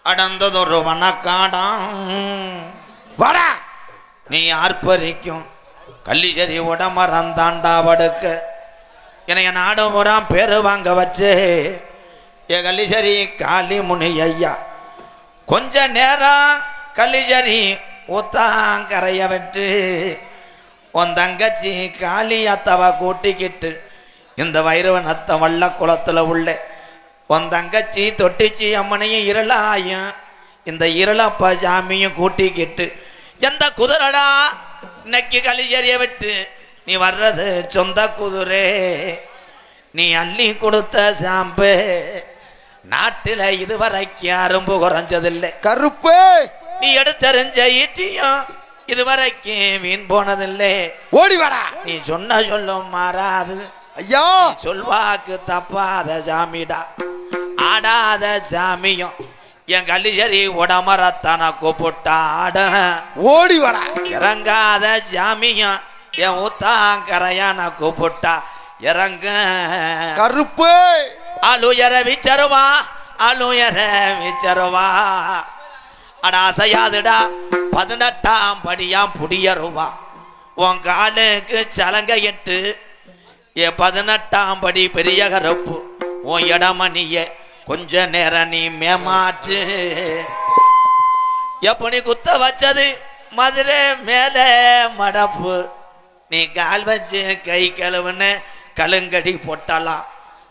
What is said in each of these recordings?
அடந்ததொரு வனக்காடாம் வாடா நீ ஆர்ப்பரிக்கும் கள்ளிச்சேரி உடமரந்தாண்டா படுக்க என்னைய நாடு முறாம் பேரு வாங்க வச்சு என் கள்ளிச்சேரி காளி முனி ஐயா கொஞ்ச நேரம் கள்ளிச்சேரி ஊத்தாங்கரைய விட்டு உன் தங்கச்சி காளியாத்தவ கூட்டிக்கிட்டு இந்த வைரவனத்த வள்ள குளத்துல உள்ள உன் தங்கச்சி தொட்டிச்சி அம்மனையும் இருளாயும் இந்த இருளப்ப சாமியும் கூட்டிக்கிட்டு எந்த குதிரடா இன்னைக்கு கள்ளிச்சேரிய விட்டு நீ வர்றது சொந்த குதிரை நீ அள்ளி கொடுத்த சாம்பு நாட்டில இதுவரைக்கும் அரும்பு குறைஞ்சதில்லை கருப்பு நீ எடுத்தறிஞ்ச ஈட்டியும் இதுவரைக்கும் வீண் போனதில்லை ஓடி வாடா நீ சொன்ன சொல்லும் மாறாது ஐயா சொல்வாக்கு தப்பாத சாமிடா ஆடாத சாமியும் என் கள்ளிச்சேரி உடமரத்தான கூப்பிட்டா ஆட ஓடி வாடா இறங்காத சாமியும் என் ஊத்தாங்கரையான கூப்பிட்டா இறங்க கருப்பு அலுயர விச்சருவா அலுயர விச்சருவா அடா அசையாதுடா 18ஆம் படியாம் புடியருவா உன் காலுக்கு சலங்க எட்டு என் 18ஆம் படி பெரிய கருப்பு உன் இடமணிய கொஞ்ச நேரம் நீ மேமாற்று எப்படி குத்த வச்சது மதுரை மேல மடப்பு நீ கால் வச்சு கை கழுவுன்னு கலுங்கடி போட்டலாம்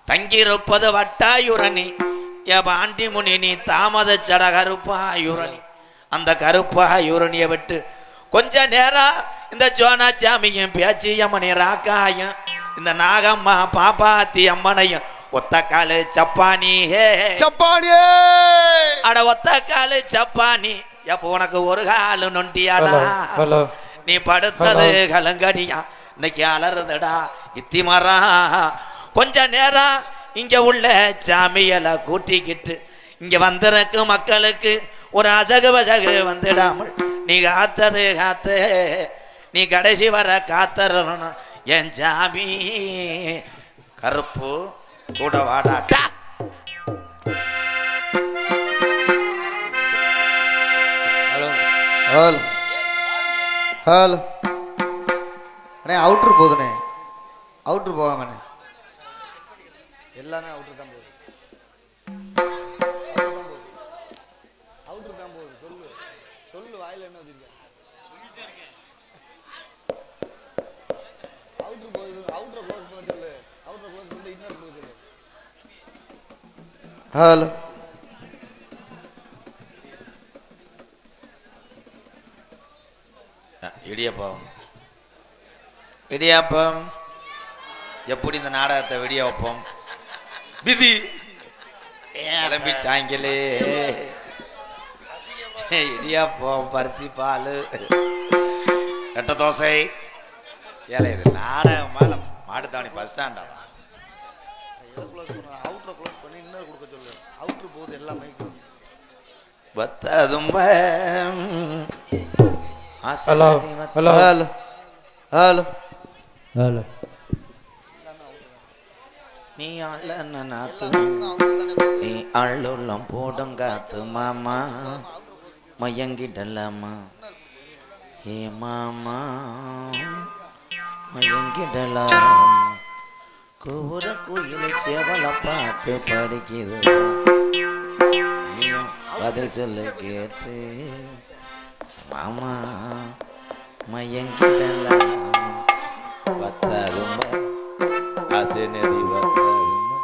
தங்கியிருப்பது வட்டாயுரணி என் பாண்டி முனி நீ தாமத சட கருப்பாயுரணி அந்த கருப்பாயுரணியை விட்டு கொஞ்ச நேரம் இந்த ஜோனாச்சாமியும் பேச்சியம்மனி ராக்காயும் இந்த நாகம்மா பாப்பாத்தி அம்மனையும் ஒத்த காலு சப்பானி சப்பானியே அட ஒத்த காலு சப்பானி எப்போ உனக்கு ஒரு காலு நொண்டியாடா நீ படுத்தது கலங்கடியா இன்னைக்கு அலறுதடா இத்தி மரம் கொஞ்ச நேரம் இங்க உள்ள சாமியலை கூட்டிக்கிட்டு இங்க வந்திருக்கு மக்களுக்கு ஒரு அசகு வசகு வந்துடாமல் நீ காத்தது காத்து நீ கடைசி வர காத்தரணும் என் சாமி கருப்பு கூட வாடாட்டா ஹலோ ஹலோ அண்ணே அவுட்ரு போகுதுண்ணே அவுட்ரு போகாமண்ணே எல்லாமே அவுட்ரு தான் போகுது அவுட்ரு தான் போகுது சொல்லு சொல்லு வாயில் என்ன வச்சிருக்க அவுட்ரு போகுது அவுட்ரை க்ளோஸ் பண்ண சொல்லு அவுட்ரை க்ளோஸ் பண்ணி இன்னொரு போகுது சொல்லு ஹலோ இடியப்பம் இடியாப்பம் எப்படி இந்த நாடகத்தை வெடிய வைப்போம் விதி கிளம்பிட்டாங்களே இடியாப்பம் பருத்தி பால் ரெட்ட தோசை ஏழை நாடகம் மேல மாட்டுத்தாவணி பஸ் ஸ்டாண்டா அவுட்ரை க்ளோஸ் பண்ணி இன்னொரு கொடுக்க சொல்லு அவுட்ரு போகுது எல்லா மைக்கும் பத்ததும்ப hello hello hello hello hello நீ அள்ளநாத்து நீ அள்ளுள்ளம் போடுங்காத்து மாமா மயங்கிடலாமா ஏ மாமா மயங்கிடலாம் கூற குயிலை சேவலை பார்த்து படிக்குது பதில் சொல்ல கேட்டு மாமா மயங்கிடலாம் பத்தாதுமா ஆசை நதி பத்தாதுமா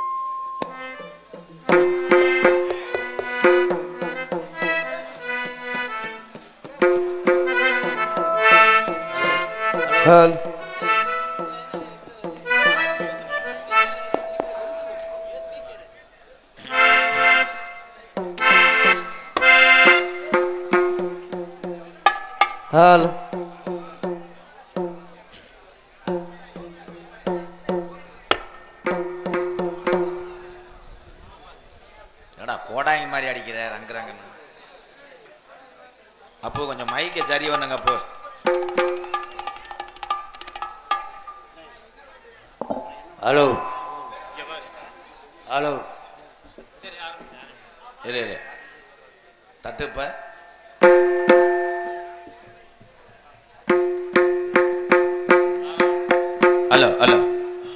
ஹலோ ஹலோ என்னடா கோடாங்கி மாதிரி அடிக்கிற ரங்குறாங்கன்னு அப்போ கொஞ்சம் மைக்க சரி பண்ணுங்க அப்போ ஹலோ ஹலோ இரு தட்டுப்ப ஹலோ ஹலோ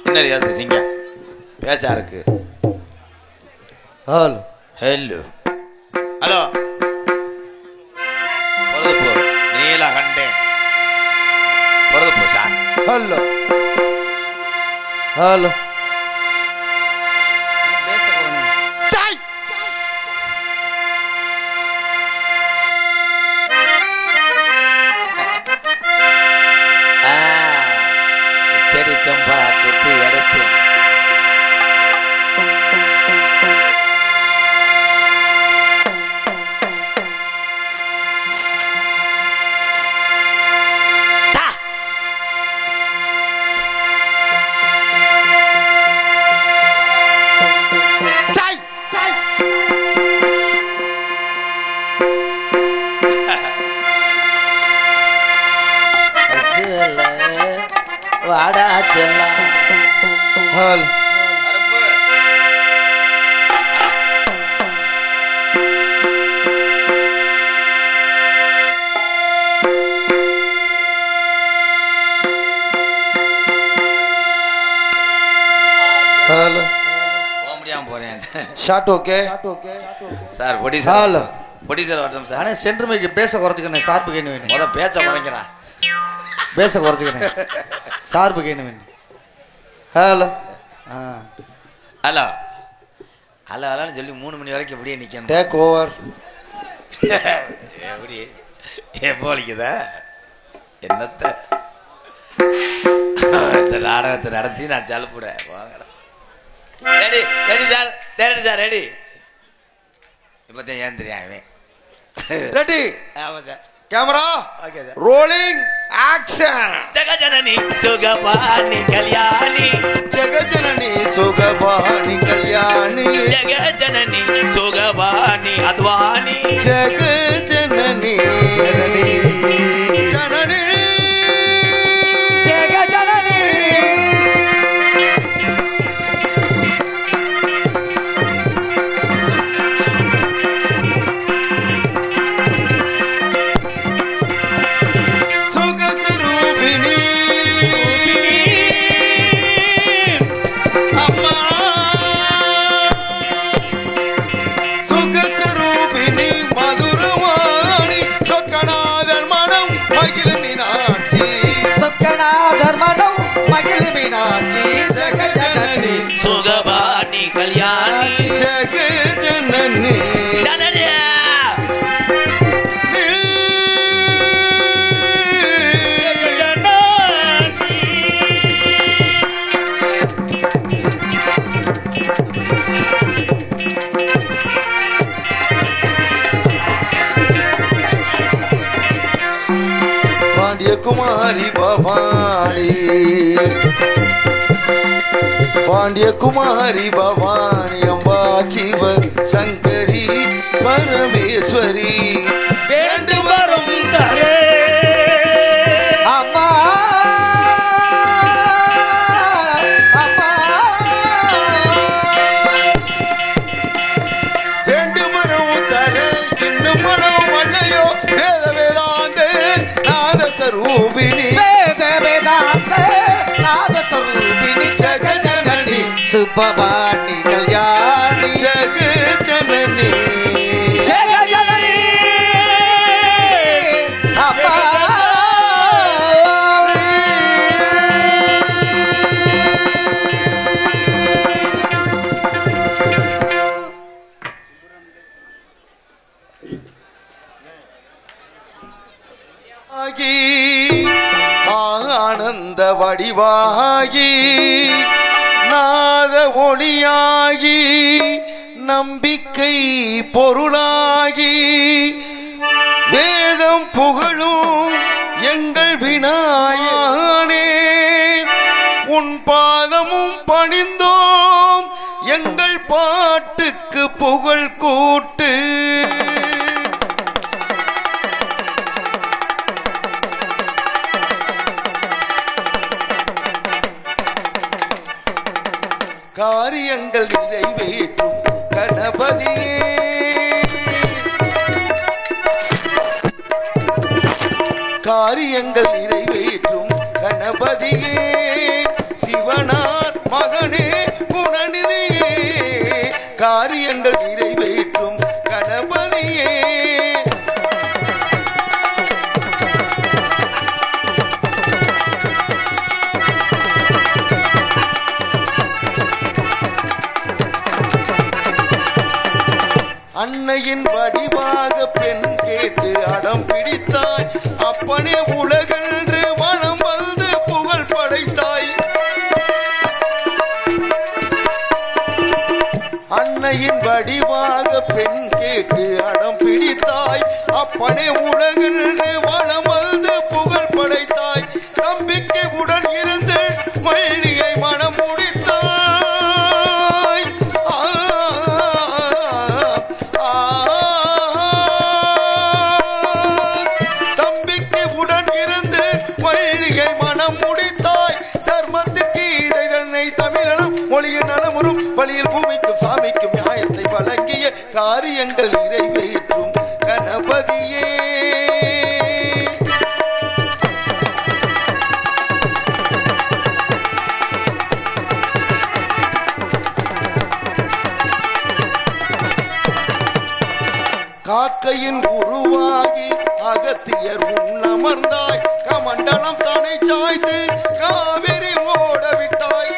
என்ன அது சிங்க பேசா இருக்கு ஹலோ ஹலோ ஹலோ பொறுப்பு நீல கண்டேன் பொறுப்பு சார் ஹலோ ஹலோ செடி சம்பா குத்தி எடுத்து வாடா செல்லாம் ஹலோ ஹலோ போக முடியாம போறேன் ஷார்ட் ஓகே சார் பொடி ஹலோ பொடி சார் வரட்டும் சார் ஆனால் சென்ட்ருமைக்கு பேச குறைச்சிக்கணும் சார்பு கேணு வேணும் முத பேச்ச குறைக்கிறான் பேச குறைச்சிக்கணும் சார்பு கேணு வேணும் ஹலோ ஹலோ ஹலோ ஹலோன்னு சொல்லி 3 மணி வரைக்கும் எப்படியே நிக்கணும் டேக் ஓவர் எப்படி எப்போ வலிக்குதா என்னத்த இந்த நாடகத்தை நடத்தி நான் சலுப்புறேன் ready ready sir ready sir ready இப்போதான் ஏன் தெரியும் ரெடி ஆமா sir camera okay sir rolling action ஜெகஜனனி சுகபாணி கல்யாணி ஜெகஜனனி சுகபாணி கல்யாணி ஜெகஜனனி சுகபாணி அத்வானி ஜெகஜனனி ஜனனி ஜெகஜனனி சுகஸ்வரூபிணி அம்மா சுகஸ்வரூபிணி மதுரவாணி சொக்கநாதர் மனம் மகிழ மீனாட்சி சொக்கநாதர் மனம் மகிழ மீனாட்சி ஜெகஜனனி சுகபாணி கல்யாணி ஜெகஜனனி ஜனனியா பாண்டியகுமாரி பவானி பாண்டியகுமாரி பவானி அம்பா சிவ சங்கரி பரமேஸ்வரி வேண்டு வரும் தரே அம்மா அம்மா வேண்டு மனம் தர இன்னும் மனம் அல்லையோ வேத வேதாந்த நாதஸ்வரூபிணி வேத வேதாந்த நாதஸ்வரூபிணி ஜெகஜனனி சுபபாணி கல்யாணி ஜெகஜனனி ஜெகஜனனி அம்மா ஆகி ஆனந்த வடிவாகி நாத ஒளியாகி நம்பிக்கை பொருளாகி வேதம் புகழும் எங்கள் விநாயகனே உன் பாதமும் பணிந்தோம் எங்கள் பாட்டுக்கு புகழ் கூட்டு காரியங்கள் நிறைவேற்றும் கணபதியே காரியங்கள் நிறைவேற்றும் கணபதியே சிவனார் மகனே குணநிதியே காரியங்கள் நிறைவேற்றும் கணபதியே அன்னையின் வடிவாக பெண் கேட்டு அடம் பிடித்தாய் அப்பனே உலகென்று மனம் வந்து புகழ் படைத்தாய் அன்னையின் வடிவாக பெண் கேட்டு அடம் பிடித்தாய் அப்பனே உலகென்று மனம் வந்து புகழ் படைத்தாய் நம்பிக்கை உடன் இருந்து மல்லிகை மனம் முடித்தாய் மொழியின் நலமுறும் வழியில் பூமிக்கும் சாமிக்கும் நியாயத்தை வழங்கிய காரியங்கள் நிறைவேற்றும் கணபதியே காக்கையின் உருவாகி அகத்தியர் உன்னமர்ந்தாய் கமண்டலம் தானே சாய்த்து காவிரி ஓட விட்டாய்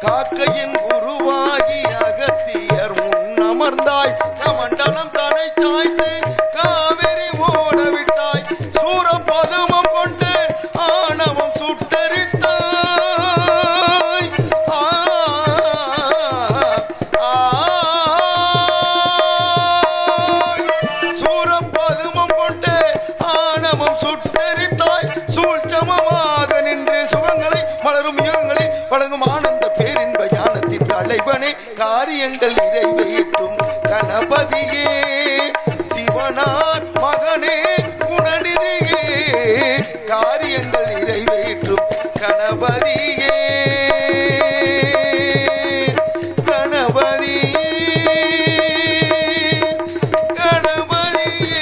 காக்கையின் உருவாகி அகத்தியர் முன்னமர்ந்தாய் கமண்டலம் தானே சாய்த்து காவிரி ஓட விட்டாய் சூரபதமம் கொண்டு ஆணவம் சுட்டரித்தாய் சூரபதமம் கொண்டு ஆணவம் சுட்டரித்தாய் சூழ்ச்சமமாக நின்று சுகங்களை மலரும் யுகங்களை வழங்கும் ஆனந்த பேரின்ப ஞானத்தின் தலைவனே காரியங்கள் நிறைவேற்றும் கணபதியே சிவனார் மகனே குணநிதியே காரியங்கள் நிறைவேற்றும் கணபதியே கணபதியே கணபதியே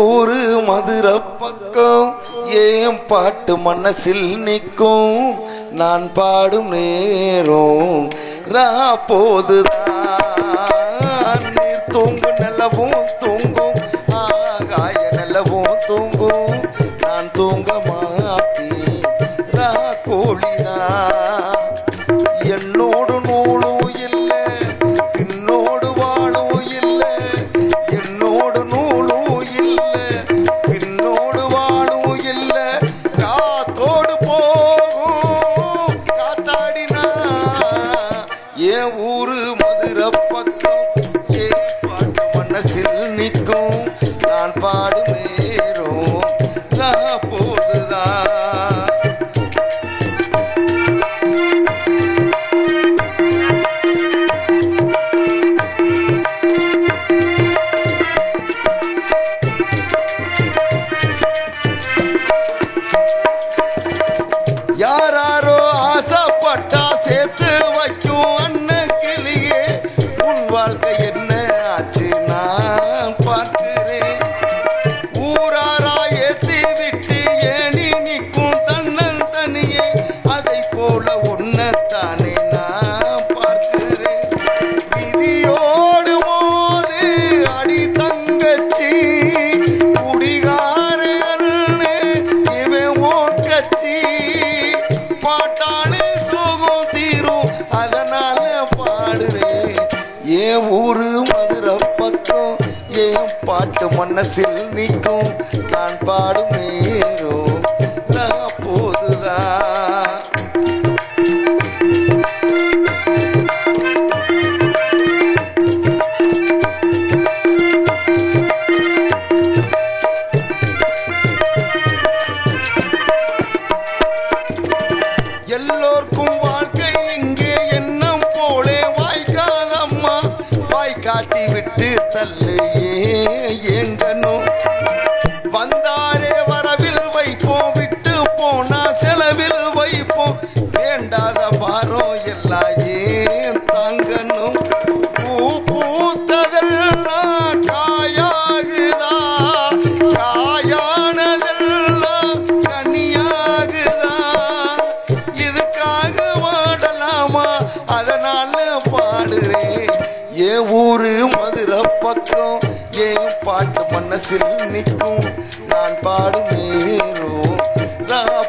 ஊரு மதுரை பக்கம் ஏன் பாட்டு மனசில் நிற்கும் நான் பாடும் நேரம் போதுதான் நீர் தூங்கும் நிலவும் தூங்கும் ஆகாய நிலவும் தூங்கும் நான் தூங்க மாட்டேன் கோழிதான் என்னோடு நூலும் இல்லை பின்னோடு வாழும் இல்லை என்னோடு நூலும் இல்லை பின்னோடு வாழும் இல்லை காத்தோடு போகும் காத்தாடினா என் ஊரு மதுரை பக்கம் ஏன் பாட்டு மனசில் நிற்கும் நான் பாடும் நேரம் போதுதான் யாராரோ ஆசைப்பட்டா சேர்த்து வைக்கும் அண்ணன் கிளியே உன் வாழ்க்கை என்ன ஆச்சு நான் பார்க்கிறேன் பாட்டு மனசில் நிற்கும் நான் பாடும் நேரம் போதுதான். எல்லோர்க்கும் வாழ்க்கை இங்கே எண்ணம் போலே வாய்க்காதம்மா, வாய் காட்டி விட்டு தள்ளு ஏங்கனும். வந்தாரே வரவில் வைப்போம், விட்டு போனா செலவில் வைப்போம், வேண்டாத பாரம் எல்லாம் ஏன் தாங்கணும். பூ பூத்ததெல்லாம் காயாகுதா, காயானதெல்லாம் கனியாகுதா, இதுக்காக வாடலாமா அதனால பாடுறேன். என் ஊரு மதுரை பக்கம் என் பாட்டு மனசில் நிற்கும் நான் பாடும் நேரம்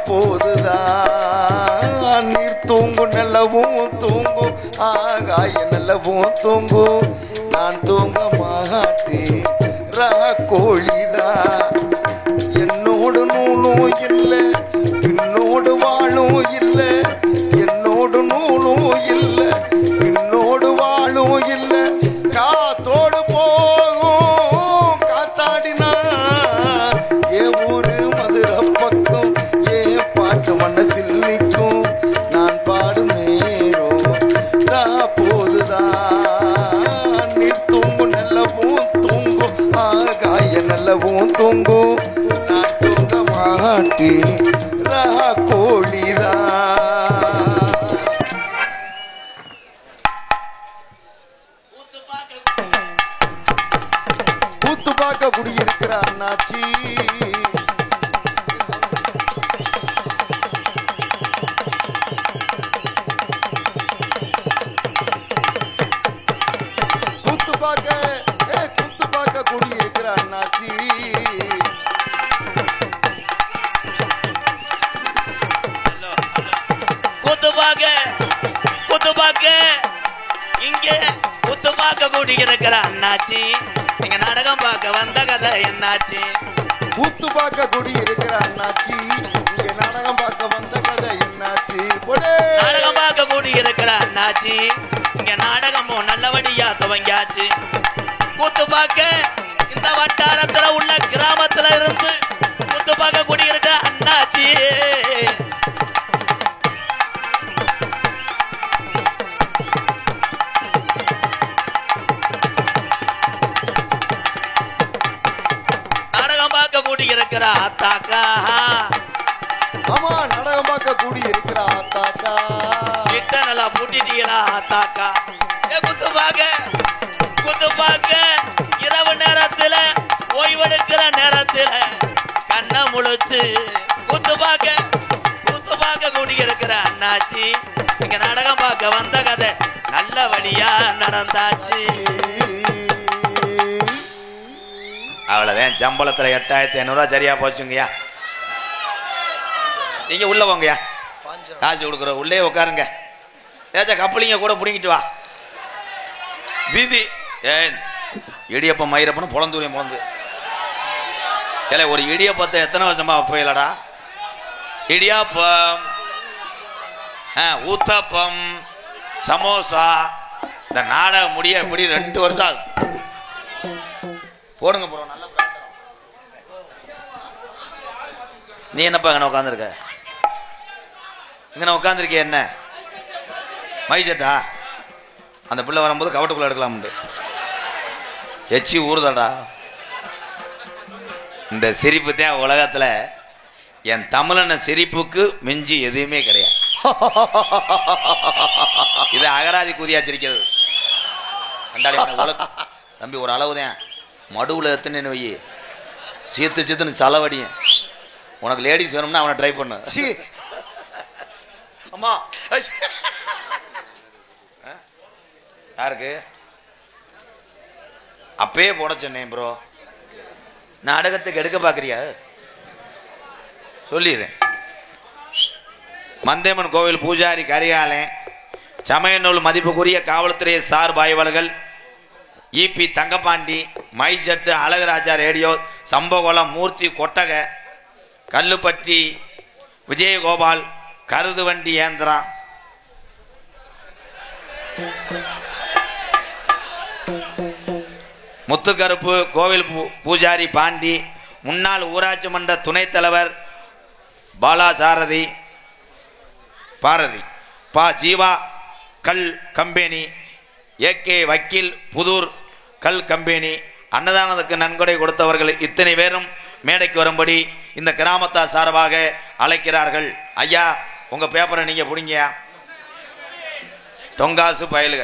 போதுதான். நீர் தூங்கும் நல்லவும் தூங்கும், ஆகாய நல்லவும் தூங்கும், நான் தூங்க மாட்டேன் கோழிதான். என்னோடு நூலும் இல்லை, பின்னோடு வாழும் இல்லை, என்னோடு நூலும் இல்லை, பின்னோடு வாழும் இல்லை, காத்தோடு போகும் காத்தாடினா. என் ஊரு மதுரை பக்கம் என் பாட்டு மனசில் நிற்கும் நான் பாடும் நேரம் போதுதான். நீர் தூங்கும் நல்லவும் தூங்கும், ஆகாய நல்லவும் தூங்கும், நான் தூங்க மாட்டேன் கோழிதான். கூத்து பார்க்க குடியிருக்கிற அண்ணாச்சி, கூத்து பார்க்க குடியிருக்கிற அண்ணாச்சி. குத்துபாக்க இங்கே குத்துபாக்க கூட்டியிருக்கிற அண்ணாச்சி, நீங்க நாடகம் பார்க்க வந்த கதை என்னாச்சு? கூத்து பார்க்க குடியிருக்கிற அண்ணாச்சி, இங்க நாடகம் பார்க்க வந்த கதை என்னாச்சு? நாடகம் பார்க்க கூட்டியிருக்கிற அண்ணாச்சி, இங்க நாடகமும் நல்லபடியா துவங்கியாச்சு. கூத்து பார்க்க இந்த வட்டாரத்துல உள்ள கிராமத்துல இருந்து கூத்து பார்க்க கூட்டியிருக்கிற அண்ணாச்சி. இருக்கிற ஆத்தாக்கா, ஆமா நாடகம் பார்க்க கூடி இருக்கிற ஆத்தாக்கா, கிட்ட நல்லா பூட்டிட்டீங்களா ஆத்தாக்கா? குத்து பாக்க இரவு நேரத்துல ஓய்வெடுக்கிற நேரத்துல கண்ணை முழிச்சு குத்து பாக்க கூடி இருக்கிற அண்ணாச்சி, இங்க நாடகம் பார்க்க வந்த கதை நல்லபடியா நடந்தாச்சு. அவ்வளவுதான். சம்பளத்துல 8500 சரியா போச்சுங்கய்யா. நீங்க உள்ள போங்கய்யா, காசு கொடுக்குற உள்ளே உட்காருங்க. ஏச்சா கப்பலிங்க கூட பிடிங்கிட்டு வா. வீதி இடியப்பம் மயிரப்பனும் பொழந்தூரியம் பொழந்து இல்லை, ஒரு இடியப்பத்தை எத்தனை வருஷமா போயிலடா? இடியாப்பம், ஊத்தப்பம், சமோசா, இந்த நாடகம் முடிய இப்படி 2 வருஷம் போடுங்க ப்ரோ. நல்ல நீ என்னப்பா இங்கே உட்காந்துருக்க? இங்கே உட்காந்துருக்க என்ன மைசெட்டா? அந்த பிள்ளை வரும்போது கவட்டுக்குள்ள எடுக்கலாம்ண்டு எச்சி ஊறுதடா. இந்த சிரிப்பு தான் உலகத்துல என் தமிழன சிரிப்புக்கு மிஞ்சி எதுவுமே கிடையாது. இது அகராதி கூதியா சிரிக்கிறது. தம்பி ஒரு அளவுதான், மடுவில் எத்தனை வை சீர்த்து செலவடியும். உனக்கு லேடிஸ் வேணும்னா அவனை ட்ரை பண்ணு. அம்மா யாருக்கு அப்பயே போட சொன்னேன் ப்ரோ. நாடகத்துக்கு எடுக்க பாக்குறியா? சொல்லிடுறேன். மந்தேமன் கோவில் பூஜாரி கரிகாலன், சமய நூல் மதிப்புக்குரிய காவல்துறை சார் பாய்வாளர்கள் இபி தங்கப்பாண்டி, மைசெட்டு அழகராஜா ரேடியோ, சம்பகோலம் மூர்த்தி கொட்டக, கல்லுப்பட்டி விஜயகோபால் கருதுவண்டி ஏந்திரம், முத்துக்கருப்பு கோவில் பூஜாரி பாண்டி, முன்னாள் ஊராட்சி மன்ற துணைத் தலைவர் பாலாசாரதி பாரதி, பா ஜீவா கல் கம்பெனி, ஏகே வக்கீல் புதூர் கல் கம்பெனி. அன்னதானத்துக்கு நன்கொடை கொடுத்தவர்கள் இத்தனை பேரும் மேடைக்கு வரும்படி இந்த கிராமத்தார் சார்பாக அழைக்கிறார்கள். ஐயா உங்க பேப்பரை நீங்க புடிங்கயா. தொங்காசு பயலுக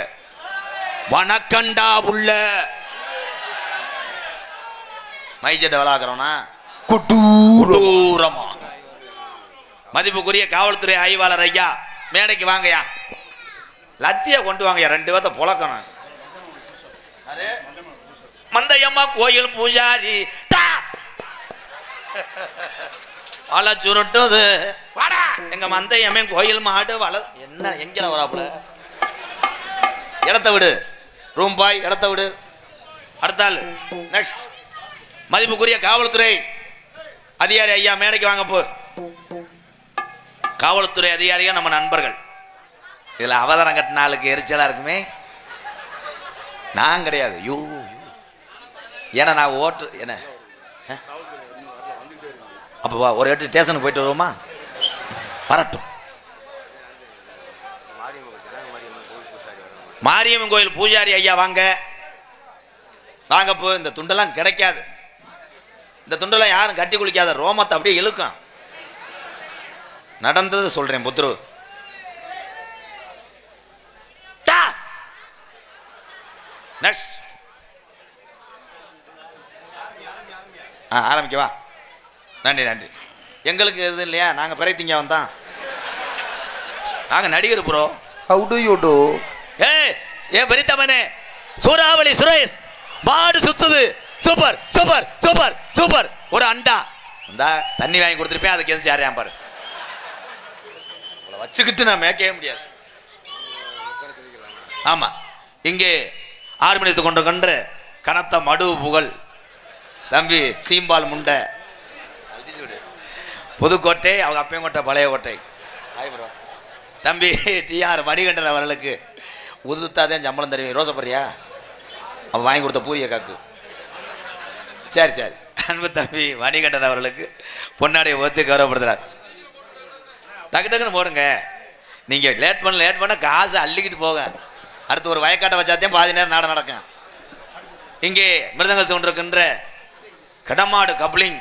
வணக்கண்டா உள்ள மைஜெட்ட விளாக்குறோம்னா குட்டூரமா. மதிப்புக்குரிய காவல்துறை ஆய்வாளர் ஐயா மேடைக்கு வாங்கயா. லத்திய கொண்டு வாங்கயா, 2 பேர்த்த புழக்கணும். மந்தையம்மா கோயில் பூஜாரி வள சுருட்டுது வாடா, எங்க மந்தையம்மே கோயில் மாடு வள. என்ன எங்கல வராப்புல? இடத்த விடு, ரூம் பாய் இடத்த விடு. அடுத்தாள் நெக்ஸ்ட். மதிப்புக்குரிய காவல்துறை அதிகாரி ஐயா மேடைக்கு வாங்க. போ காவல்துறை அதிகாரியா நம்ம நண்பர்கள். இதுல அவதாரம் கட்டின ஆளுக்கு எரிச்சலா இருக்குமே, நான் கிடையாது. யூ ஏன்னா நான் ஓட்டு என்ன அப்ப வா, ஒரு எட்டு ஸ்டேஷனுக்கு போயிட்டு வருவோமா? வரட்டும். மாரியம்மன் கோயில் பூஜாரி ஐயா வாங்க வாங்க. போ இந்த துண்டெல்லாம் கிடைக்காது. இந்த துண்டெல்லாம் யாரும் கட்டி குளிக்காத, ரோமத்தை அப்படியே இழுக்கும். நடந்தது சொல்றேன் புத்ரு. நெக்ஸ்ட் ஆரம்பிக்கவா? நன்றி நன்றி. எங்களுக்கு இது இல்லையா, நாங்க பிறத்திங்க வந்தான். நாங்க நடிகர் bro. How do you do? ஏ பெரித்தமனே, சூறாவளி சுரேஷ் மாடு சுத்துது. Super super super super. ஒரு அண்டா இந்த தண்ணி வாங்கி கொடுத்துருப்பேன், அதுக்கு எது சாரியா பாரு. வச்சுக்கிட்டு நான் மேய்க்கவே முடியாது. ஆமா, இங்கே ஆர்மணித்து கொண்டு கனத்த மடு புகழ் தம்பி சீம்பால் முண்டை புதுக்கோட்டை, அவங்க அப்பையும் கோட்டை பழைய கோட்டை தம்பி டிஆர் மணிகண்டன் அவர்களுக்கு உதுத்தாதான் சம்பளம் தருவேன். ரோசப்பரியா அவன் வாங்கி கொடுத்த பூரிய காக்கு. சரி சரி. அன்பு தம்பி மணிகண்டன் அவர்களுக்கு பொன்னாடைய ஒத்து கௌரவப்படுத்துறார். டக்கு டக்குன்னு போடுங்க. நீங்க லேட் பண்ண காசு அள்ளிக்கிட்டு போக. அடுத்து ஒரு வயக்காட்டை வச்சாத்தையும் பாதி நேரம் நாட நடக்கும். இங்கே மிருதங்கத்தை கொண்டிருக்கின்ற கடமாடு கப்ளிங்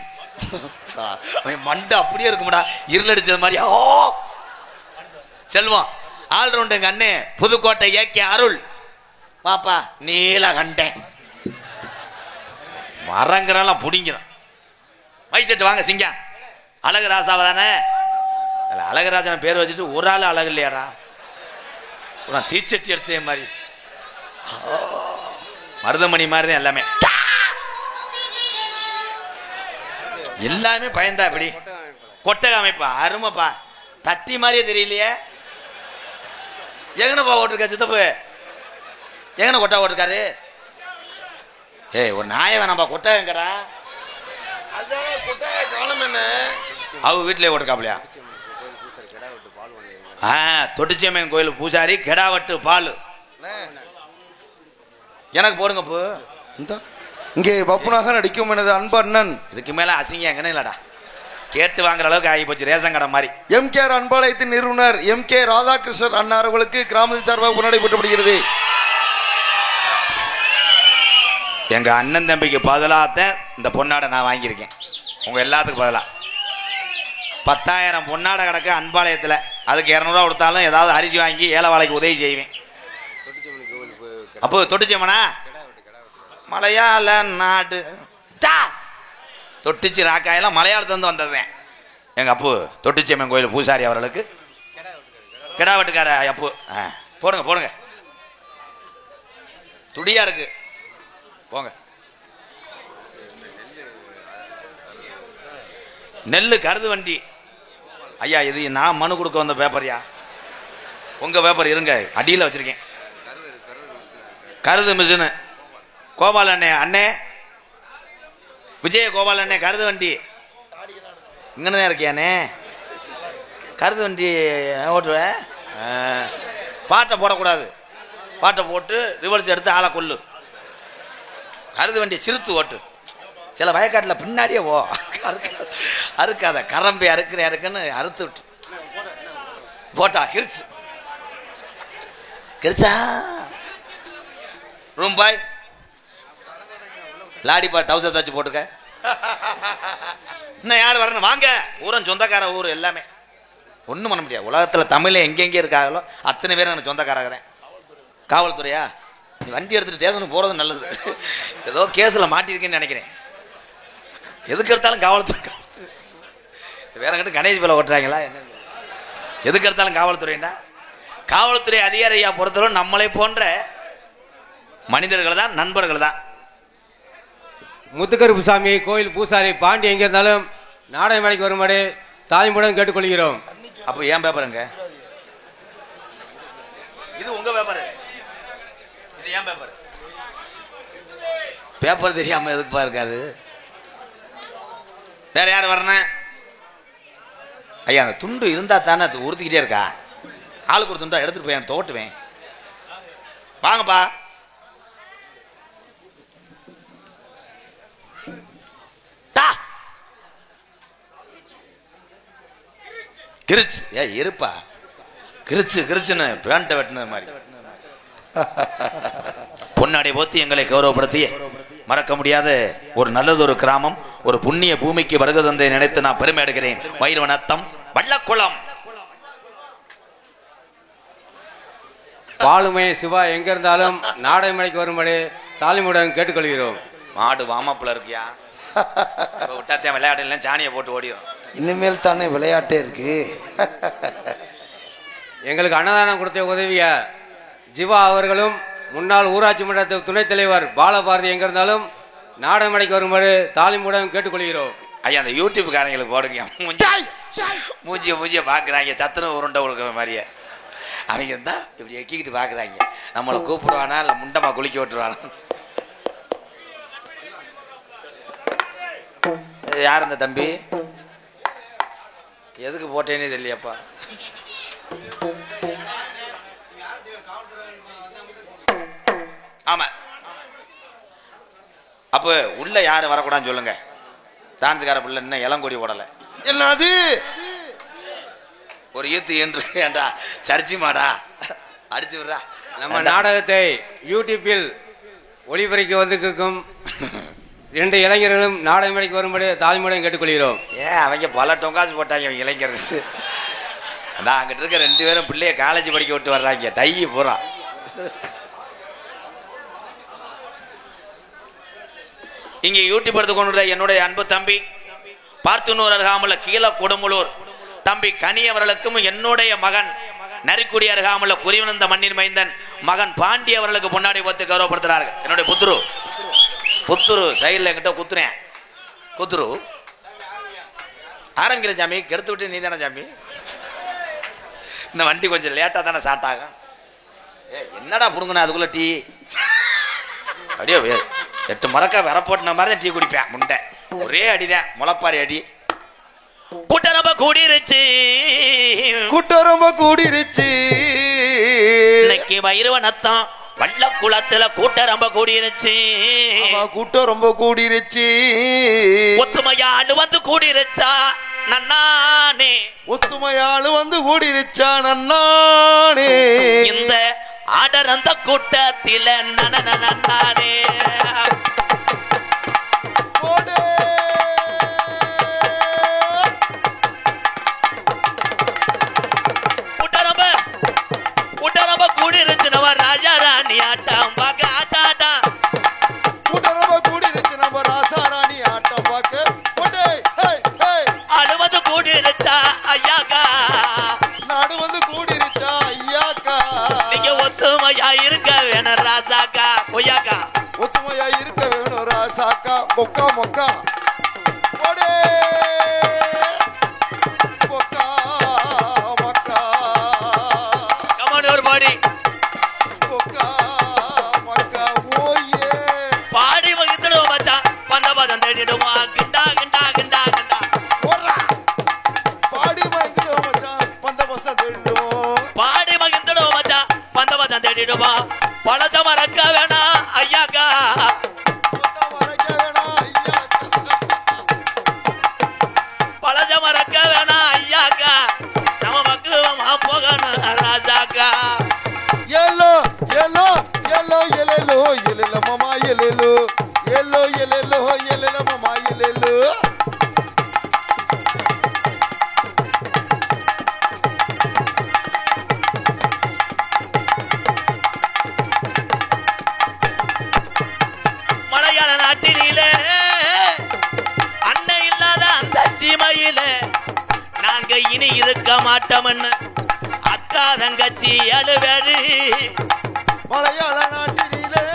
மண்டை அப்படியே இருக்கும்டா, இருளடிச்சது மாதிரி. ஓ செல்வம் ஆல்ரவுண்ட் எங்க அண்ணே புதுக்கோட்டை ஏகே அருள் பாப்பா நீலகண்டன் மரங்கிறலாம் புடிங்கிறான். மைசெட்டு வாங்க சிங்க. அழகு ராசாவ தானே? அழகராஜன் பேர் வச்சுட்டு ஒரு ஆள் அழகு இல்லையாடா, தீச்சட்டி எடுத்தே மாதிரி மருதமணி மாதிரி தான் எல்லாமே. எல்லாமே பயந்தா இப்படி கொட்டக அமைப்பா அருமைப்பா. தட்டி மாதிரியே தெரியலையே. எங்கனப்பா ஓட்டிருக்கா சித்தப்பு? எங்கன கொட்டா ஓட்டிருக்காரு? ஏய் ஒரு நாய வேணாம்பா, கொட்டகங்கிறா. அவ வீட்டிலே ஓட்டிருக்காப்லையா? தொட்டிச்சியம்மன் கோயில் பூசாரி கெடாவட்டு பால் எனக்கு போடுங்க. போ இங்கே பப்புனாக நடிக்கும் எனது அன்பு அண்ணன். இதுக்கு மேல அசிங்க எங்கன்னு இல்லடா, கேட்டு வாங்குற அளவுக்கு ஆகி போச்சு ரேஷன் கடை மாதிரி. எம்கேஆர் அன்பாலயத்தின் நிறுவனர் எம்கே ராதாகிருஷ்ணன் அண்ணா அவர்களுக்கு கிராமத்தின் சார்பாக பொன்னாடை போட்டப்படுகிறது. எங்க அண்ணன் தம்பிக்கு பதிலாக இந்த பொன்னாடை நான் வாங்கியிருக்கேன். உங்க எல்லாத்துக்கும் பதிலா 10,000 பொன்னாடை கிடக்கு அன்பாலயத்தில். அதுக்கு 200 கொடுத்தாலும் ஏதாவது அரிசி வாங்கி ஏழை வாழைக்கு உதவி செய்வேன். அப்போ தொட்டிச்சம்மனா மலையாள நாடு தொட்டிச்சி ராக்காயெல்லாம் மலையாளத்துலேருந்து வந்ததுதான். எங்கள் அப்பு தொட்டிச்சியம்மன் கோயில் பூசாரி அவர்களுக்கு கிடா வெட்டுக்கார அப்பு போடுங்க போடுங்க. துடியா இருக்கு போங்க. நெல்லு கருது வண்டி ஐயா, இது நான் மனு கொடுக்க வந்த பேப்பர்யா. உங்க பேப்பர் இருங்க, அடியில் வச்சிருக்கேன். கருது மிஷினு கோபால் அண்ணே. அண்ணே விஜயகோபால் அண்ணே கருது வண்டி இங்கன்னு இருக்கியானே கருது வண்டி ஓட்டுவேன். பாட்டை போடக்கூடாது, பாட்டை போட்டு ரிவர்ஸ் எடுத்து ஆளை கொல்லு. கருது வண்டி சிறுத்து ஓட்டு. சில வயக்காட்டில் பின்னாடியே அறுக்காத கரம்பை அறுக்குன்னு அறுத்து விட்டு போட்டா கிரிச்சு கிரிச்சா ரூம் பாய் லாடி பா டவுசர் தச்சு போட்டுக்க. இன்னும் யார் வரணும் வாங்க. ஊரம் சொந்தக்கார ஊர் எல்லாமே ஒன்றும் பண்ண முடியாது. உலகத்தில் தமிழ் எங்கெங்கே இருக்காங்களோ அத்தனை பேரும் எனக்கு சொந்தக்காரங்கிறேன். காவல்துறையா நீ வண்டி எடுத்துகிட்டு ஸ்டேஷனுக்கு போகிறது நல்லது. ஏதோ கேஸில் மாட்டியிருக்கேன்னு நினைக்கிறேன். எதுக்கு எடுத்தாலும் காவல்துறை வேற கிட்ட கணேஷ் பேல ஓட்டுறாங்களா என்ன? எதுக்கு எடுத்தாலும் காவல்துறைண்டா. காவல்துறை அதிகாரியா பொறுத்தவரை நம்மளை போன்ற மனிதர்கள் தான், நண்பர்கள் தான். முத்துக்கருப்புசாமி கோயில் பூசாரி பாண்டி எங்க இருந்தாலும் நாடக மேடைக்கு வருமாறு தாய்மொழியும் கேட்டுக்கொள்கிறோம். அப்போ ஏன் பேப்பருங்க? இது உங்க பேப்பர், இது ஏன் பேப்பர்? பேப்பர் தெரியாம எதுக்குப்பா இருக்காரு? வேற யார் வரணும்? ஐயா அந்த துண்டு இருந்தா தானே உறுத்திக்கிட்டே இருக்கா. ஆளுக்கு ஒரு துண்டா எடுத்துட்டு போய் தோட்டுவேன். வாங்கப்பா. கிரிச்சு ஏ இருப்பா கிரிச்சு கிரிச்சுன்னு பேண்ட்டை வெட்டினது மாதிரி பொன்னாடை போத்தி எங்களை கௌரவப்படுத்தி மறக்க முடியாத ஒரு நல்லது ஒரு கிராமம், ஒரு புண்ணிய பூமிக்கு வருகை தந்தை நினைத்து நான் பெருமை எடுக்கிறேன். வைரவநத்தம் வள்ளக்குளம் பாலுமை சிவா எங்க இருந்தாலும் நாடக மேடைக்கு வருமாறு தாய்மொழியும் கேட்டுக்கொள்கிறோம். மாடு வாமாப்புல இருக்கியா? விட்டாத்தே விளையாட்டு சாணியை போட்டு ஓடிடும். இனிமேல் தானே விளையாட்டே இருக்கு. எங்களுக்கு அன்னதானம் கொடுத்த உதவிய ஜிவா அவர்களும் முன்னாள் ஊராட்சி மன்ற துணைத் தலைவர் பாலபாரதி எங்க இருந்தாலும் நாடக மேடைக்கு வருமாறு தாய்மொழியும் கேட்டுக்கொள்கிறோம். ஐயா அந்த யூடியூப் காரங்களுக்கு போடுங்க. மூஞ்சிய பாக்குறாங்க சத்துணவு உருண்டை கொடுக்குற மாதிரியே. அவங்க தான் இப்படி எக்கிக்கிட்டு பாக்குறாங்க. நம்மளை கூப்பிடுவானா இல்ல முண்டமா குளிக்க விட்டுருவானா? யார் இந்த தம்பி? எதுக்கு போட்டேன்னே தெரியலையாப்பா. ஆமா அப்ப உள்ள யாரு வரக்கூடாதுன்னு சொல்லுங்க. டான்ஸ்கார பிள்ளை இன்னும் இளங்கொடி ஓடல. என்னது ஒரு ஈத்து என்று ஏண்டா சர்ச்சி மாடா அடிச்சு விடுறா. நம்ம நாடகத்தை யூடியூப்பில் ஒளிபரப்பி வந்திருக்கும் 2 இளைஞர்களும் நாடக மேடைக்கு வரும்படி தாய்மொழியும் கேட்டுக்கொள்கிறோம். ஏன் அவங்க பல டொங்காசு போட்டாங்க அவங்க இளைஞர்கள். அதான் அங்கிட்டு இருக்க 2 பேரும் பிள்ளைய காலேஜ் படிக்க விட்டு வர்றாங்க. டை போறான். இங்கே யூடியூப் எடுத்து கொண்டு என்னுடைய அன்பு தம்பி பார்த்துனூர் அருகாமுள்ள கீழ கொடுமுலூர் தம்பி கனி அவர்களுக்கும் என்னுடைய மகன் நரிக்குடி அருகாமுள்ள குறிவனந்த மண்ணின் மைந்தன் மகன் பாண்டி அவர்களுக்கு முன்னாடி பார்த்து கௌரவப்படுத்துறார்கள். என்னுடைய புத்துரு சைடில் என்கிட்ட குத்துறேன். குத்துரு ஆரம்பிக்கிற சாமி. கெடுத்து விட்டு நீ தானே சாமி. இந்த வண்டி கொஞ்சம் லேட்டா தானே ஸ்டார்ட் ஆகும். என்னடா புடுங்கண்ணா அதுக்குள்ள டீ அப்படியே 8 மரக்கா வர போட்டுன மாதிரி தான் டீ குடிப்பேன். முண்டை ஒரே அடிதான் முளப்பாரி அடி. கூட்டம் ரொம்ப கூடிருச்சு இன்னைக்கு வைரவநத்தம் வள்ளக்குளத்துல கூட்டம் ரொம்ப கூடிருச்சு. ஒத்துமையாளு வந்து கூடிருச்சா நன்னானே. இந்த ஆடர் அந்த கூட்டத்தில நன்னானே. கூடி இருந்துச்சு நம்ம ராஜா ராணி ஆட்டம் பார்க்க ஆட்டாட்டா. அழுவது கூடி இருச்சா ஐயாக்கா. நீங்க ஒத்துமையா இருக்க வேணும் ராசாக்கா கொய்யாக்கா. பாடி வகித்துடுவோம் மச்சான். பந்தபாதம் தேடிடுவோம் கிண்டா கிண்டா கிண்டா கிண்டா பாடி மகிழ்ந்தோம் மச்சான் பந்தவசம் தேடிடுவோம் பாடி மகிழ்ந்தோம் மச்சான் பந்தவசம் தேடிடுவோம் பழச மறக்க வேணா ஐயாக்கா பழச மறக்க வேணா ஐயாக்கா நம்ம மக்குவமா போகணும் ராஜாக்கா எல்லோ எல்லோ எல்லோ எல்லோ எல்லோ மாமா எல்லோ எல்லோ எல்லோ எல்லோ மாமா எல்லோ மலையாள நாட்டினிலே அன்னை இல்லாத அந்த சீமையிலே நாங்க இனி இருக்க மாட்டோம்னு அக்கா தங்கச்சி அழுவேடு மலையாள நாட்டினிலே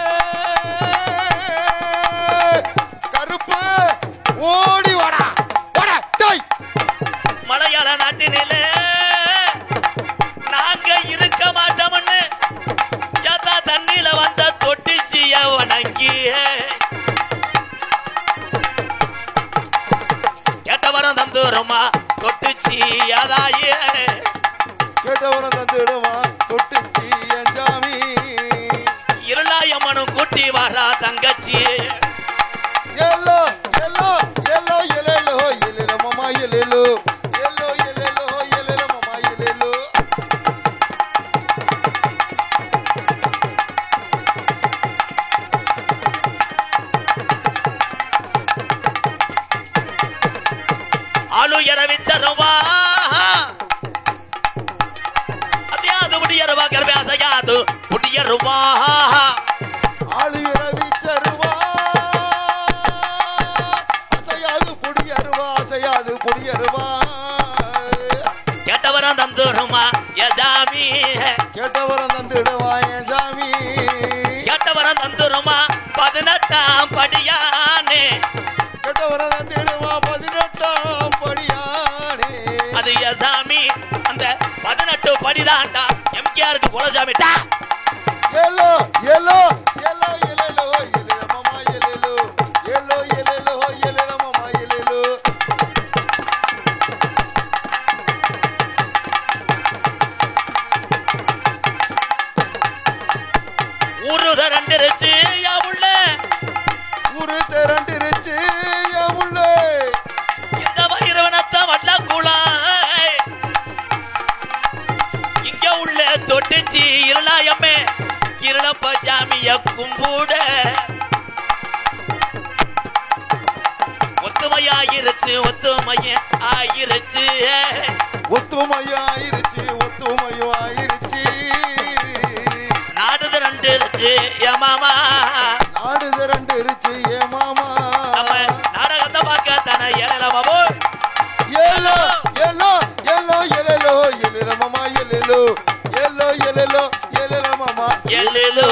கருப்பு ஓடி வாடா வாடா டேய் மலையாள நாட்டினிலே நாங்க இருக்க மாட்டோம்னு ஏதா தண்ணியில வந்த தொட்டிச்சிய வணங்கி கேட்டவரம் தந்துருமா தொட்டுச்சி அதாயே கேட்டவரம் தந்துடுமா தொட்டுச்சி என் ஜாமி இருளாயம்மனும் கூட்டி வரா தங்கச்சி எல்லோ எல்லோ எல்லோ எல்லோ எல்லோ மாமா எல்லோ எல்லோ எல்லோ எல்லோ மாமா எல்லோ ஆளு இரவிச்சருவா அசையாது புடியருவா கர்வே அசையாது புடியருவா ஆளு இரவிச்சருவா அசையாது பொடியருவா அசையாது பொடியருவா கேட்டவரம் தந்துருமா யஜாமி கேட்டவரம் தந்துடுவா என் சாமி கேட்டவரம் தந்துருமா 18ஆம் படியானே கேட்டவரம் தந்துடுவா 18ஆம் படியானே அது யஜாமி அந்த 18 படிதான்டா எம்கேஆருக்கு குலசாமிட்டா எல்லோ எல்லோ எல்லோ எல்லோ எல்லோ மாமா எல்லோ எல்லோ எல்லோ எல்லோ மாமா எல்லோ ஊரு தரண்டிருச்சு யாவுள்ள ஊரு திரண்டிருச்சு என் உள்ளே இந்த வைரவனத்த வல்லக்குழாய் இங்க உள்ள தொட்டுச்சி இருளாயம்மே இருளப்ப சாமிய கும்புட ஒத்துமையாயிருச்சு ஒத்துமைய ஆயிருச்சு ஒத்துமையாயிருச்சு ஒத்துமையாயிருச்சு நாடு திரண்டிருச்சு மாமா நாடு திரண்டிருச்சு என் மாமா நம்ம நாடகத்தை பார்க்க தானே ஏழலமாவோ எல்லோ எல்லோ எல்லோ எல்லோ எல்லோ மாமா எல்லோ எல்லோ எல்லோ எல்லோ மாமா எல்லோ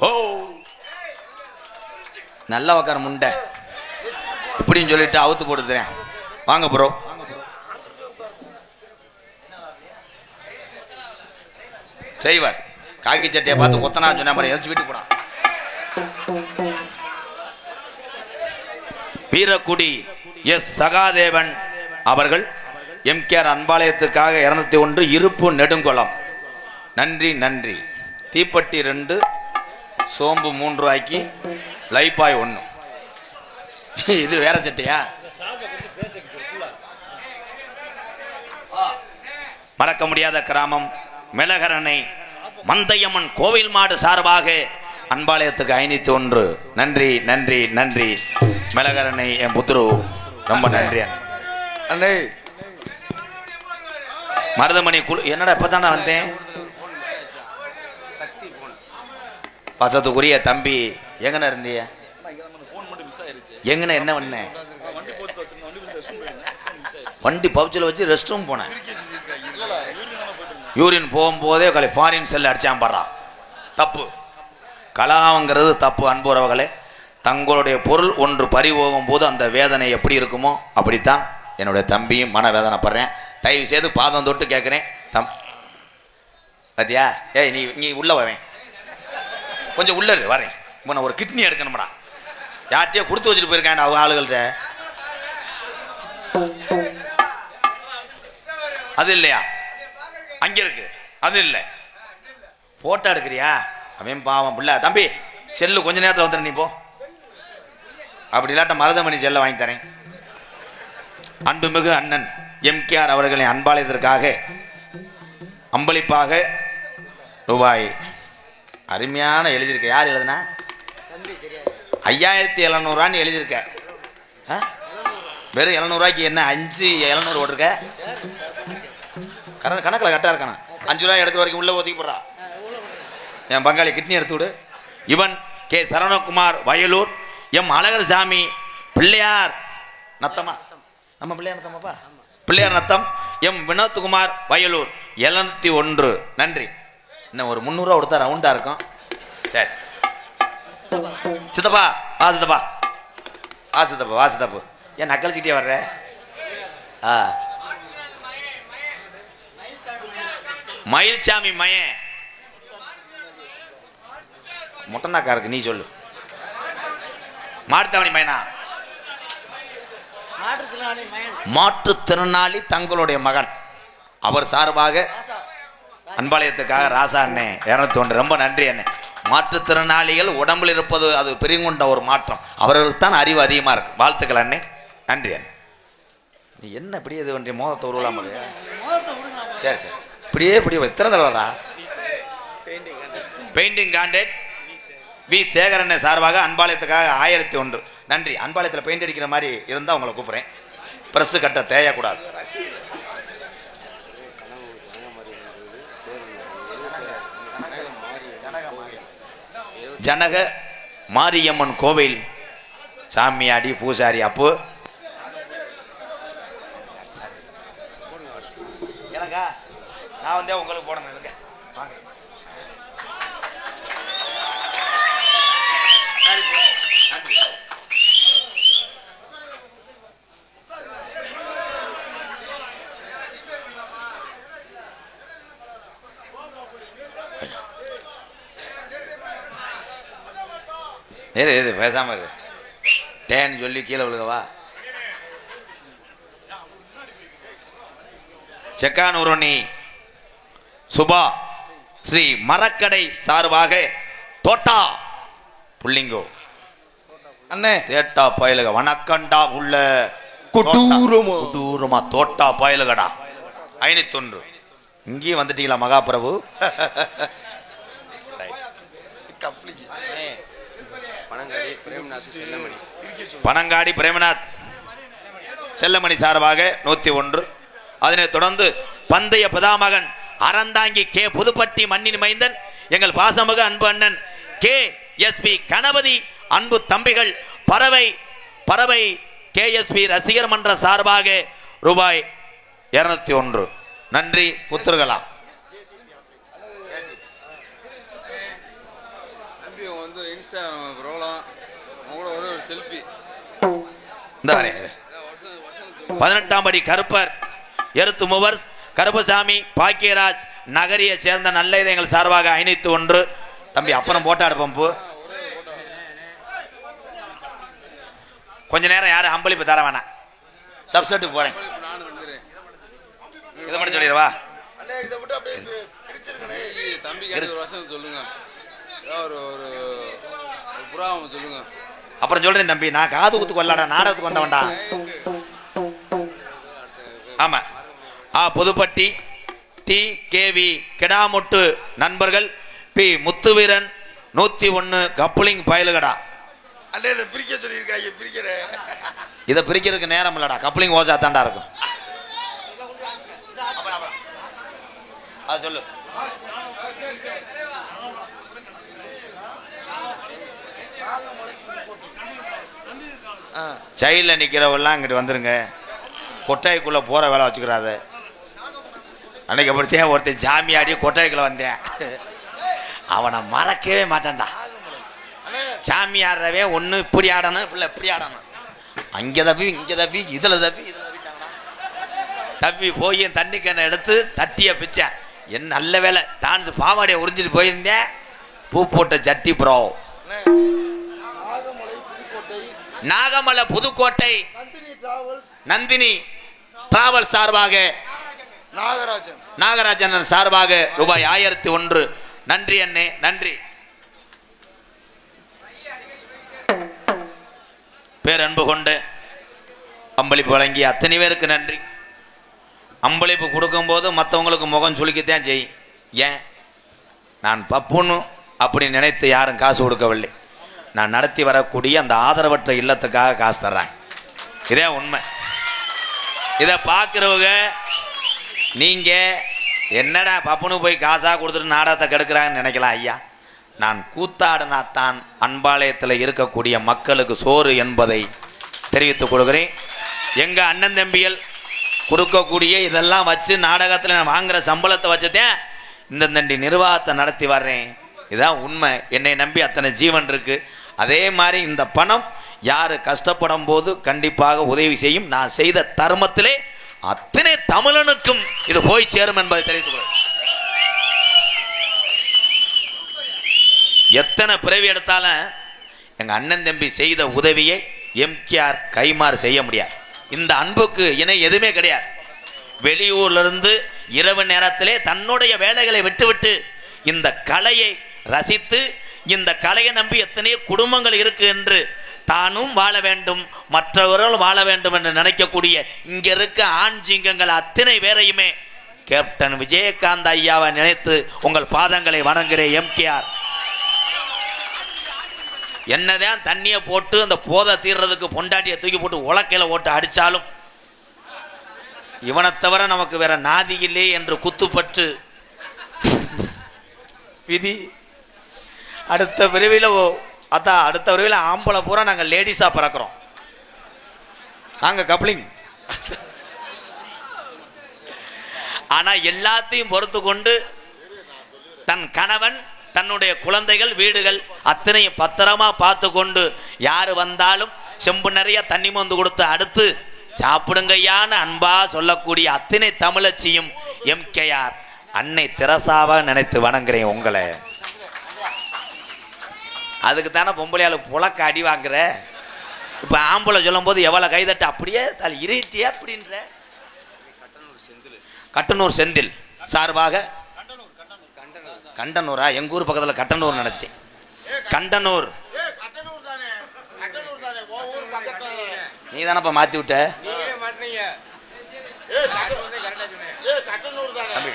ஓ நல்லா உக்கார முண்டை இப்படின்னு சொல்லிட்டு அவுத்து போட்டுக்கிறேன் வாங்க ப்ரோ டிரைவர் காக்கி சட்டையை பார்த்து கொத்தனா சொன்ன மாதிரி எதிர்த்து வீட்டுக்கு போடான் வீரக்குடி எஸ் சகாதேவன் அவர்கள் எம்கேஆர் அன்பாலயத்துக்காக 201 இருப்பு நெடுங்குளம் நன்றி நன்றி தீப்பெட்டி 2 சோம்பு 3 ஆக்கி லைப்பாய் 1 இது வேற சட்டையா மறக்க முடியாத கிராமம் மெலகரணை மந்தையம்மன் கோவில் மாடு சார்பாக அன்பாலயத்துக்கு 501 நன்றி நன்றி நன்றி மெலகரணை என் புத்துரு ரொம்ப நன்றி அண்ணே மருதமணி குழு என்னடா இப்பதானே வந்தேன் வசத்துக்குரிய தம்பி எங்கன இருந்திய எங்கன என்ன பண்ண வண்டி பவுச்சில் வச்சு ரெஸ்ட் ரூம் போனேன் யூரின் போகும்போதே ஃபாரின் செல் அடிச்சான் பாடுறா தப்பு கலாங்கிறது தப்பு அன்புறவர்களே தங்களுடைய பொருள் ஒன்று பறிபோகும் போது அந்த வேதனை எப்படி இருக்குமோ அப்படித்தான் என்னுடைய தம்பியும் மன வேதனைப்படுறேன் தயவு செய்து பாதம் தொட்டு கேட்குறேன் பாத்தியா ஏய் நீ உள்ள வரேன் கொஞ்சம் உள்ள வரேன் ஒரு கிட்னி எடுக்கணும்டா யார்கிட்டயோ கொடுத்து வச்சுட்டு போயிருக்காங்க அவங்க ஆளுகள்கிட்ட. அது இல்லையா? அங்க இருக்கு. அது இல்லை. போட்டோ எடுக்கிறியா? அவன் பாவம் பிள்ளை. தம்பி செல்லு கொஞ்ச நேரத்தில் வந்துடு, நீ போ. அப்படி இல்லாட்ட மருதமணி செல்ல வாங்கி தரேன். அன்புமிகு அண்ணன் எம்கேஆர் அவர்களின் அன்பாலயத்திற்காக அம்பளிப்பாக ரூபாய் அருமையான எழுதியிருக்க. யார் எழுதுனா? 5700 எழுதியிருக்க. வெறும் 700 என்ன 5 ஓட்டிருக்க? கணக்கில் கரெக்டாக இருக்கானா? 5 ரூபாய் எடுத்து வரைக்கும் உள்ள ஒதுக்கி போடுறா. என் பங்காளி கிட்னி எடுத்து விடு. இவன் கே சரவணகுமார் வயலூர், எம் அழகர் சாமி பிள்ளையார் நத்தமா, நம்ம பிள்ளையார் நத்தமாப்பா, பிள்ளையார் நத்தம், எம் வினோத்குமார் வயலூர் 701. நன்றி. இன்னும் ஒரு 300 ரூபா கொடுத்தா ரவுண்டா இருக்கும். சரி சித்தப்பா, வா சித்தப்பா, வா சித்தப்பா, வா சித்தப்பு. ஏன் நக்கழிச்சிட்டே வர்ற? மயில்சாமி மயன் முட்டனாக்கா இருக்கு, நீ சொல்லு. மாட்டுத்தாவணி மயனா? மாற்றுத்திறனாளி தங்களுடைய மகன். அவர் சார்பாக அன்பாலயத்துக்காக ராசா அண்ணே 201. ரொம்ப நன்றி அண்ணே. மாற்றுத்திறனாளிகள் உடம்பில் இருப்பது அது பெருங்கொண்ட ஒரு மாற்றம். அவர்களுக்கு தான் அறிவு அதிகமாக இருக்கு. வாழ்த்துக்கள் அண்ணே, நன்றி அண்ணே. நீ என்ன இப்படியே இது பண்ணி மோதத்தை உருவலாம்? சரி சரி, இப்படியே இப்படி எத்தனை தடவைடா? பெயிண்டிங் கான்ட்ராக்ட் வி சேகரன் சார்பாக அன்பாலயத்துக்காக 1001. நன்றி. அன்பாலயத்தில் பெயிண்ட் அடிக்கிற மாதிரி இருந்தால் உங்களை கூப்பிட்றேன். பிரஸ் கட்ட தேயக்கூடாது. ஜனக மாரியம்மன் கோவில் சாமியாடி பூசாரி அப்பு எனக்கா நான் வந்தே உங்களுக்கு போடணும். எனக்கு வாங்க. பேசாம இரு. டேன்னு சொல்லி கீழே விழுகவா? செக்கானூரணி சுபா ஸ்ரீ மரக்கடை சார்பாக தோட்டா புள்ளிங்கோ அண்ணே தேட்டா பயலுக வணக்கண்டா உள்ள குடூரமா தோட்டா பயலுகடா 501. இங்கேயும் வந்துட்டீங்களா மகாபிரபு? பனங்காடி பிரேமநாத் செல்லமணி சார்பாக 101. அதனைத் தொடர்ந்து பந்தய பிதாமகன் அறந்தாங்கி கே புதுப்பட்டி மண்ணின் மைந்தன் எங்கள் பாசமிகு அன்பு அண்ணன் கே எஸ்பி கணபதி அன்பு தம்பிகள் பறவை KSP ரசிகர் மன்ற சார்பாக ரூபாய் 201. நன்றி புத்திரர்களா. இந்த 18ஆம் படி கருப்பர் எருத்து மூவர்ஸ் கருப்பசாமி பாக்கியராஜ் நகரியை சேர்ந்த நல்ல எங்கள் சார்பாக 501. தம்பி அப்புறம் போட்டா எடுப்போம். கொஞ்ச நேரம் யாரும் அம்பளிப்பு தர வேணாம். சப்செட்டுக்கு போறேன். இதை மட்டும் சொல்லிடுவா. அப்புறம் சொல்றேன் தம்பி, நான் காது குத்துக்கு வரலாடா, நாடகத்துக்கு வந்தவன்டா. ஆமா புதுப்பட்டி TKV கிடாமுட்டு நண்பர்கள் பி முத்துவீரன் 101 கப்ளிங் பயலுகடா. இதை பிரிக்கிறதுக்கு நேரம் இல்லடா. கப்ளிங் ஓசா தாண்டா இருக்கும். அது சொல்லு. சைடில் நிற்கிறவெல்லாம் இங்கிட்டு வந்துருங்க. கொட்டாய்க்குள்ள போற வேலை வச்சுக்கிறாத. அன்னைக்கு அப்படித்தான் ஒருத்தன் ஜாமியாடி கொட்டாய்க்குள்ள வந்தேன். அவனை மறக்கவே மாட்டான்டா. சாமி ஆடுறவே ஒன்று இப்படி ஆடணும், இப்படி இப்படி ஆடணும். அங்கே தப்பி இங்கே தப்பி இதில் தப்பி தப்பி போய் என் தண்ணி கண்ணை எடுத்து தட்டிய பிச்சேன். என்ன நல்ல வேலை டான்ஸ் பாவாடியை உறிஞ்சிட்டு போயிருந்தேன். பூ போட்ட சட்டி ப்ரோ நாகமலை புதுக்கோட்டை நந்தினி டிராவல் சார்பாக நாகராஜன் சார்பாக ரூபாய் 1001. நன்றி அண்ணே, நன்றி. பேரன்பு கொண்டு அம்பளிப்பு வழங்கி அத்தனை பேருக்கு நன்றி. அம்பளிப்பு கொடுக்கும் போது மற்றவங்களுக்கு முகம் சுளிக்கத்தான் செய்யும். ஏன், நான் பப்புன்னு அப்படி நினைத்து யாரும் காசு கொடுக்கவில்லை. நான் நடத்தி வரக்கூடிய அந்த ஆதரவற்ற இல்லத்துக்காக காசு தர்றேன். இதே உண்மை. இதை பார்க்குறவங்க நீங்க என்னடா பப்புனு போய் காசா கொடுத்துட்டு நாடகத்தை கெடுக்கிறாங்கன்னு நினைக்கலாம். ஐயா, நான் கூத்தாடினாத்தான் அன்பாலயத்தில் இருக்கக்கூடிய மக்களுக்கு சோறு என்பதை தெரிவித்துக் கொள்கிறேன். எங்க அண்ணன் தம்பிகள் கொடுக்கக்கூடிய இதெல்லாம் வச்சு நாடகத்தில் நான் வாங்குற சம்பளத்தை வச்சுதான் இந்த தண்டி நிர்வாகத்தை நடத்தி வர்றேன். இதான் உண்மை. என்னை நம்பி அத்தனை ஜீவன் இருக்கு. அதே மாதிரி இந்த பணம் யாரு கஷ்டப்படும் போது கண்டிப்பாக உதவி செய்யும். நான் செய்த தர்மத்திலே அத்தனை தமிழனுக்கும் இது போய் சேரும் என்பதை தெரிவித்துக் எத்தனை பிறவி எடுத்தாலும் எங்க அண்ணன் தம்பி செய்த உதவியை எம்கேஆர் கைமாறு செய்ய முடியாது. இந்த அன்புக்கு இணை எதுவுமே கிடையாது. வெளியூர்ல இருந்து இரவு நேரத்திலே தன்னுடைய வேலைகளை விட்டுவிட்டு இந்த கலையை ரசித்து இந்த கலையை நம்பி எத்தனையோ குடும்பங்கள் இருக்கு என்று தானும் வாழ வேண்டும், மற்றவர்களும் வாழ வேண்டும் என்று நினைக்கக்கூடிய இங்க இருக்க ஆண் சிங்கங்கள் அத்தனை பேரையுமே கேப்டன் விஜயகாந்த் ஐயாவை நினைத்து உங்கள் பாதங்களை வணங்குகிறேன். எம்கேஆர் என்னதான் தண்ணியை போட்டு அந்த போதை தீர்றதுக்கு பொண்டாட்டியை தூக்கி போட்டு உலக்கையில ஓட்டு அடிச்சாலும் இவனை தவிர நமக்கு வேற நாதி இல்லை என்று குத்துப்பட்டு விதி அடுத்த விரைவில் ஆம்பளை பூரா நாங்கள் லேடிஸா பிறக்கிறோம். நாங்க கப்ளிங். ஆனா எல்லாத்தையும் பொறுத்து கொண்டு தன் கணவன் தன்னுடைய குழந்தைகள் வீடுகள் அத்தனையும் பத்திரமா பார்த்து கொண்டு யாரு வந்தாலும் செம்பு நிறைய தண்ணி மந்து கொடுத்து அடுத்து சாப்பிடுங்கய்யான அன்பா சொல்லக்கூடிய அத்தனை தமிழச்சியும் எம்கேஆர் அன்னை தெரசாவா நினைத்து வணங்குறேன் உங்களை. அதுக்கு தானே பொம்பளையாளு புழக்க அடி வாங்குற. இப்ப ஆம்பளை சொல்லும் போது எவ்வளவு கைதட்ட அப்படியே தலை இருட்டியா அப்படின்ற கட்டனூர் செந்தில் சார்பாக கண்டனூரா எங்க ஊர் பக்கத்தில் கட்டனூர் நினைச்சிட்டேன். கண்டனூர் நீ தானப்பா மாத்தி விட்ட.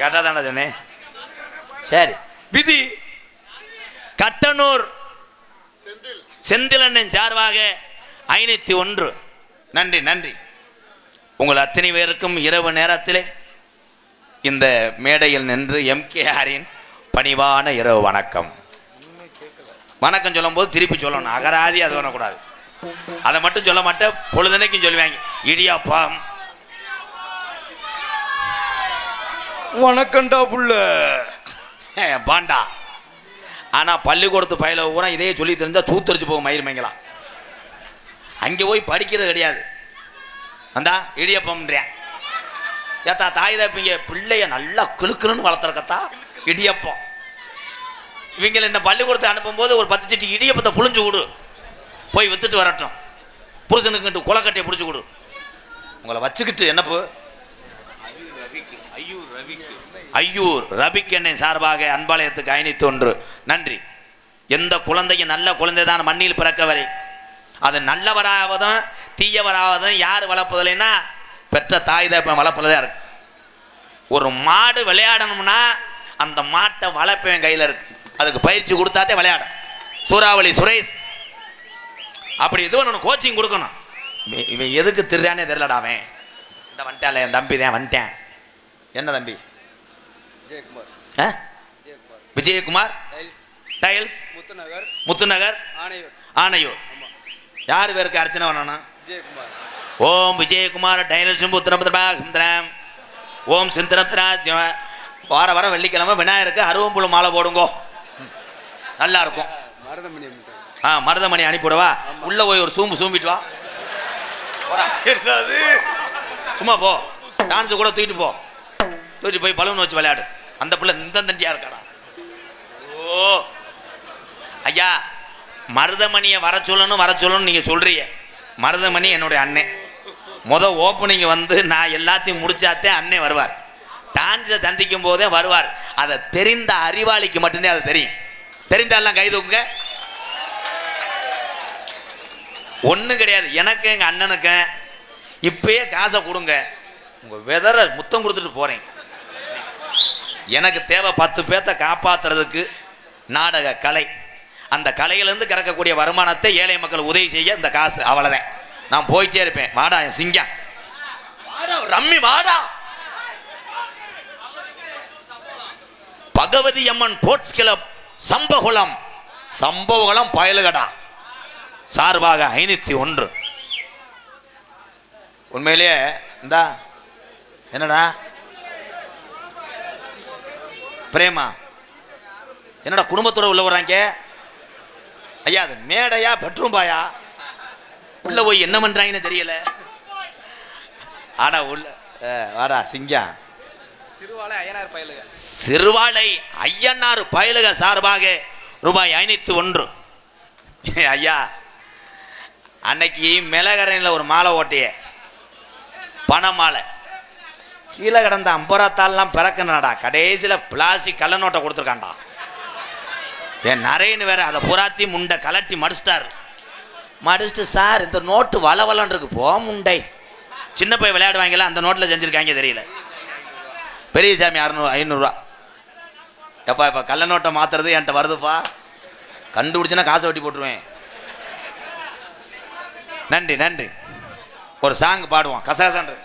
கரெக்டா தானே சொன்னேன். சரி விதி கட்டனூர் செந்தில் அண்ணன் சார்பாக 501. நன்றி நன்றி. உங்கள் அத்தனை பேருக்கும் இரவு நேரத்திலே இந்த மேடையில் நின்று எம்கேஆரின் பணிவான இரவு வணக்கம். வணக்கம் சொல்லும் போது திருப்பி சொல்லணும். அகராதி அது பண்ணக்கூடாது. அதை மட்டும் சொல்ல மாட்டேன், பொழுதுனைக்கும் சொல்லுவாங்க. இடியாப்பம் வணக்கம்டா புள்ள பாண்டா. ஆனா பள்ளிக்கூடத்து பயில ஊரா இதையே சொல்லி தெரிஞ்சா சூத்தரிச்சு போகும் மயிர் மங்கலாம். அங்கே போய் படிக்கிறது கிடையாது. வந்தா இடியப்பம்ன்றேன். ஏத்தா தாய் தப்பிங்க பிள்ளைய நல்லா கிளுக்குன்னு வளர்த்துறக்கத்தா இடியப்பம். இவங்களை இந்த பள்ளிக்கூடத்தை அனுப்பும் போது ஒரு 10 சட்டி இடியப்பத்தை புழிஞ்சு கொடு, போய் வித்துட்டு வரட்டும். புருஷனுக்கு குளக்கட்டையை பிடிச்சி கொடு. உங்களை வச்சுக்கிட்டு என்னப்பு ஐயூர் ரபிக் என்னை சார்பாக அன்பாலயத்துக்கு 501. நன்றி. எந்த குழந்தையும் நல்ல குழந்தை தான் மண்ணில் பிறக்கவரை அது நல்லவராவதும் தீயவராவதும் யார் வளர்ப்பதில்லைன்னா பெற்ற தாய் தான் வளர்ப்பதான் இருக்கு. ஒரு மாடு விளையாடணும்னா அந்த மாட்டை வளர்ப்பவன் கையில் இருக்கு. அதுக்கு பயிற்சி கொடுத்தாத்தே விளையாடும். சூறாவளி சுரேஷ் அப்படி இது ஒன்று கோச்சிங் கொடுக்கணும். இவன் எதுக்கு திருறானே தெரியலடாவேன். இந்த வந்துட்டால என் தம்பி தான் வந்துட்டேன். என்ன தம்பி? விஜயகுமார் டைல்ஸ் முத்துநகர் ஆனையூர். யார் பேருக்கு அர்ச்சனை பண்ணணும்? ஓம் விஜயகுமார் டைல்ஸ் முத்திரம். ஓம் சிந்திரத்ராஜ். வார வாரம் வெள்ளிக்கிழமை விநாயகருக்கு அருவம்புழு மாலை போடுங்கோ, நல்லா இருக்கும். மருதமணி அனுப்பிவிடவா? உள்ள போய் ஒரு சூம்பிட்டு வா. சும்மா போ, டான்ஸ் கூட தூக்கிட்டு போ. தூக்கிட்டு போய் பலூன் வச்சு விளையாடு. அந்த பிள்ளை இந்த தண்டியா இருக்காடா. ஓ ஐயா, மருதமணியை வர சொல்லணும் நீங்க சொல்றீங்க. மருதமணி என்னுடைய அண்ணன். ஓப்பனிங் வந்து நான் எல்லாத்தையும் முடிச்சாத்தே அண்ணன் வருவார். டான்ஸை சந்திக்கும் போதே வருவார். அதை தெரிந்த அறிவாளிக்கு மட்டும்தான் அது தெரியும். தெரிந்தாலாம் கை தூக்குங்க. ஒன்றும் கிடையாது. எனக்கு எங்கள் அண்ணனுக்கு இப்பயே காசை கொடுங்க, உங்கள் வெதற முத்தம் கொடுத்துட்டு போகிறேன். எனக்கு தேவை 10 பேர்த்த காப்பாற்றுறதுக்கு நாடக கலை. அந்த கலையிலேருந்து கிடைக்கக்கூடிய வருமானத்தை ஏழை மக்கள் உதவி செய்ய இந்த காசு, அவ்வளோதான். நான் போயிட்டே இருப்பேன். வாடா என் சிங்கம், வாடா ரம்மி, வாடா. பகவதி அம்மன் ஸ்போர்ட்ஸ் கிளப் சம்பவகுளம் பயலுகடா சார்பாக 501. உண்மையிலேயே இந்தா என்னடா பிரேமா, என்னடா குடும்பத்தோட உள்ள வர்றாங்க ஐயா? அது மேடையா பெட்ரூம் பாயா? உள்ள போய் என்ன பண்றாங்கன்னு தெரியல. ஆனா உள்ள வாடா சிங்கம். சிறுவாளை ஐயனார் பயலுக சார்பாக ரூபாய் 501. ஐயா, அன்னைக்கு மிளகரையில் ஒரு மாலை ஓட்டிய பண மாலை கீழே கிடந்த 50 ரூபாத்தாலாம் பிறக்கணும்டா. கடைசியில் பிளாஸ்டிக் கள்ள நோட்டை கொடுத்துருக்காண்டா. என் நரேன்னு வேற அதை புறாத்தி முண்டை கலட்டி மடிச்சுட்டு சார் இந்த நோட்டு வளவலன்னு இருக்கு போ முண்டை. சின்ன போய் விளையாடுவாங்கல்ல, அந்த நோட்டில் செஞ்சுருக்காங்க தெரியல. பெரிய சாமி 500 ரூபா. எப்பா இப்போ கள்ள நோட்டை மாத்துறது என்கிட்ட வருதுப்பா, கண்டுபிடிச்சுன்னா காசை வெட்டி போட்டுருவேன். நன்றி நன்றி. ஒரு சாங் பாடுவோம் கசகசன்று.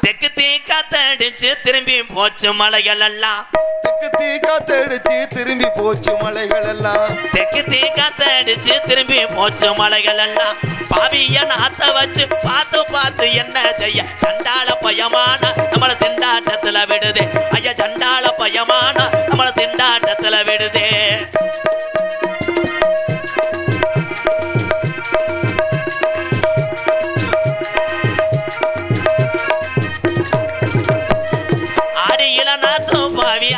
தெக்கு தீ காத்தடிச்சு திரும்பி போச்சு மலைகள் எல்லாம். தெக்கு தீ காத்தடிச்சு திரும்பி போச்சு மலைகள் எல்லாம். தெக்கு தீ காத்தடிச்சு திரும்பி போச்சு மலைகள் எல்லாம். பாவிய நாத்த வச்சு பார்த்து என்ன செய்ய? சண்டாள பயமான நம்மள திண்டாட்டத்துல விடுதே ஐயா. சண்டாள பயமான நம்மள திண்டாட்டத்துல விடுதே.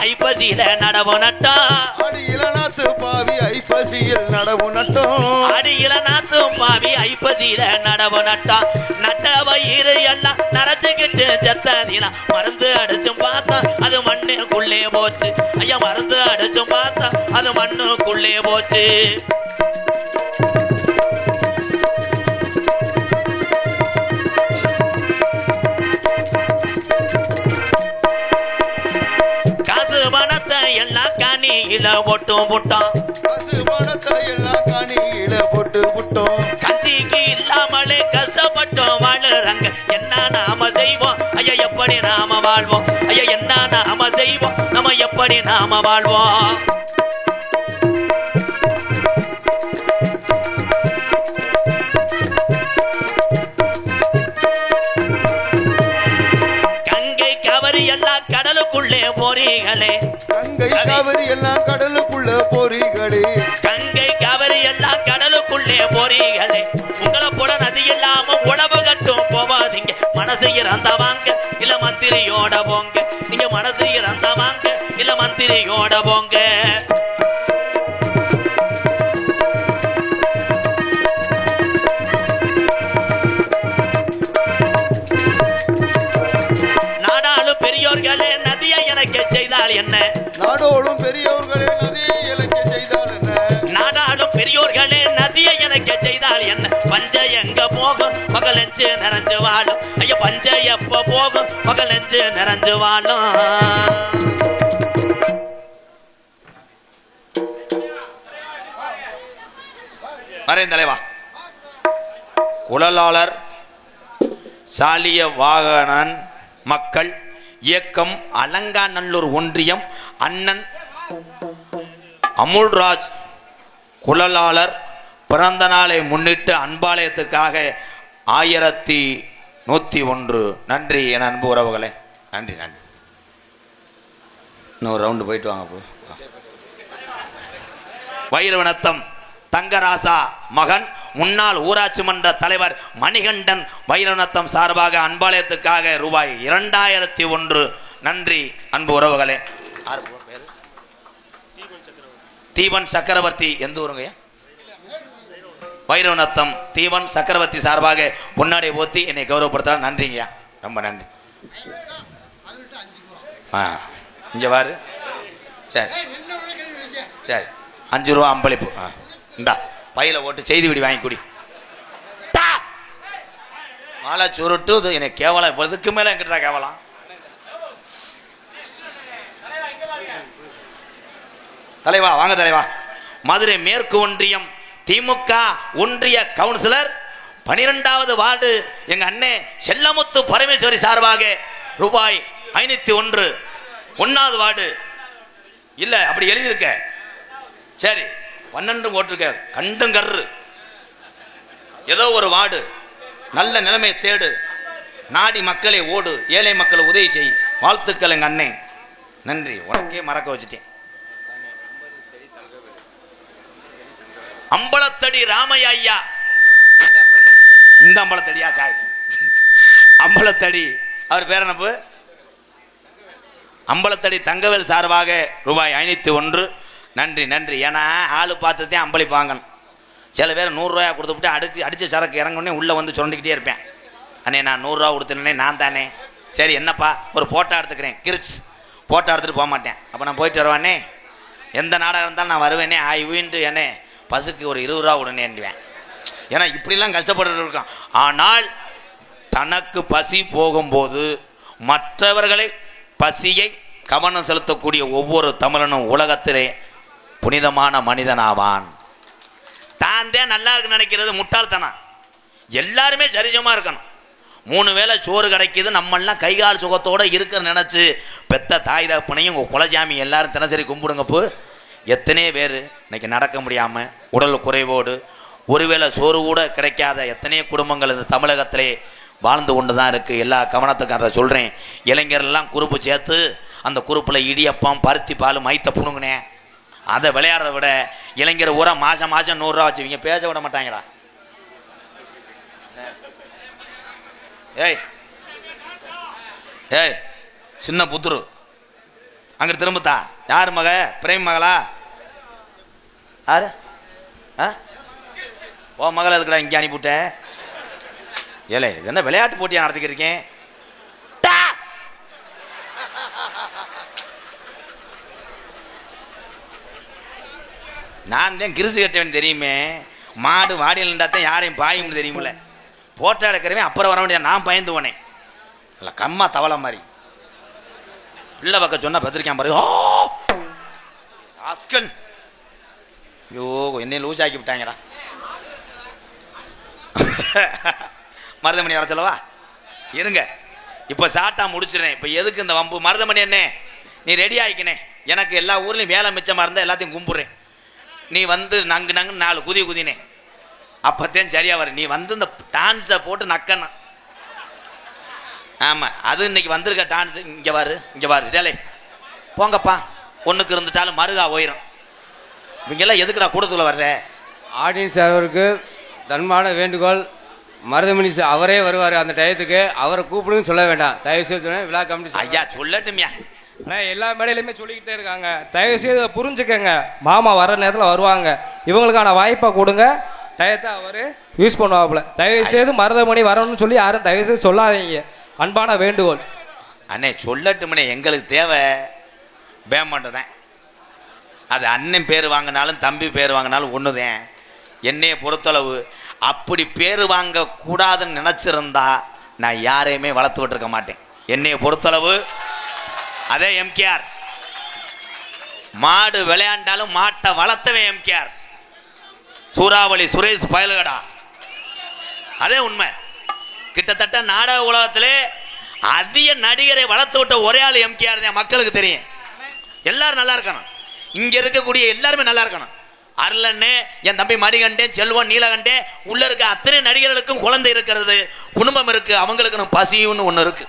ஐப்பசியில நடவு நட்டோம். இளநாத்து பாவி ஐப்பசியில் நடவு நட்டோம். இளநாத்து பாவி ஐப்பசியில நடவு நட்டோம். நட்ட வயிறு எல்லாம் நரைச்சுக்கிட்டு செத்ததினா மருந்து அடிச்சும் பார்த்தா அது மண்ணுக்குள்ளே போச்சு ஐயா. மருந்து அடிச்சும் பார்த்தா அது மண்ணுக்குள்ளே போச்சு. எல்லாம் காணியில போட்டு விட்டோம். கஞ்சிக்கு இல்லாமலே கஷ்டப்பட்டோம் வாழுறாங்க. என்ன நாம செய்வோம் ஐயா, எப்படி நாம வாழ்வோம் ஐயா? என்ன நாம செய்வோம் நம்ம, எப்படி நாம வாழ்வோம்? கங்கை கவரி எல்லாம் கடலுக்குள்ளே போறீங்களே. கங்கை காவிரி எல்லாம் கடலுக்குள்ள போறீங்களே. கங்கை காவிரி எல்லாம் கடலுக்குள்ளே போறீங்களே. உங்களை போல நதி இல்லாம உணவு கட்டும் போவாதீங்க. மனசு இறந்தவாங்க இல்ல மந்திரியோட போங்க. நீங்க மனசு இறந்தவாங்க இல்ல மந்திரியோட போங்க. நாடாளும் பெரியோர்களே நதியை எனக்கு செய்தால் என்ன? நாடோடும் பெரியவர்களே நதியை எனக்கு செய்தால் என்ன? நாடாளும் பெரியோர்களே நதியை எனக்கு செய்தால் என்ன? பஞ்ச எங்க போகும் மகள் நெஞ்சு நிறைஞ்சு வாழும் ஐயா. பஞ்ச எப்ப போகும் மகள் நெஞ்சு நிறைஞ்சு வாழும். வரேன் தலைவா. குழலாளர் சாலிய வாகனன் மக்கள் இயக்கம் அலங்காநல்லூர் ஒன்றியம் அண்ணன் அமுல்ராஜ் குழலாளர் பிறந்த நாளை முன்னிட்டு அன்பாலயத்துக்காக 1101. நன்றி என் அன்பு உறவுகளே. நன்றி நன்றி. இன்னொரு ரவுண்டு போயிட்டு வாங்க. போ வைரவனத்தம் தங்கராசா மகன் முன்னாள் ஊராட்சி மன்ற தலைவர் மணிகண்டன் வைரவனத்தம் சார்பாக அன்பாலயத்துக்காக ரூபாய் 2001. நன்றி அன்பு உறவுகளே. தீவன் சக்கரவர்த்தி எந்த ஊருங்க? வைரவநத்தம் தீவன் சக்கரவர்த்தி சார்பாக பொன்னாடை போத்தி என்னை கௌரவப்படுத்த நன்றிங்கய்யா, ரொம்ப நன்றி. இங்க வாரு. சரி சரி, 5 ரூபா அம்பளிப்பு. இந்தா பையில ஓட்டு செய்தி விடி வாங்கி குடி. மாலை சுருட்டு என்னை கேவலம். இப்போ இதுக்கு மேல என்கிட்ட கேவலம். தலைவா வாங்க தலைவா. மதுரை மேற்கு ஒன்றியம் திமுக ஒன்றிய கவுன்சிலர் 12வது வார்டு எங்க அண்ணே செல்லமுத்து பரமேஸ்வரி சார்பாக ரூபாய் 501. 1வது வார்டு இல்ல அப்படி எழுதியிருக்க. சரி 12 போட்டிருக்க. கண்டுங்கர்ரு ஏதோ ஒரு வார்டு. நல்ல நிலைமையை தேடு, நாடி மக்களை ஓடு, ஏழை மக்களை உதவி செய். வாழ்த்துக்கள் எங்க அண்ணே. நன்றி. உனக்கே மறக்க வச்சுட்டேன். அம்பலத்தடி ராமையா ஐயா. இந்த அம்பலத்தடியா? சாரி, அம்பலத்தடி. அவர் பேர் என்னப்பு? அம்பலத்தடி தங்கவேல் சார்பாக ரூபாய் 501. நன்றி நன்றி. ஏன்னா ஆளு பார்த்துதான் அம்பளி வாங்கணும். சில பேர் 100 ரூபாயா கொடுத்துட்டு அடிச்ச சரக்கு இறங்கணுன்னே உள்ளே வந்து சுரண்டிக்கிட்டே இருப்பேன். அண்ணே நான் 100 ரூபா கொடுத்துனே நான் தானே. சரி என்னப்பா ஒரு போட்டோ எடுத்துக்கிறேன். கிரிச் போட்டோ எடுத்துகிட்டு போக மாட்டேன். அப்போ நான் போயிட்டு வருவானே. எந்த நாடகம் இருந்தாலும் நான் வருவேனே. ஆய்வுன்ட்டு என்னே பசுக்கு ஒரு 20 ரூபா உடனேன்டுவேன். ஏன்னா இப்படிலாம் கஷ்டப்பட்டு இருக்கோம். ஆனால் தனக்கு பசி போகும்போது மற்றவர்களை பசியை கவனம் செலுத்தக்கூடிய ஒவ்வொரு தமிழனும் உலகத்திலே புனிதமான மனிதனாவான். தான் தான் நல்லா இருக்குன்னு நினைக்கிறது முட்டாள்தனம். எல்லாருமே சரிசமா இருக்கணும். 3 வேளை சோறு கிடைக்குது. நம்மெல்லாம் கைகால் சுகத்தோட இருக்கிற நினைச்சு பெத்த தாய் தகப்பனையும் உங்க குலஜாமி எல்லாரும் தினசரி கும்பிடுங்கப்போ. எத்தனை பேர் இன்னைக்கு நடக்க முடியாம உடல் குறைவோடு ஒருவேளை சோறு கூட கிடைக்காத எத்தனையோ குடும்பங்கள் இந்த தமிழகத்திலே வாழ்ந்து கொண்டு தான் இருக்கு. எல்லா கவனத்துக்கும் அதை சொல்றேன். இளைஞர்லாம் குறுப்பு சேர்த்து அந்த குறுப்பில் இடியப்பம் பருத்தி பால் மைத்த புணுங்கினேன். அதை விளையாடுறத விட இளைஞர் ஊரா மாசம் 100 ரூபா வச்சுவீங்க. பேச விட மாட்டாங்கடா. ஏய் ஏய் சின்ன புத்துரு அங்க திரும்பத்தா. யாரு மக? பிரேம் மகளா? யாரு? ஓ மகளை இருக்கிறா இங்கே அனுப்பிவிட்ட. ஏலே இது என்ன விளையாட்டு போட்டியா நடத்திக்கிருக்கேன்? நான் தான் கிரிசு கட்டவன் தெரியுமே. மாடு வாடியில் நின்றாத்தான் யாரையும் பாயும்னு தெரியுமில்ல. போட்டோ எடுக்கிறவன் அப்புறம் வர வேண்டிய நான் பயந்து போனேன். இல்லை கம்மா தவளை மாதிரி பிள்ளை பக்கம் சொன்னா பத்திரிக்கான் பாரு. ஆஸ்கன் ஐயோ என்னை லூஸ் ஆக்கி விட்டாங்கடா. மருதமணி வர சொல்லவா? இருங்க இப்போ சாட்டா முடிச்சிடறேன். இப்போ எதுக்கு இந்த வம்பு? மருதமணி என்ன நீ ரெடி ஆகிக்கினே. எனக்கு எல்லா ஊர்லேயும் வேலை மிச்சமாக இருந்தால் எல்லாத்தையும் கும்பிட்றேன். நீ வந்து நங்கு நங்கு 4 குதி குதினே அப்போத்தையும் சரியா வர. நீ வந்து இந்த டான்ஸை போட்டு நக்கணும். ஆமாம் அது இன்னைக்கு வந்திருக்க டான்ஸு. இங்கே வாரு இங்கே வாரு. டேலே போங்கப்பா. ஒன்றுக்கு இருந்துட்டாலும் மருகா போயிடும். இவங்கெல்லாம் எதுக்குடா கூடத்துல வர்ற? ஆடியன்ஸ் அவருக்கு தன்மான வேண்டுகோள். மருதமணி அவரே வருவார் அந்த டயத்துக்கு. அவரை கூப்பிடுன்னு சொல்ல வேண்டாம் தயவு செய்து. விழா கமிட்டி ஐயா சொல்லட்டும்யா. எல்லா மேடையிலுமே சொல்லிக்கிட்டே இருக்காங்க. தயவு செய்து புரிஞ்சுக்கங்க. மாமா வர நேரத்தில் வருவாங்க. இவங்களுக்கான வாய்ப்பை கொடுங்க. டயத்தை அவர் யூஸ் பண்ணுவாப்புல. தயவு செய்து மருதமணி வரணும்னு சொல்லி யாரும் தயவு செய்து சொல்லாதீங்க. அன்பான வேண்டுகோள். அண்ணே சொல்லட்டும்னே. எங்களுக்கு தேவை பேமெண்ட் தான். அது அண்ணன் பேர் வாங்கினாலும் தம்பி பேர் வாங்கினாலும் ஒண்ணுதான். என்னைய பொறுத்தளவு அப்படி பேர் வாங்க கூடாதுன்னு நினைச்சிருந்தா நான் யாரையுமே வளர்த்துக்கிட்டு இருக்க மாட்டேன். என்னைய பொறுத்தளவு அதே எம்கேஆர். மாடு விளையாண்டாலும் மாட்டை வளர்த்தவன் எம்கேஆர். சூறாவளி சுரேஷ் பயலுகடா. அதே உண்மை. கிட்டத்தட்ட நாடக உலகத்திலே அதிக நடிகரை வளர்த்து விட்ட ஒரே ஆள் எம்கேஆர் தான். மக்களுக்கு தெரியும். எல்லாரும் நல்லா இருக்கணும். இங்க இருக்கக்கூடிய எல்லாருமே நல்லா இருக்கணும். அருளண்ணே, என் தம்பி மணிகண்டேன், செல்வன், நீலகண்டே, உள்ள இருக்க அத்தனை நடிகர்களுக்கும் குழந்தை இருக்கிறது, குடும்பம் இருக்கு, அவங்களுக்கு பசின்னு ஒண்ணு இருக்கு.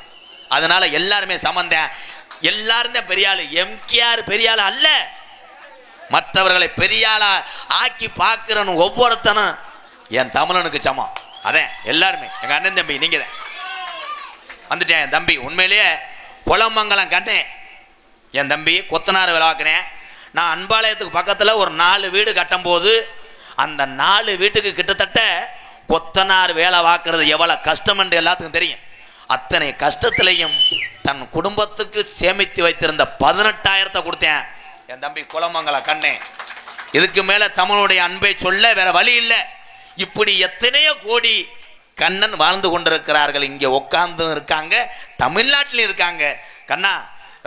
அதனால எல்லாருமே சமந்தேன். எல்லாரும் தான் பெரியாள். எம்கேஆர் பெரியாள் அல்ல, மற்றவர்களை பெரியாளா ஆக்கி பார்க்கிறன்னு ஒவ்வொருத்தனும் என் தமிழனுக்கு சமம். அதான் எல்லாருமே எங்க அண்ணன் தம்பி. நீங்க தான் வந்துட்டேன். என் தம்பி உண்மையிலேயே குளமங்கலம் கண்டேன். என் தம்பி கொத்தனார் விளாக்குறேன். நான் அன்பாலயத்துக்கு பக்கத்துல ஒரு 4 வீடு கட்டும் போது அந்த 4 வீட்டுக்கு கிட்டத்தட்ட கொத்தனார் வேலை பார்க்கறது எவ்வளவு கஷ்டம் என்று எல்லாத்துக்கும் தெரியும். அத்தனை கஷ்டத்திலையும் தன் குடும்பத்துக்கு சேமித்து வைத்திருந்த 18,000 கொடுத்தேன் என் தம்பி குலமங்கல கண்ணே. இதுக்கு மேல தமிழுடைய அன்பை சொல்ல வேற வழி இல்லை. இப்படி எத்தனையோ கோடி கண்ணன் வாழ்ந்து கொண்டிருக்கிறார்கள். இங்க உட்கார்ந்து இருக்காங்க, தமிழ்நாட்டிலும் இருக்காங்க. கண்ணா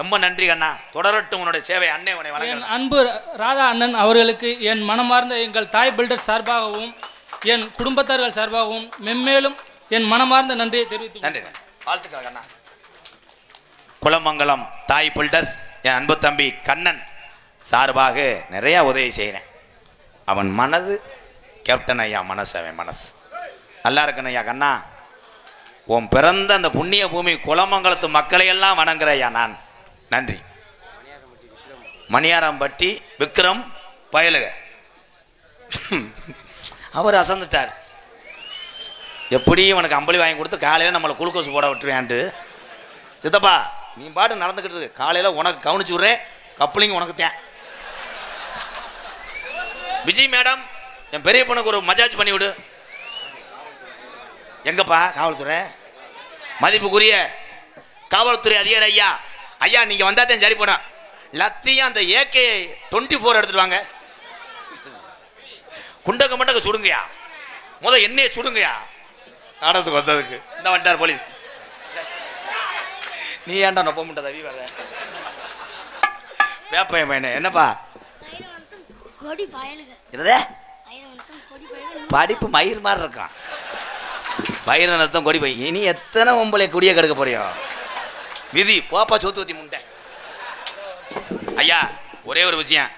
ரொம்ப நன்றி கண்ணா, தொடரட்டும் உன்னுடைய சேவை. அண்ணே உன்னை வணக்கம். அன்பு ராதா அண்ணன் அவர்களுக்கு என் மனமார்ந்த எங்கள் தாய் பில்டர் சார்பாகவும் என் குடும்பத்தார்கள் சார்பாகவும் மென்மேலும் என் மனமார்ந்த நன்றியை தெரிவித்து நன்றி. வாழ்த்துக்கள் கண்ணா. குலமங்கலம் தாய் பில்டர்ஸ் என் அன்பு தம்பி கண்ணன் சார்பாக நிறைய உதவி செய்கிறேன். அவன் மனது கேப்டன் ஐயா மனசு, அவன் மனசு நல்லா இருக்கணும் ஐயா. கண்ணா உன் பிறந்த அந்த புண்ணிய பூமி குலமங்கலத்து மக்களை எல்லாம் வணங்குற ஐயா நான். நன்றி. மணியாரம்பட்டி விக்ரம் பயலுக அவர் அசந்துட்டார். எப்படியும் உனக்கு அம்பளி வாங்கி கொடுத்து காலையில் நம்மளை குளுக்கோஸ் போட விட்டுருவேன்ட்டு. சித்தப்பா நீ பாட்டு நடந்துக்கிட்டு இருக்கு, காலையில் உனக்கு கவனிச்சு விட்றேன், கப்ளிங் உனக்கு தேன். விஜய் மேடம் என் பெரிய பொண்ணுக்கு ஒரு மஜாஜ் பண்ணி விடு. எங்கப்பா காவல்துறை? மதிப்புக்குரிய காவல்துறை அதிகாரி ஐயா, ஐயா நீங்க வந்தாதான் சரி போனா லத்தியும் அந்த AK-24 எடுத்துட்டு வாங்க. குண்டக்க மண்டக்க சுடுங்கயா, என்னைய சுடுங்கயா. நாடகத்துக்கு வந்ததுக்கு இந்த வந்துட்டார் போலீஸ். நீ ஏன்டா நொப்ப முட்டை தவி வர வேப்பைய பையனே? என்னப்பா படிப்பு மயிர் மாதிரி இருக்கான். பயிர நத்தம் கொடி பை. இனி எத்தனை உம்பளை குடிய கெடுக்க போறியோ? விதி போப்பா சோத்து ஊத்தி முண்டை. ஐயா ஒரே ஒரு விஷயம்,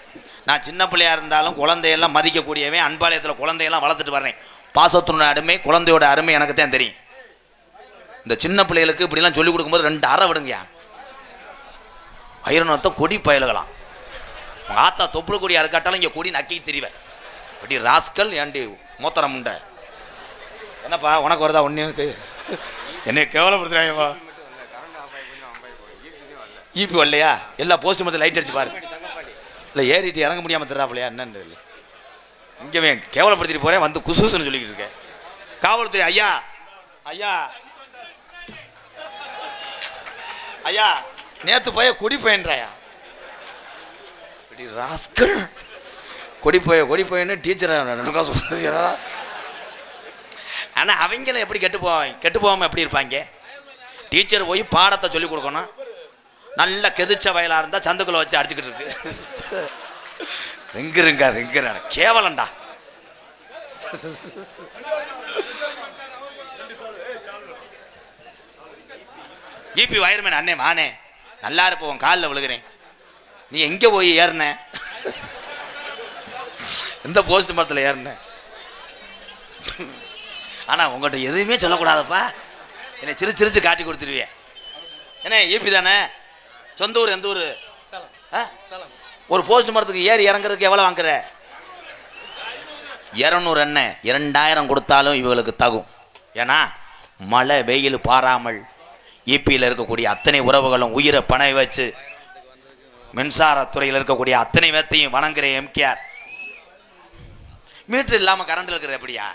நான் சின்ன பிள்ளையா இருந்தாலும் குழந்தையெல்லாம் மதிக்கக்கூடியவன். அன்பாலயத்தில் குழந்தையெல்லாம் வளர்த்துட்டு வர்றேன். பாசத்தினோட அருமை, குழந்தையோட அருமை எனக்கு தான் தெரியும். இந்த சின்ன பிள்ளைகளுக்கு இப்படிலாம் சொல்லிக் கொடுக்கும்போது 2 அறை விடுங்கயா. ஐரனத்தை கொடி பயலுகலாம். உங்க ஆத்தா தொப்புளு கொடியா இருக்காட்டாலும் இங்க கொடி நக்கி தெரிவேன். அப்படி ராஸ்கல் ஏண்டி மூத்தரம் உண்ட. என்னப்பா உனக்கு வருதா ஒன்னு? என்னை கேவலப்படுத்துறாங்கப்பா. ஈபி வரலையா? எல்லா போஸ்ட் மத்திய லைட் அடிச்சு பாரு. இல்லை ஏறிட்டு இறங்க முடியாம தர்றாப்லையா என்னன்னு இல்லை. இங்கே கேவலப்படுத்திட்டு போறேன் வந்து குசுசுன்னு சொல்லிக்கிட்டு இருக்கேன். காவல்துறை ஐயா, ஐயா ஐயா நேத்து போய கொடி பயின்றாயா? ராஸ்கல் கொடி போயின்னு டீச்சர். ஆனா அவங்கள எப்படி கெட்டு போவாம எப்படி இருப்பாங்க? டீச்சர் போய் பாடத்தை சொல்லி கொடுக்கணும். நல்ல கெதிச்ச வயலா இருந்தா சந்துக்குள்ள வச்சு அடிச்சுக்கிட்டு இருக்கு. ரெங்கு கேவலண்டா. ஜிபி வயர்மேன் அண்ணே மானே நல்லா இருப்போம், காலில் விழுகிறேன். நீ எங்க போய் ஏறின? எந்த போஸ்ட் மரத்தில் ஏறின? ஆனா உங்கள்கிட்ட எதுவுமே சொல்லக்கூடாதப்பா. என்னை சிரிச்சு காட்டி கொடுத்துருவிய. என்ன ஈபி தானே? சொந்த ஊர் எந்த ஊர்? ஒரு போஸ்ட் மரத்துக்கு ஏறி இறங்குறதுக்கு எவ்வளவு வாங்குற? 200 என்ன 2000 கொடுத்தாலும் இவங்களுக்கு தகும். ஏன்னா மழை வெயில் பாராமல் ஈபியில் இருக்கக்கூடிய அத்தனை உறவுகளும் உயிரை பணை வச்சு மின்சாரத்துறையில் இருக்கக்கூடிய அத்தனை பேர்த்தையும் வணங்குற எம்கேஆர். மீட்டர் இல்லாம கரண்ட் இருக்கிறது எப்படியா?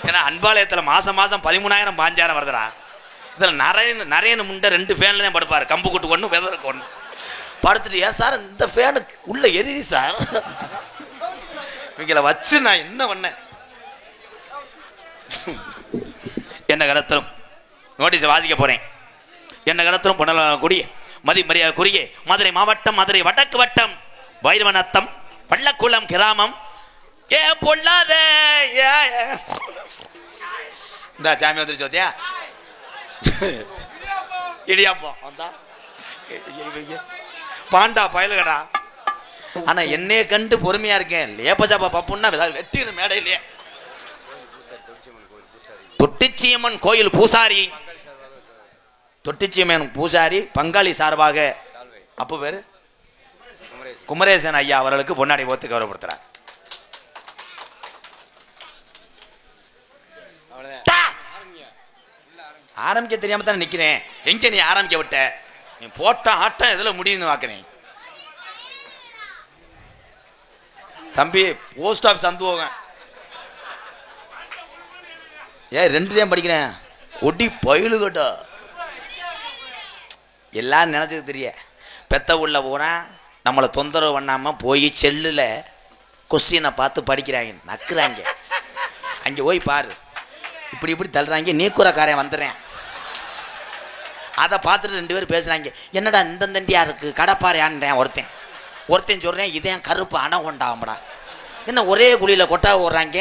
ஏன்னா அன்பாலயத்தில் மாசம் 13,000 15,000 வருதுடா. இதில் நிறைய முண்டை 2 ஃபேன்ல தான் படுப்பாரு. கம்பு கூட்டு ஒன்று வெதருக்கு ஒன்று படுத்துட்டு, ஏன் சார் இந்த ஃபேனுக்கு உள்ள எரியுது சார், இவங்களை வச்சு நான் என்ன பண்ணேன்? என்ன கருத்தரும் நோட்டீஸ் வாசிக்க போறேன். என்ன கருத்தரும் பொன்னலக்குடி மதிமரியாதைக்குரிய மதுரை மாவட்டம், மதுரை வடக்கு வட்டம், வைரவநத்தம், பள்ளக்குளம் கிராமம். ஏ பொல்லாத இந்த சாமி வந்துருச்சு சோத்தியா இடியாப்போம் பாண்டா பயலுகடா. ஆனா என்னைய கண்டு பொறுமையா இருக்கேன். லேப்பசாப்பா பப்புன்னா வெட்டிரு மேடையிலேயே. தொட்டிச்சியம்மன் கோயில் பூசாரி, தொட்டிச்சியம்மன் பூசாரி பங்காளி சார்பாக அப்ப பேரு குமரேசன் ஐயா அவர்களுக்கு பொன்னாடி போத்து கௌரவப்படுத்துறார். ஆரம்பிக்க தெரியாம தானே நிக்கிறேன். எங்க நீ ஆரம்பிக்க விட்ட? நீ போட்ட ஆட்டம் எதுல முடியும்னு பாக்குறேன். தம்பி போஸ்ட் ஆஃபீஸ் வந்து போவேன். ஏன் 2 தான் படிக்கிறேன். ஒட்டி பயிலு கேட்டா எல்லாரும் நினைச்சது தெரிய. பெத்த உள்ள போறேன் நம்மளை தொந்தரவு பண்ணாம போய் செல்லுல கொஸ்டினை பார்த்து படிக்கிறாங்க, நக்குறாங்க. அங்கே போய் பாரு, இப்படி இப்படி தள்ளுறாங்க, நீக்குறக்காரன் வந்துடுறேன். அதை பார்த்துட்டு 2 பேர் பேசுறாங்க, என்னடா இந்த தண்டியா இருக்கு கடப்பாறையான்றேன். ஒருத்தன் சொல்றேன் இதே கருப்பு அணகொண்டாமடா, என்ன ஒரே குழியில கொட்டா ஓடுறாங்க.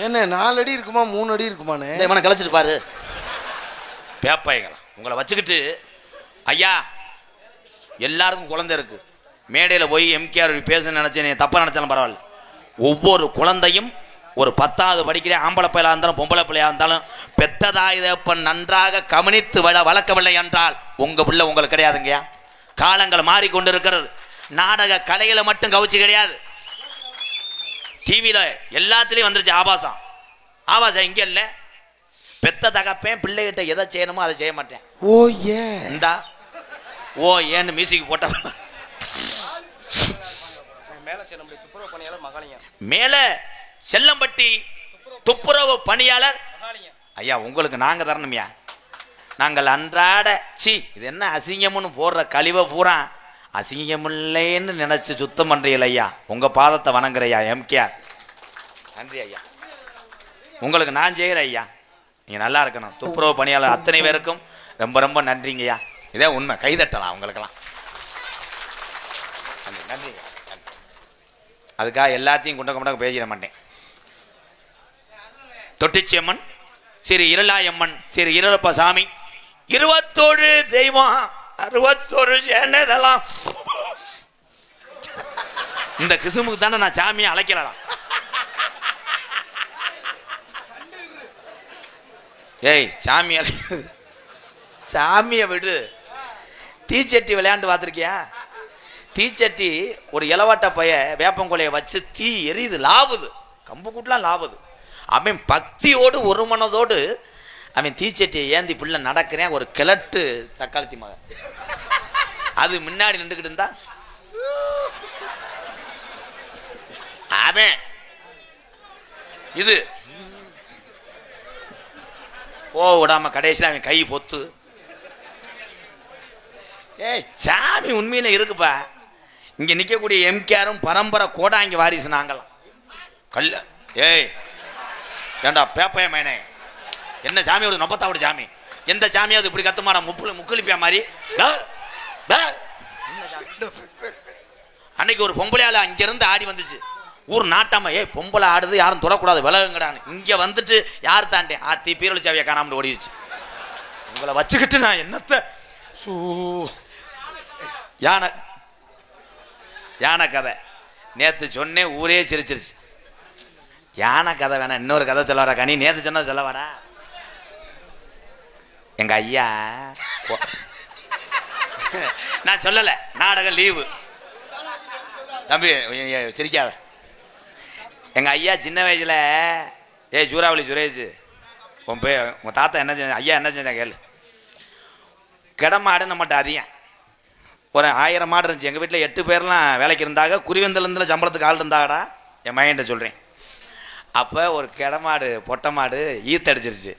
என்ன 4 அடி இருக்குமா 3 அடி இருக்குமானே? இவனை கழிச்சிட்டு பாரு பேப்பாய்களா. உங்களை வச்சுக்கிட்டு ஐயா எல்லாருக்கும் குழந்தை இருக்கு. மேடையில் போய் எம்கேஆர் பேச நினைச்சேன், தப்பா நினைச்சாலும் பரவாயில்ல. ஒவ்வொரு குழந்தையும் ஒரு 10வது படிக்கிற ஆம்பளை பிள்ளையா இருந்தாலும் பொம்பளை பிள்ளையா இருந்தாலும் பெத்ததாய் தகப்பன் நன்றாக கவனித்து வளர்க்கவில்லை என்றால் உங்க பிள்ளை உங்களுக்கு கிடையாதுங்கய்யா. காலங்கள் மாறிக்கொண்டு இருக்கிறது. நாடக கலையில மட்டும் கவுச்சி கிடையாது, டிவியில எல்லாத்துலயும் வந்துருச்சு ஆபாசம். ஆபாசம் இங்க இல்ல. பெத்த தகப்பேன் பிள்ளைகிட்ட எதை செய்யணுமோ அதை செய்ய மாட்டேன். ஓ ஏ இந்தா ஓ ஏன்னு மியூசிக் போட்ட மேல செல்லம்பட்டி துப்புரவு பணியாளர் ஐயா உங்களுக்கு நாங்க தரணும்யா. நாங்கள் அன்றாட இது என்ன அசிங்கம்னு போடுற கழிவை பூரா அசிங்கமில்லைன்னு நினைச்சு சுத்தம் பண்றீங்கள ஐயா. உங்க பாதத்தை வணங்குறையா எம்கேஆர். நன்றி ஐயா, உங்களுக்கு நான் செய்கிறேன் ஐயா. நீங்க நல்லா இருக்கணும். துப்புரவு பணியாளர் அத்தனை பேருக்கும் ரொம்ப ரொம்ப நன்றிங்கய்யா. இதே உண்மை, கைதட்டலாம் அவங்களுக்கெல்லாம். நன்றி நன்றி. அதுக்காக எல்லாத்தையும் குண்டக்க பேசிட மாட்டேன். தொட்டிச்சியம்மன் ஸ்ரீ இருளாயம்மன் ஸ்ரீ இருளப்ப சாமி 21 தெய்வம் 61 சேனதெல்லாம் இந்த கிசுமுக்கு தானே நான் சாமியை அழைக்கலாம். ஏய் சாமி சாமியை விடு. தீச்சட்டி விளையாண்டு பார்த்துருக்கியா? தீச்சட்டி ஒரு இலவாட்ட பைய வேப்பங்கொலையை வச்சு தீ எரியுது, லாவுது, கம்பு கூட்டலாம் லாவுது. அவன் பக்தியோடு ஒரு மனதோடு அவன் தீச்சட்டியை ஏந்தி பிள்ளை நடக்கிறேன். ஒரு கிழட்டு தக்காளத்தி மகன் அது முன்னாடி நின்றுக்கிட்டு இருந்தா அவன் இது போக விடாம கடைசியில் அவன் கை பொத்து. ஏய் சாமி உண்மையில இருக்குப்பா. இங்க நிக்கக்கூடிய எம்கேஆரும் பரம்பரை கோடாங்கி வாரிசு நாங்களாம். கல்ல ஏய் ஏண்டா பேப்பைய மேனே, என்ன சாமியோட 40வது சாமி? எந்த சாமியாவது இப்படி கத்துமாடா முக்குளிப்பியா மாதிரி? அன்னைக்கு ஒரு பொம்பளையால அங்கிருந்து ஆடி வந்துச்சு. ஊர் நாட்டாம ஏய் பொம்பளை ஆடுது யாரும் தொடக்கூடாது விலகுங்கடான்னு. இங்க வந்துட்டு யார் தாண்டேன் ஆத்தி பீரல் சாவியை காணாமல் ஓடிடுச்சு. உங்களை வச்சுக்கிட்டு நான் என்னத்த யானை கதை நேத்து சொன்னேன், ஊரே சிரிச்சிருச்சு. யானை கதை வேணா இன்னொரு கதை சொல்லவாடா கனி. நேத்து சொன்ன சொல்லவாடா. எங்க ஐயா நான் சொல்லல, நாடகம் லீவு தம்பி சிரிக்காத. எங்க ஐயா சின்ன வயசுல சூறாவளி சுரேஷ் உன் தாத்தா என்ன செஞ்ச ஐயா என்ன செஞ்சா கேளு. கிடமாடு நம்மகிட்ட அதிகம் ஒரு 1000 மாடு இருந்துச்சு. எங்கள் வீட்டில் 8 பேர்லாம் வேலைக்கு இருந்தாங்க. குறிவந்தலேருந்து சம்பளத்துக்கு ஆள் இருந்தாங்கடா. என் மையன்ட்ட சொல்கிறேன். அப்போ ஒரு கிடமாடு பொட்டை மாடு ஈத்தடிச்சிருச்சு.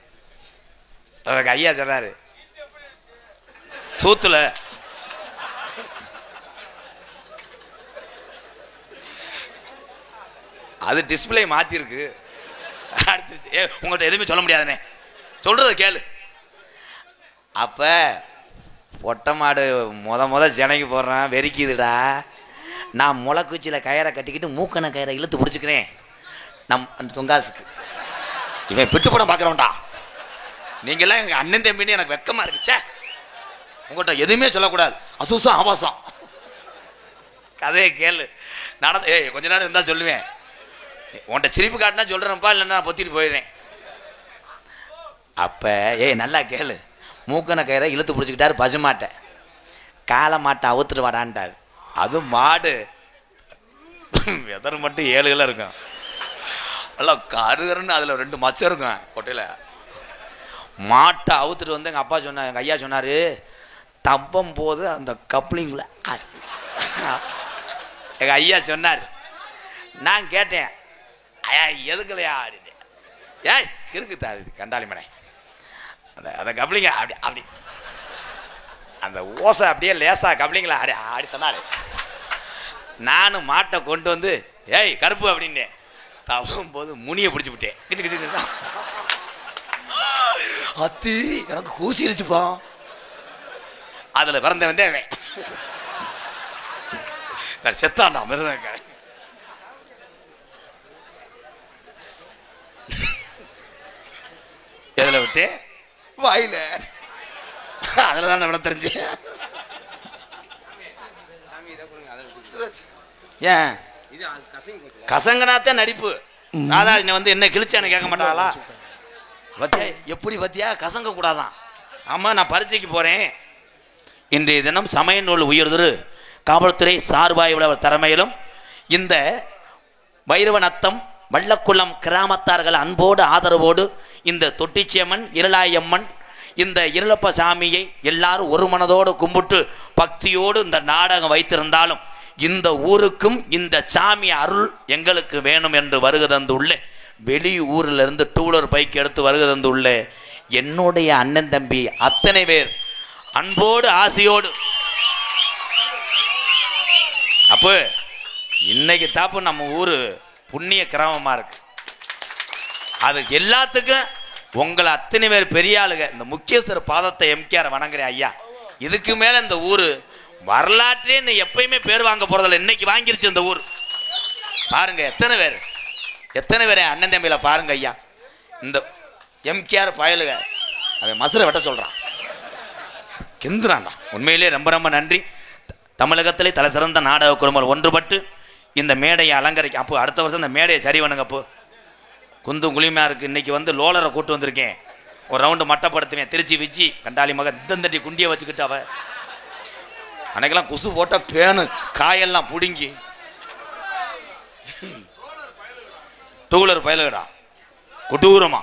அவருக்கு ஐயா சொன்னார் சூத்துல அது டிஸ்பிளே மாற்றிருக்கு. உங்கள்கிட்ட எதுவுமே சொல்ல முடியாதுண்ணே, சொல்கிறத கேளு. அப்போ பொட்டை மாடு முத சென்னைக்கு போடுறான், வெறிக்குதுடா. நான் முளைக்குச்சியில் கயிறை கட்டிக்கிட்டு மூக்கனை கயிறை இழுத்து பிடிச்சிக்கிறேன் நம் தொங்காசுக்கு. இவன் பிட்டு படம் பார்க்குறவன்டா. நீங்கள்லாம் எங்கள் அண்ணன் தம்பின்னு எனக்கு வெக்கமாக இருக்குச்சே. உங்கள்கிட்ட எதுவுமே சொல்லக்கூடாது, அசூசம் ஆபாசம். கதையை கேளு. நடந்து கொஞ்ச நேரம் இருந்தால் சொல்லுவேன். உன்கிட்ட சிரிப்பு காட்டினா சொல்கிறேன்ப்பா, இல்லைன்னா நான் பொத்திட்டு போயிடுறேன். அப்போ நல்லா கேளு. மூக்கனை கயிறை இழுத்து பிடிச்சிக்கிட்டாரு பசுமாட்டை. காலை மாட்டை அவுத்துட்டு வாடான்ட்டார். அது மாடு வெதர் மட்டும் 7 கிலோ இருக்கும். நல்லா கருகருன்னு அதில் 2 மச்சம் இருக்கும் கொட்டையில். மாட்டை அவுத்துட்டு வந்து எங்கள் அப்பா சொன்னார், எங்கள் ஐயா சொன்னார், தப்பம் போது அந்த கப்ளிங்கில் எங்கள் ஐயா சொன்னார், நான் கேட்டேன், ஐயா எதுக்கலையா அப்படின்னு. ஏய் இருக்குதா இது கண்டாளி மனை அதை கப்ளிங்க அப்படி அப்படி அந்த ஓசை அப்படியே லேசா கப்ளிங்களா அப்படி அப்படி சொன்னாரு. நானும் மாட்டை கொண்டு வந்து ஏய் கருப்பு அப்படின்னு தவும் போது முனியை பிடிச்சி விட்டேன். கிச்சு கிச்சு அத்தி எனக்கு கூசிருச்சுப்பா. அதுல பிறந்த வந்தேன் செத்தாண்டா மிருதங்க. எதுல விட்டு வாயில அதுலதான் விட தெரிஞ்சு. ஏன் கசங்கனாத்தான் நடிப்பு. ராதாகிருஷ்ணன் வந்து என்ன கிழிச்சான்னு கேட்க மாட்டாங்களா? பத்தியா எப்படி பத்தியா கசங்க கூடாதான். ஆமா நான் பரீட்சைக்கு போறேன். இன்றைய தினம் சமய நூல் உயர்திரு காவல்துறை சார்பாய் திறமையிலும் இந்த வைரவநத்தம் வள்ளக்குளம் கிராமத்தார்கள் அன்போடு ஆதரவோடு இந்த தொட்டிச்சியம்மன் இருளாயம்மன் இந்த இருளப்ப சாமியை எல்லாரும் ஒரு மனதோடு கும்பிட்டு பக்தியோடு இந்த நாடகம் வைத்திருந்தாலும் இந்த ஊருக்கும் இந்த சாமி அருள் எங்களுக்கு வேணும் என்று வருகை தந்துள்ளே வெளி ஊரிலிருந்து டூலர் பைக் எடுத்து வருகை தந்துள்ளே என்னுடைய அண்ணன் தம்பி அத்தனை பேர் அன்போடு ஆசையோடு. அப்போ இன்னைக்கு தாப்பு நம்ம ஊரு புண்ணிய கிராமமா இருக்கு. அது எல்லாத்துக்கும் உங்களை அத்தனை பேர் பெரிய ஆளுங்க. இந்த முக்கியஸ்தர் பாதத்தை எம்கேஆர் வணங்குறேன் ஐயா. இதுக்கு மேல இந்த ஊரு வரலாற்றே எப்பயுமே பேர் வாங்க போறதில்ல. இன்னைக்கு வாங்கிருச்சு இந்த ஊர். பாருங்க எத்தனை பேர் அண்ணன் தம்பியில பாருங்க ஐயா. இந்த எம்கேஆர் பயலுக அவன் மசுரை வெட்ட சொல்றான் கெந்துறான்டா. உண்மையிலே ரொம்ப ரொம்ப நன்றி. தமிழகத்திலே தலை சிறந்த நாடக குழுமங்கள் ஒன்றுபட்டு இந்த மேடையை அலங்கரிக்க. அப்போ அடுத்த வருஷம் இந்த மேடையை சரி பண்ணுங்க. அப்போ குந்தும் குளிமையா இருக்கு. இன்னைக்கு வந்து லோலரை கூட்டு வந்திருக்கேன். ஒரு ரவுண்டு மட்டப்படுத்துவேன். திருச்சி விச்சி கண்டாளி மக தந்தட்டி குண்டியை வச்சுக்கிட்டு அவ அன்னைக்கெல்லாம் குசு போட்ட பேனு காயெல்லாம் புடுங்கி டூலர் பயலுடா கொடூரமா.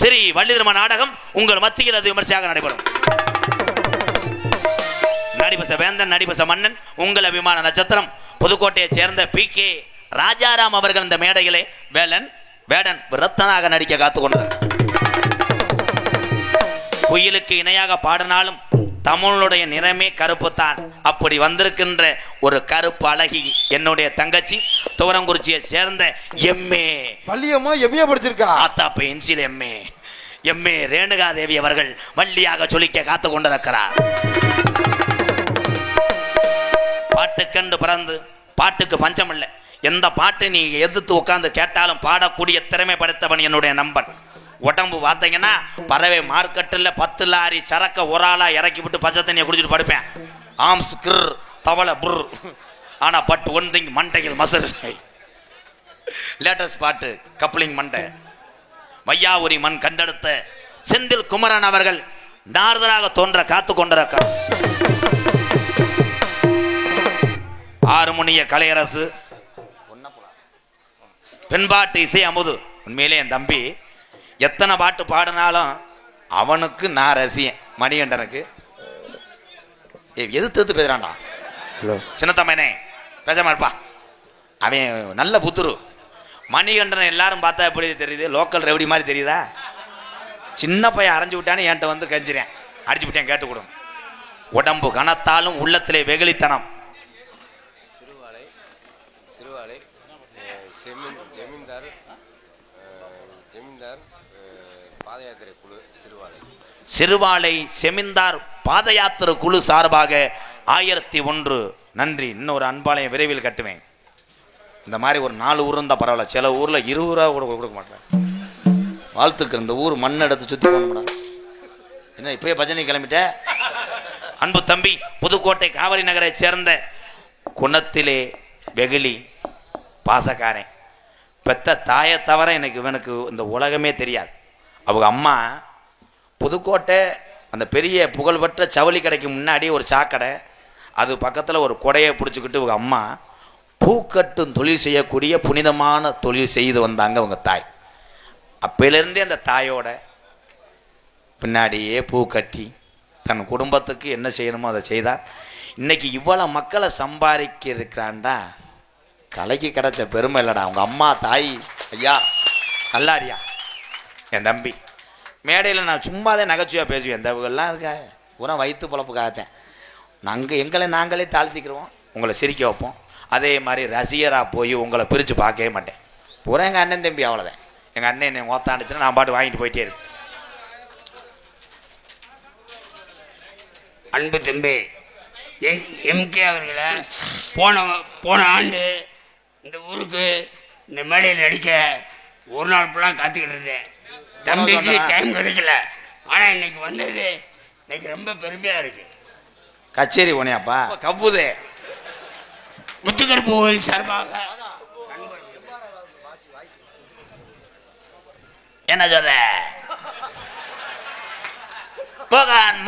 சரி, வள்ளிதர்ம நாடகம் உங்கள் மத்தியில் அது விமர்சையாக நடைபெறும். நடிபச வேந்தன் நடிபச மன்னன் உங்கள் அபிமான நட்சத்திரம் புதுக்கோட்டையை சேர்ந்த PK ராஜாராம் அவர்கள் இந்த மேடையிலே வேடன் விரத்தனாக நடிக்க காத்துக் கொண்டார். குயிலுக்கு இணையாக பாடினாலும் தமிழுடைய நிறமே கருப்பு தான். அப்படி வந்திருக்கின்ற ஒரு கருப்பு அழகி என்னுடைய தங்கச்சி துவரங்குறிச்சியை சேர்ந்த MA பள்ளியம்மா MA படிச்சிருக்கா. ஆத்தா பென்சில் MA ரேணுகா தேவி அவர்கள் வள்ளியாக சொல்லிக்க காத்து கொண்டிருக்கிறார். பாட்டுக்கண்டு பிறந்து பாட்டுக்கு பஞ்சம் இல்லை. எந்த பாட்டு நீ எதிர்த்து உட்கார்ந்து கேட்டாலும் பாடக்கூடிய திறமை படைத்தவன் என்னுடைய நம்பன். உடம்பு பார்த்தீங்கன்னா பறவை மார்க்கெட்டில் 10 லாரி சரக்க ஒரு ஆளா இறக்கி விட்டு பச்சை தண்ணியை குடிச்சிட்டு படுப்பேன். ஆம்ஸ் கிர் தவளை புர். ஆனா பட் ஒன் திங் மண்டையில் மசர். லேட்டஸ்ட் பாட்டு கப்ளிங் மண்டை. வையாபுரி மண் கண்டெடுத்த செந்தில் குமரன் அவர்கள் நாரதராக தோன்ற காத்து கொண்டிருக்க. ஆறுமுனிய கலையரசு பெண்பாட்டு இசை அமுது. உண்மையிலே என் தம்பி எத்தனை பாட்டு பாடினாலும் அவனுக்கு நான் ரசியன். மணிகண்டனுக்கு எதிர்த்து பேசுறான்டா சின்னத்தம்மனே பேசாம இருப்பா. அவன் நல்ல புத்துரு. மணிகண்டன் எல்லாரும் பார்த்தா எப்படி தெரியுது? லோக்கல் ரெவடி மாதிரி தெரியுதா? சின்ன பையன் அரைஞ்சு விட்டானே என்கிட்ட வந்து கஞ்சிறேன். அடிச்சு விட்டேன் கேட்டு கொடு. உடம்பு கனத்தாலும் உள்ளத்திலே வெகுளித்தனம். சிறுவாலை செமிந்தார் பாத யாத்திரை குழு சார்பாக 1001 நன்றி. இன்னொரு அன்பாலயம் விரைவில் கட்டுவேன். இந்த மாதிரி ஒரு 4 ஊர் இருந்தா பரவாயில்ல. சில ஊர்ல 20 ரூபா கூட கொடுக்க மாட்டேன். வாழ்த்துக்கு இந்த ஊர் மண் எடுத்து சுத்தி போகணும்டா. என்ன இப்பயே பஜனை கிளம்பிட்ட? அன்பு தம்பி புதுக்கோட்டை காவிரி நகரை சேர்ந்த குணத்திலே வெகுளி பாசக்காரன். பெத்த தாயை தவிர இவனுக்கு இந்த உலகமே தெரியாது. அவங்க அம்மா புதுக்கோட்டை அந்த பெரிய புகழ்பெற்ற ஜவுளி கடைக்கு முன்னாடி ஒரு சாக்கடை, அது பக்கத்தில் ஒரு கொடையை பிடிச்சிக்கிட்டு இவங்க அம்மா பூக்கட்டும் தொழில் செய்யக்கூடிய புனிதமான தொழில் செய்து வந்தாங்க அவங்க தாய். அப்பையிலேருந்தே அந்த தாயோட பின்னாடியே பூ கட்டி தன் குடும்பத்துக்கு என்ன செய்யணுமோ அதை செய்தார். இன்னைக்கு இவ்வளோ மக்களை சம்பாதிக்க இருக்கிறான்டா கலைக்கு கிடைச்ச பெருமை இல்லைடா. அவங்க அம்மா தாய் ஐயா நல்லாரியா என் தம்பி. மேடையில் நான் சும்மாதான் நகைச்சுவையாக பேசுவேன். இந்த இவங்கெல்லாம் இருக்கா பூரா வயிற்று பொழப்புக்காகத்தேன். எங்களை நாங்களே தாழ்த்திக்கிறோம், உங்களை சிரிக்க வைப்போம். அதே மாதிரி ரசிகராக போய் உங்களை பிரித்து பார்க்கவே மாட்டேன். பூரா எங்கள் அண்ணன் தம்பி, அவ்வளோதான். எங்கள் அண்ணன் என்னை ஓத்தாண்டுச்சுன்னா நான் பாட்டு வாங்கிட்டு போயிட்டே இருக்கேன். அன்பு தம்பி எம்கே அவர்களை போன ஆண்டு இந்த ஊருக்கு இந்த மேடையில் அடிக்க ஒரு நாள் ஃபுல்லாக காத்துக்கிட்டு இருந்தேன். தம்பிக்கு டைம் கிடைக்கல. ஆனால் இன்னைக்கு வந்தது இன்னைக்கு ரொம்ப பெருமையாக இருக்கு. கச்சேரி போனியாப்பா? கவுதே முத்துக்கருப்பு கோயில் சார்பாக என்ன சொல்ற?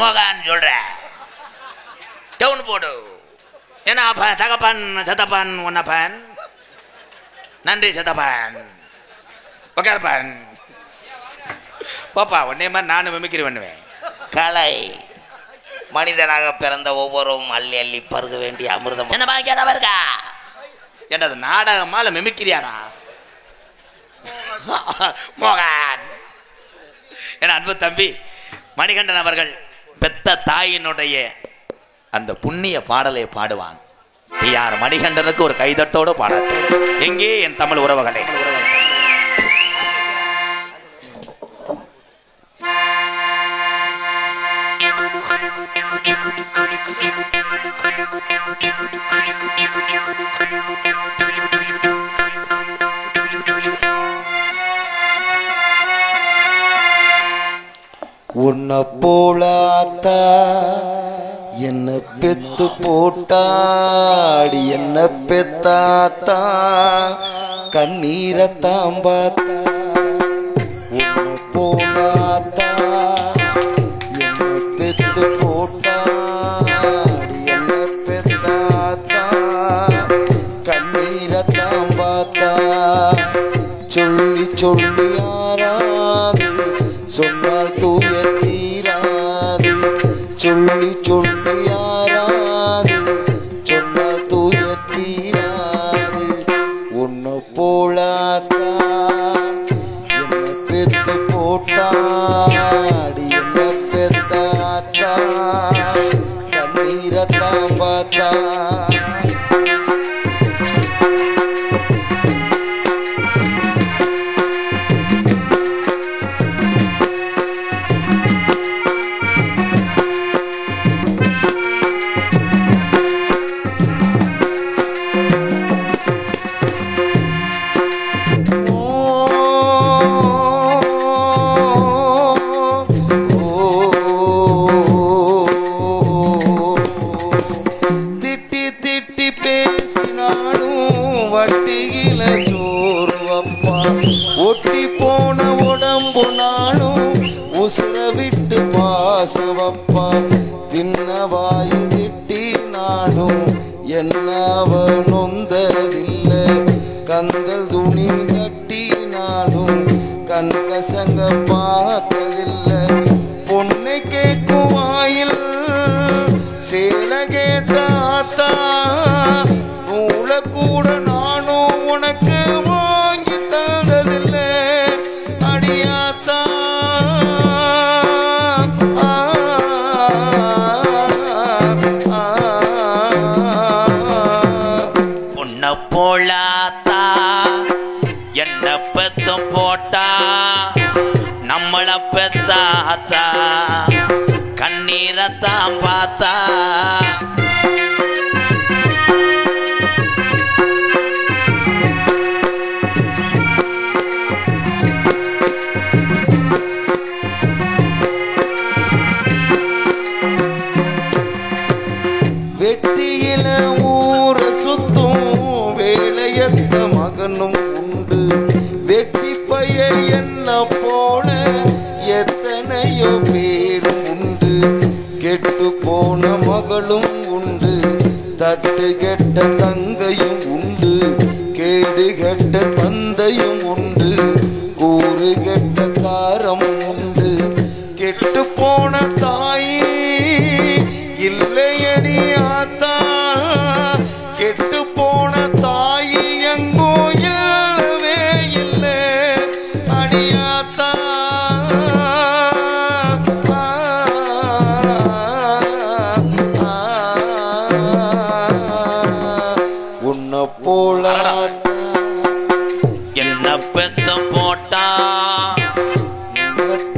மோகான் சொல்ற டவுன் போடு. ஏன்னா தகப்பான் சத்தப்பான் ஒன்னப்பான் நன்றி சத்தப்பான் உக்காரப்பான் பாப்பா. உன்னே மாதிரி நானும் மிமிக்கிரி பண்ணுவேன். கலை மனிதனாக பிறந்த ஒவ்வொருவரும் அள்ளி அள்ளி பருக வேண்டிய அமிர்தம். சின்னமாக்கா என்னது நாடகமா இல்ல மிமிக்கிரியாடா? மோகன் என் அன்பு தம்பி மணிகண்டன் அவர்கள் பெத்த தாயினுடைய அந்த புண்ணிய பாடலை பாடுவாங்க. யார் மணிகண்டனுக்கு ஒரு கைதட்டோடு பாடட்டும். எங்கே என் தமிழ் உறவுகளே? உன்னை போலாத்தா என்ன பெத்து போட்டாடி, என்ன பெத்தாத்தா கண்ணீரத்தாம் பார்த்தா. உன்னை போலாத்தா என்ன பெத்து போட்டாடி, என்ன பெத்தாத்தா கண்ணீரத்தாம் பார்த்தா. சொல்லி சொல்லி ஆராது சொன்னால் தூய தீராது. சொல்லி சொல்லி யாராது சொன்னால் தூய தீராது. உன்னை போலாத்தா என்ன பெத்து போட்டாடி, என்ன பெத்தாத்தா கண்ணீரத்தான் பார்த்தா. கந்தல் துணி கட்டினாலும் கண்கசங்க பார்த்ததில்லை. பொண்ணை கேட்கும் வாயில் சேல கேட்டாத்தா, நூல கூட நானும் உனக்கு வாங்கி தந்ததில்லை அடியாத்தா. உன்னை போலாத்தா என்ன பெத்தும் போட்டா, நம்மள பெத்தாத்தா கண்ணீரத்தான் பார்த்தா. வெட்டியில ஊர சுத்தும் வேலையத்த மகனும் உண்டு. வெட்டி பைய என்ன போல எத்தனையோ பேரும் உண்டு. கெட்டு போ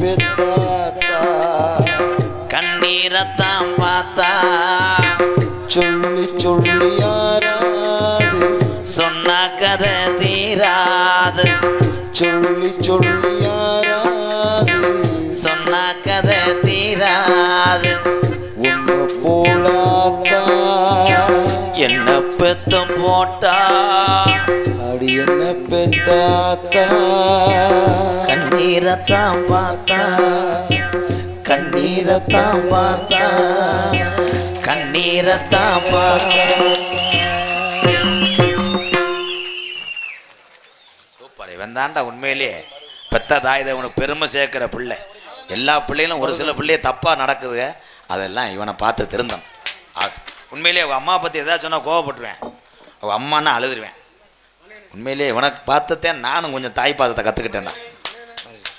பெத்தாத்தா கண்ணீரத்தான் பார்த்தா சொல்லி சொல்லி யாராது சொன்ன கதை தீராது சொல்லி சொல்லி யாராது சொன்ன கதை தீராது உன்னை போலாத்தா என்ன பெத்து போட்டா அடி என்ன பெத்தாத்தா கண்ணீரத்தான் பார்த்தா கண்ணீரத்தான் பார்த்தா கண்ணீரத்தான் பார்த்தா. சூப்பர். இவன் தாண்டா உண்மையிலேயே பெத்த தாய் உனக்கு பெருமை சேர்க்கிற பிள்ளை. எல்லா பிள்ளைகளும் ஒரு சில பிள்ளைய தப்பா நடக்குது, அதெல்லாம் இவனை பார்த்து திருந்தம். உண்மையிலேயே அவள் அம்மா பற்றி எதாவது சொன்னால் கோவப்பட்டுருவேன், அவள் அம்மானா அழுதுருவேன். உண்மையிலேயே இவனுக்கு பார்த்தத்தேன் நானும் கொஞ்சம் தாய் பாதத்தை கற்றுக்கிட்டேன்டா.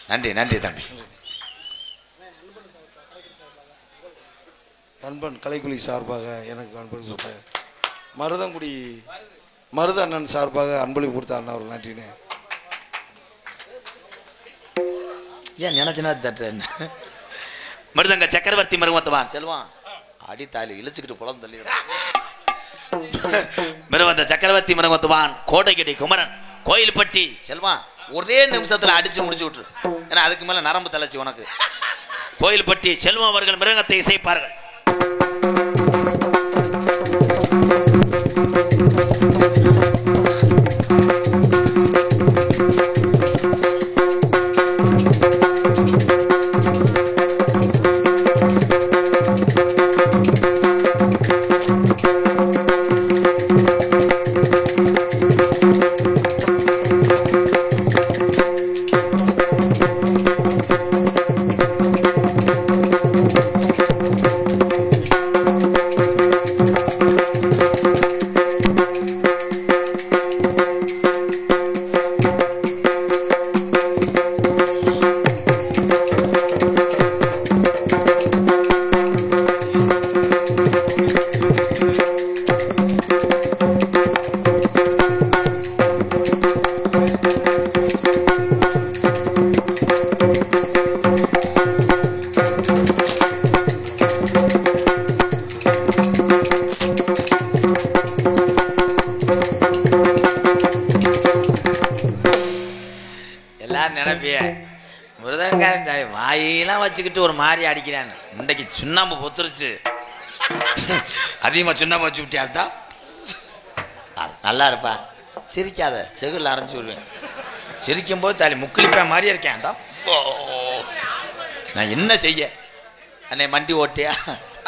நன்றி நன்றி தம்பி. நண்பன் கலைக்குழி சார்பாக எனக்கு நண்பன் சொல்கிறேன். மருதங்குடி மருத அண்ணன் சார்பாக அன்பளிப்பு கொடுத்த அண்ணா ஒரு நன்றினே. ஏன் நினைச்சுனா தட்டு என்ன மருதங்க சக்கரவர்த்தி மருமத்துவான் செல்வான் அடித்தாலி இழுச்சுக்கிட்டு புலம் தள்ளி மருவந்த சக்கரவர்த்தி மருமத்துவான் கோட்டைக்கடி குமரன் கோயில்பட்டி செல்வான் ஒரே நிமிஷத்துல அடிச்சு முடிச்சு விட்டுரு. ஏன்னா அதுக்கு மேல நரம்பு தளர்ச்சி உனக்கு. கோயில்பட்டி செல்வம் அவர்கள் மிருகத்தை இசைப்பார்கள். வாயெல்லாம் வச்சுக்கிட்டு ஒரு மாதிரி அடிக்கிறான். முண்டைக்கு சுண்ணாம்பு பொத்துருச்சு, அதிகமா சுண்ணாம்பு வச்சு விட்டியாதான். நல்லா இருப்பா, சிரிக்காத, செகுல ஆரம்பிச்சு விடுவேன். சிரிக்கும் போது தாலி முக்களிப்பேன் மாதிரியே இருக்கேன். நான் என்ன செய்ய? அண்ணே மண்டி ஓட்டியா?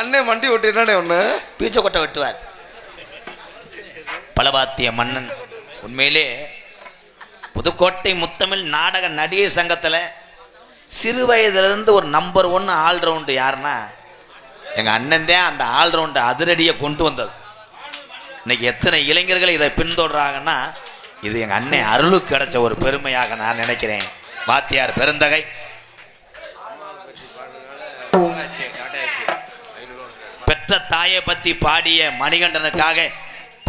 அண்ணே மண்டி ஓட்டி என்னடே ஒண்ணு பீச்சை கொட்டை வெட்டுவார் பலபாத்திய மன்னன். உண்மையிலே புதுக்கோட்டை முத்தமிழ் நாடக நடிகர் சங்கத்தில் சிறு வயதிலிருந்து ஒரு நம்பர் 1 ஆல்ரவுண்டு யாருன்னா எங்க அண்ணன் தான். அந்த ஆல்ரவுண்டு அதிரடியை கொண்டு வந்தது. இன்னைக்கு எத்தனை இளைஞர்கள் இதை பின்தொடராங்கன்னா இது எங்க அண்ணன் அருளுக்கு கிடைச்ச ஒரு பெருமையாக நான் நினைக்கிறேன். வாத்தியார் பெருந்தகை பெற்ற தாயை பத்தி பாடிய மணிகண்டனுக்காக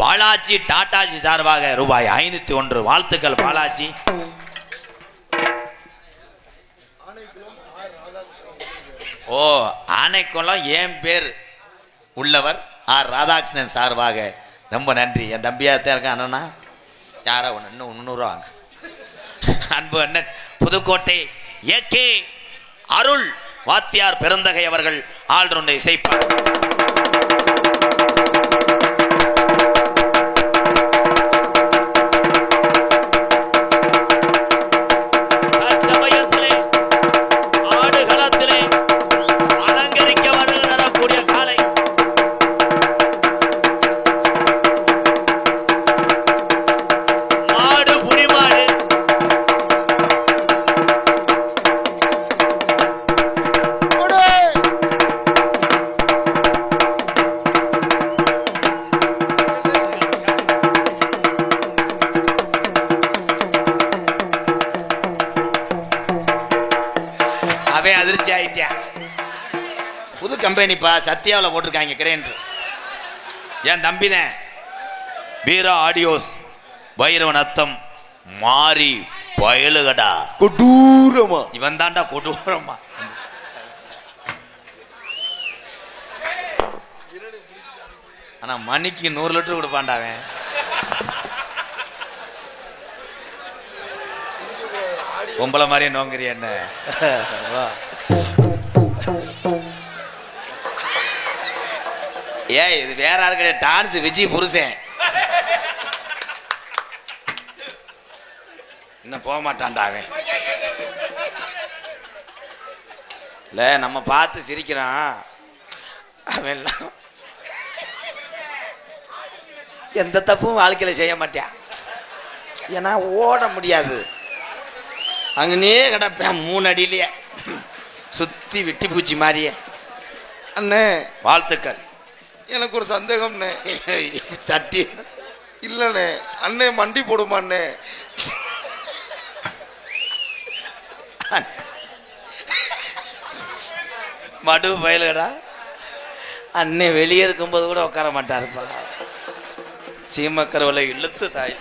பாலாஜி டாடாஜி சார்பாக ரூபாய் 501 வாழ்த்துக்கள். பாலாஜி ஓ ஆனைக்குளம் என் பேர் உள்ளவர் ஆர் ராதாகிருஷ்ணன் சார்பாக ரொம்ப நன்றி. என் தம்பியாத்தான் இருக்கேன் அண்ணனா யாரா ஒன்று இன்னும் 300 வாங்க. அன்பு அண்ணன் புதுக்கோட்டை ஏகே அருள் வாத்தியார் பெருந்தகை அவர்கள் ஆல்ரவுண்டை இசைப்பார். அதிர்ச்சி ஆயிட்டியா? புது கம்பெனிப்பா, சத்யாவில் போட்டிருக்காங்க கிரேண்டர். என் தம்பி தான் வீரா ஆடியோஸ் வைரவன் அத்தம் மாறி பயலுகடா கொடூரமா இவன் தான்டா கொடூரமா. ஆனா மணிக்கு 100 லிட்டர் கொடுப்பான்டாவன். பொம்பளை மாதிரியே நோங்குறிய என்ன? ஏய் இது வேற யாரு டான்ஸ் விஜய் புருஷன் இன்னும் போக மாட்டான்டா அவன். இல்ல நம்ம பார்த்து சிரிக்கிறான் அவன் எந்த தப்பும் வாழ்க்கையில செய்ய மாட்டான். ஏன்னா ஓட முடியாது, அங்கனே கிடப்பேன் 3 அடியிலேயே சுத்தி வெட்டி பூச்சி மாதிரியே. அண்ணே வாழ்த்துக்கள். எனக்கு ஒரு சந்தேகம்ண்ணே. சட்டி இல்லண்ணே, அண்ணே மண்டி போடுமாண்ணே? மடு பயிலடா. அண்ணே வெளியே இருக்கும்போது கூட உட்கார மாட்டாருப்பா. சீமக்கரவலை இழுத்து தாய்.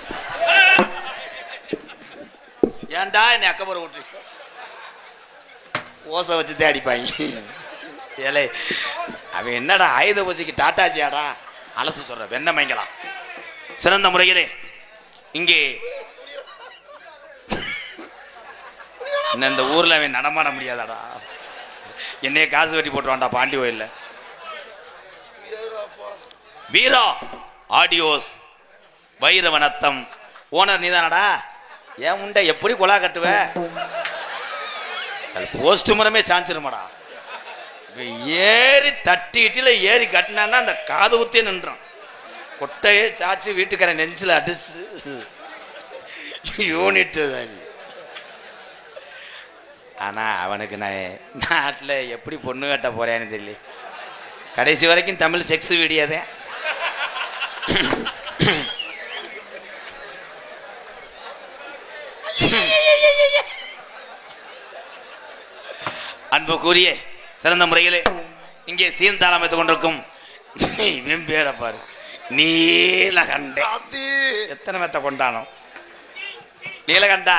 ஏன்டா என்னை அக்கப்புறம் விட்டு ஓசை வச்சு தேடிப்பாங்க. ஏலே அவன் என்னடா ஆயுத பூசிக்கு டாட்டாச்சியாடா அலசு சொல்ற வெண்ணமைங்கலாம். சிறந்த முறையிலே இங்கே இந்த ஊர்ல அவன் நடமாட முடியாதாடா. என்னைய காசு வெட்டி போட்டுவான்டா பாண்டி கோயில்ல. வீரா ஆடியோஸ் வைரவனத்தம் ஓனர் நீதானடா? ஏன் உண்டை எப்படி கொலா கட்டுவ? போஸ்ட் மரமே சாஞ்சிருமாடா. ஏறி தட்டிட்டில ஏறி கட்டினான்னா அந்த காது ஊத்தே நின்றான். கொட்டையே சாச்சு வீட்டுக்கார நெஞ்சில் அடிச்சு யூனிட். ஆனா அவனுக்கு நான் நாட்டில் எப்படி பொண்ணு கட்ட போறேன்னு தெரியல. கடைசி வரைக்கும் தமிழ் செக்ஸ் வீடியோதே. அன்பு கூறிய சிறந்த முறையிலே இங்கே சீர்தாளம் அமைத்துக் கொண்டிருக்கும் பேரை பாரு, நீலகண்ட. எத்தனை மெத்த கொண்டானோ நீலகண்டா.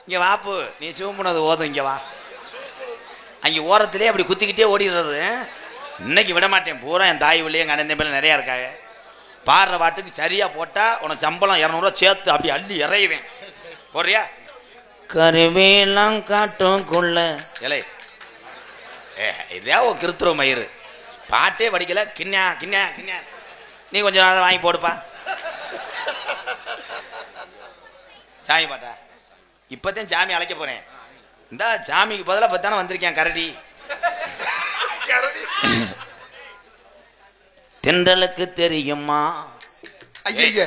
இங்க வாப்பு, நீ சூம்புனது ஓதும். இங்க வா. அங்கே ஓரத்திலே அப்படி குத்திக்கிட்டே ஓடிடுறது. இன்னைக்கு விட மாட்டேன். பூரா என் தாய் வில்லையும் எங்கள் அண்ணன் பேர் நிறையா இருக்காங்க. பாடுற பாட்டுக்கு சரியா போட்டா உனக்கு சம்பளம் 200 ரூபா சேர்த்து அப்படி அள்ளி இறையுவேன். போறியா? கருவேலாம் காட்டுக்குள்ள இலை இதே ஒரு கிருத்துவ மயிறு. பாட்டே படிக்கல. கிண்ணா கிண்ணா கிண்ணா நீ கொஞ்சம் நாள் வாங்கி போடுப்பா. சாமி பாட்டா இப்பதான் சாமி அழைக்க போறேன். இந்த சாமிக்கு பதிலாக பத்தானே வந்திருக்கேன். கரடி தென்றலுக்கு தெரியுமா? ஐயா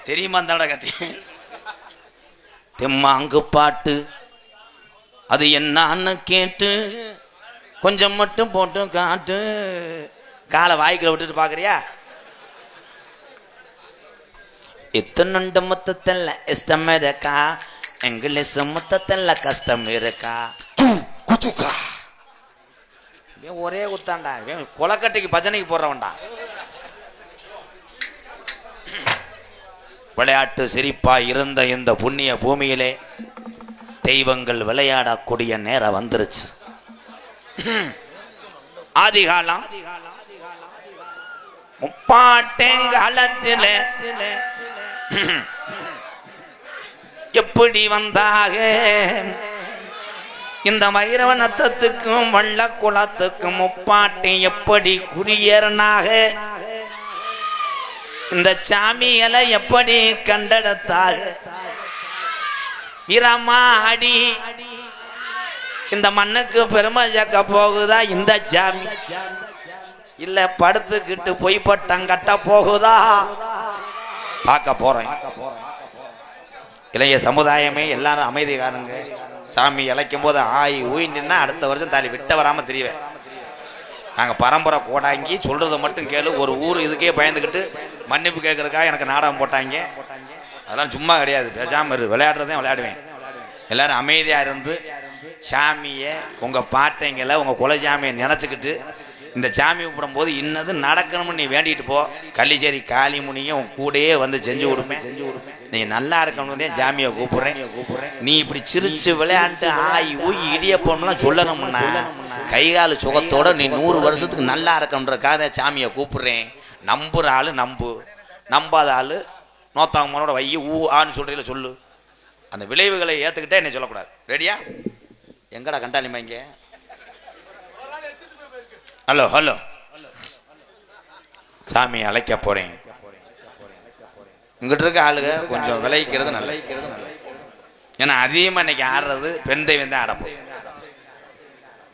தெரியுமா? தட கட்டி தெம்மாங்கு பாட்டு அது என்னான்னு கேட்டு கொஞ்சம் மட்டும் போட்டு காட்டு. காலை வாய்க்குள்ள விட்டுட்டு பாக்குறியா? இத்தனுண்ட மொத்தத்தில் இஷ்டம் இருக்கா, இங்கிலீஷ் மொத்தத்தில் கஷ்டம் இருக்கா. ஒரே குத்தாண்டா. கொலக்கட்டைக்கு பஜனைக்கு போடுறவன்டா. விளையாட்டு சிரிப்பா இருந்த இந்த புண்ணிய பூமியிலே தெய்வங்கள் விளையாடக்கூடிய நேரம் வந்துருச்சு. ஆதிகாலம் முப்பாட்டேங்காலத்தில் எப்படி வந்தாக இந்த வைரவனத்துக்கும் வள்ள குளத்துக்கும் முப்பாட்டை எப்படி குடியேறினாக, இந்த சாமிகளை எப்படி கண்டெடுத்தாக. வீரம்மா அடி இந்த மண்ணுக்கு பெருமை சேர்க்க போகுதா இந்த சாமி, இல்ல படுத்துக்கிட்டு பொய்ப்பட்டம் கட்ட போகுதா பார்க்க போறேன். இளைய சமுதாயமே எல்லாரும் அமைதி காணுங்க. சாமி இழைக்கும் போது ஆய் ஊயின்னா அடுத்த வருஷம் தாலி விட்ட வராம தெரியவேன். நாங்கள் பரம்பரை கோடாங்கி சொல்றதை மட்டும் கேளு. ஒரு ஊர் இதுக்கே பயந்துக்கிட்டு மன்னிப்பு கேட்கறதுக்காக எனக்கு நாடகம் போட்டாங்க. அதெல்லாம் சும்மா கிடையாது. பேசாம விளையாடுறதையும் விளையாடுவேன். எல்லாரும் அமைதியா இருந்து சாமியை உங்க பாட்டைங்களை உங்க குலசாமியை நினைச்சுக்கிட்டு இந்த சாமி கூப்பிடும் போது இன்னது நடக்கணும்னு நீ வேண்டிட்டு போ. கள்ளிச்சேரி காளிமுனியும் உன் கூடயே வந்து செஞ்சு கொடுப்பேன். நீ நல்லா இருக்கணும் ஜாமியை கூப்பிடுறேன். நீ இப்படி சிரிச்சு விளையாண்டு ஆய் ஊய் இடியப்போம்லாம் சொல்லணும்னா கைகால சுகத்தோட நீ 100 வருஷத்துக்கு நல்லா இருக்கணுன்றக்காக சாமியை கூப்பிடுறேன். நம்புற ஆளு நம்பு, நம்பாத ஆளு நோத்தாங்கமனோட வைய ஊ ஆன்னு சொல்றீங்கள சொல்லு. அந்த விளைவுகளை ஏத்துக்கிட்டே என்ன சொல்லக்கூடாது. ரெடியா? எங்கடா கண்டாலிமா இங்க? ஹலோ ஹலோ, சாமி அழைக்க போறேன். இங்கிட்ட இருக்க ஆளுங்க கொஞ்சம் விளைவிக்கிறது நல்ல. ஏன்னா அதிகமா இன்னைக்கு ஆடுறது பெண் தெய்வம் தான் ஆடப்போம்.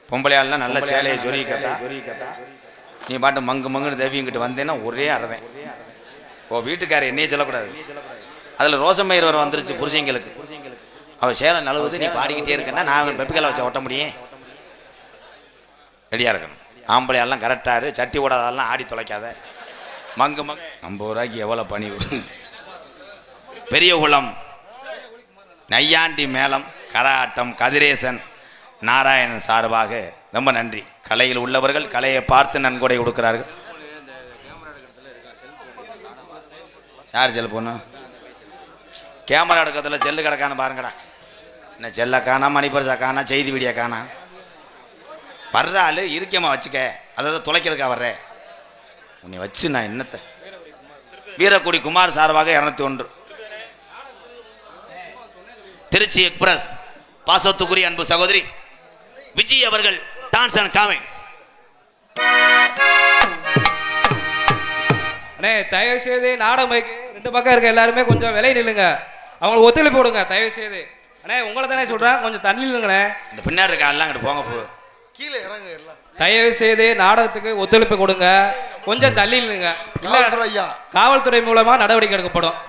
பொம்பளை ஆளுலாம் நல்ல சேலையை சொரிக்கத்தா, நீ பாட்டு மங்கு மங்குன்னு தேவியங்கிட்டு வந்தேன்னா ஒரே அறவேன். ஓ வீட்டுக்கார என்னையே சொல்லக்கூடாது. அதுல ரோசமயிர் வர வந்துருச்சு புருஷங்களுக்கு. அவன் சேலை நழுவுது, நீ பாடிக்கிட்டே இருக்கன்னா நான் பெப்பிக்கலை வச்ச ஒட்ட முடியும். ரெடியா இருக்கணும். ஆம்பளை எல்லாம் கரெக்டாரு, சட்டி ஓடாதெல்லாம் ஆடி தொலைக்காத. மங்கு மங்கு 50 ரூபாய்க்கு எவ்வளோ பணிவு. பெரிய குளம் நையாண்டி மேளம் கராட்டம் கதிரேசன் நாராயணன் சார்பாக ரொம்ப நன்றி. கலையில் உள்ளவர்கள் கலையை பார்த்து நன்கொடை கொடுக்கிறார்கள். யார் செல் போன கேமரா எடுக்கிறதுல செல்லு கிடக்கான்னு பாருங்கடா. என்ன செல்ல காணா, மணிப்பரிசா காணா, செய்தி வீடியோ காணா. வர்ற ஆளு இருக்கமா வச்சுக்க, அதாவது துளைக்கிறதுக்கா வர்ற உன்னை வச்சு நான் என்னத்தை. வீரக்குடி குமார் சார்பாக 201. திருச்சி எக்ஸ்பிரஸ் பாசத்துக்குரிய அன்பு சகோதரி விஜய் அவர்கள் டான்ஸ் அண்ட் காமிங். அண்ணே தயவு செய்து நாடகம் 2 பக்கம் இருக்க எல்லாருமே கொஞ்சம் விலை நில்லுங்க. அவங்களுக்கு ஒத்துழைப்பு போடுங்க தயவு செய்து. அண்ணே உங்களை தானே சொல்றேன், கொஞ்சம் தள்ளி நில்லுங்கண்ணே. இந்த பின்னாடி இருக்க எல்லாம் அங்கிட்டு போங்க. போ கீழே இறங்க எல்லாம். தயவு செய்து நாடகத்துக்கு ஒத்துழைப்பு கொடுங்க, கொஞ்சம் தள்ளி நில்லுங்க. இல்ல காவல்துறை மூலமா நடவடிக்கை எடுக்கப்படும்.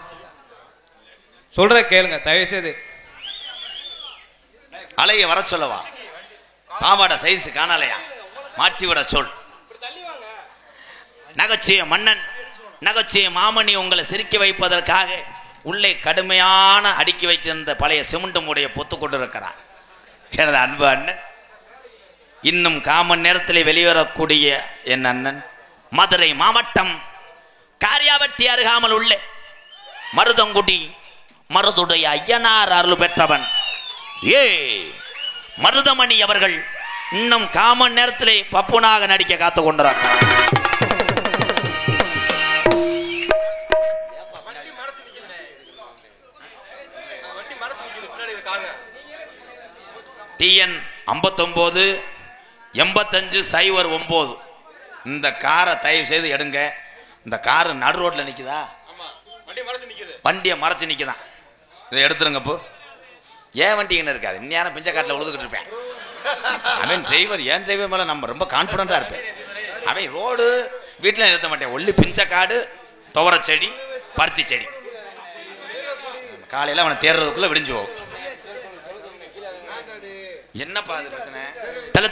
சொல்ற கேளுங்க தயவு செய்து. அலைய வர சொல்லவா? பாவாடை சைஸ் காணலையா? மாற்றி விட சொல். நகைச்சுவை மன்னன் நகைச்சுவை மாமணி உங்களை சிரிக்க வைப்பதற்காக உள்ளே கடுமையான அடுக்கி வைத்திருந்த பழைய சிமெண்ட் மூடைய பொத்து கொண்டிருக்கிறார் எனது அன்பு அண்ணன். இன்னும் காமன் நேரத்தில் வெளிவரக்கூடிய என் அண்ணன் மதுரை மாவட்டம் காரியாவட்டி அருகாமல் உள்ள மருதங்குடி மருதுடைய ஐயனார் அருள் பெற்றவன் மருதமணி அவர்கள் இன்னும் காமன் நேரத்திலே பப்புனாக நடிக்க காத்து கொண்டிருக்கிறார். TN 59 8509. இந்த காரை தயவு செய்து எடுங்க. இந்த கார் நடு ரோட்ல நிக்குதா? வண்டியை மறைச்சு நிக்குதான். இதை எடுத்துருங்க. இப்போ ஏன் வண்டி என்ன இருக்காது, இன்னும் பிஞ்சக்காட்டில் உழுதுகிட்டு இருப்பேன். அவன் டிரைவர், ஏன் டிரைவர் மேல நம்ம ரொம்ப கான்பிடண்டா இருப்பேன். அவன் ரோடு வீட்டில் நிறுத்த மாட்டேன். ஒல்லி பிஞ்சக்காடு, துவர செடி, பருத்தி செடி. காலையில் அவனை தேர்றதுக்குள்ள விடிஞ்சு போகும். என்னப்பா அது பிரச்சனை?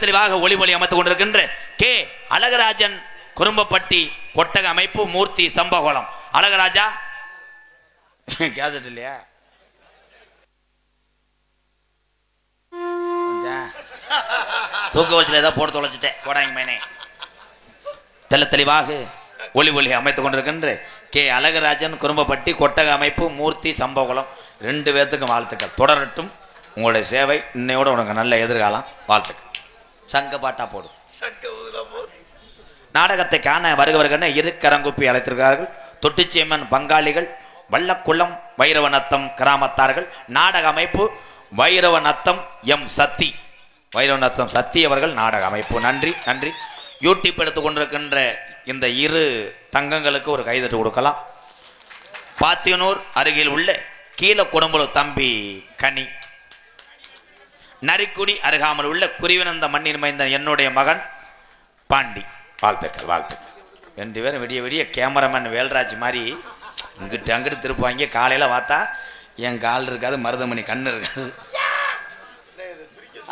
தெளிவாக ஒளி ஒளி அமைத்துக் கொண்டிருக்கின்ற கே அழகராஜன் குறும்பப்பட்டி கொட்டக அமைப்பு மூர்த்தி சம்பகோலம். அழகராஜா கேசட் இல்லையா? தூக்க வச்சுல ஏதாவது போட்டு தொலைச்சிட்டேன். போடாங்க மேனே. தெளிவாக ஒளி ஒளி அமைத்துக் கொண்டிருக்கின்ற கே அழகராஜன் குறும்பப்பட்டி கொட்டக அமைப்பு மூர்த்தி சம்பகோலம் 2 பேர்த்துக்கும் வாழ்த்துக்கள். தொடரட்டும் உங்களுடைய சேவை. இன்னையோட உனக்கு நல்ல எதிர்காலம். வாழ்த்துக்கள். சங்க பாட்டா போடும். நாடகத்தை காண வருகிறவர்கள் இருக்கரங்குப்பி அழைத்திருக்கிறார்கள். தொட்டிச்சியம்மன் பங்காளிகள், வல்லக்குளம் வைரவநத்தம் கிராமத்தார்கள். நாடக அமைப்பு வைரவநத்தம் எம் சத்தி, வைரவநத்தம் சத்தி அவர்கள் நாடக அமைப்பு. நன்றி நன்றி. யூடியூப் எடுத்துக் கொண்டிருக்கின்ற இந்த 2 தங்கங்களுக்கு ஒரு கைதட்டு கொடுக்கலாம். பாத்தியனூர் அருகில் உள்ள கீழ குடும்பல தம்பி கனி, நரிக்குடி அருகாமல் உள்ள குறிவனந்த மண்ணின் மைந்தன் என்னுடைய மகன் பாண்டி. வாழ்த்துக்கள் வாழ்த்துக்கள். 2 பேரும் விடிய விடிய கேமராமேன் வேல்ராஜ் மாதிரி இங்கிட்டு அங்கிட்டு திருப்பாங்க. காலையில பார்த்தா என் கால் இருக்காது, மருதமணி கண்ணு இருக்காது.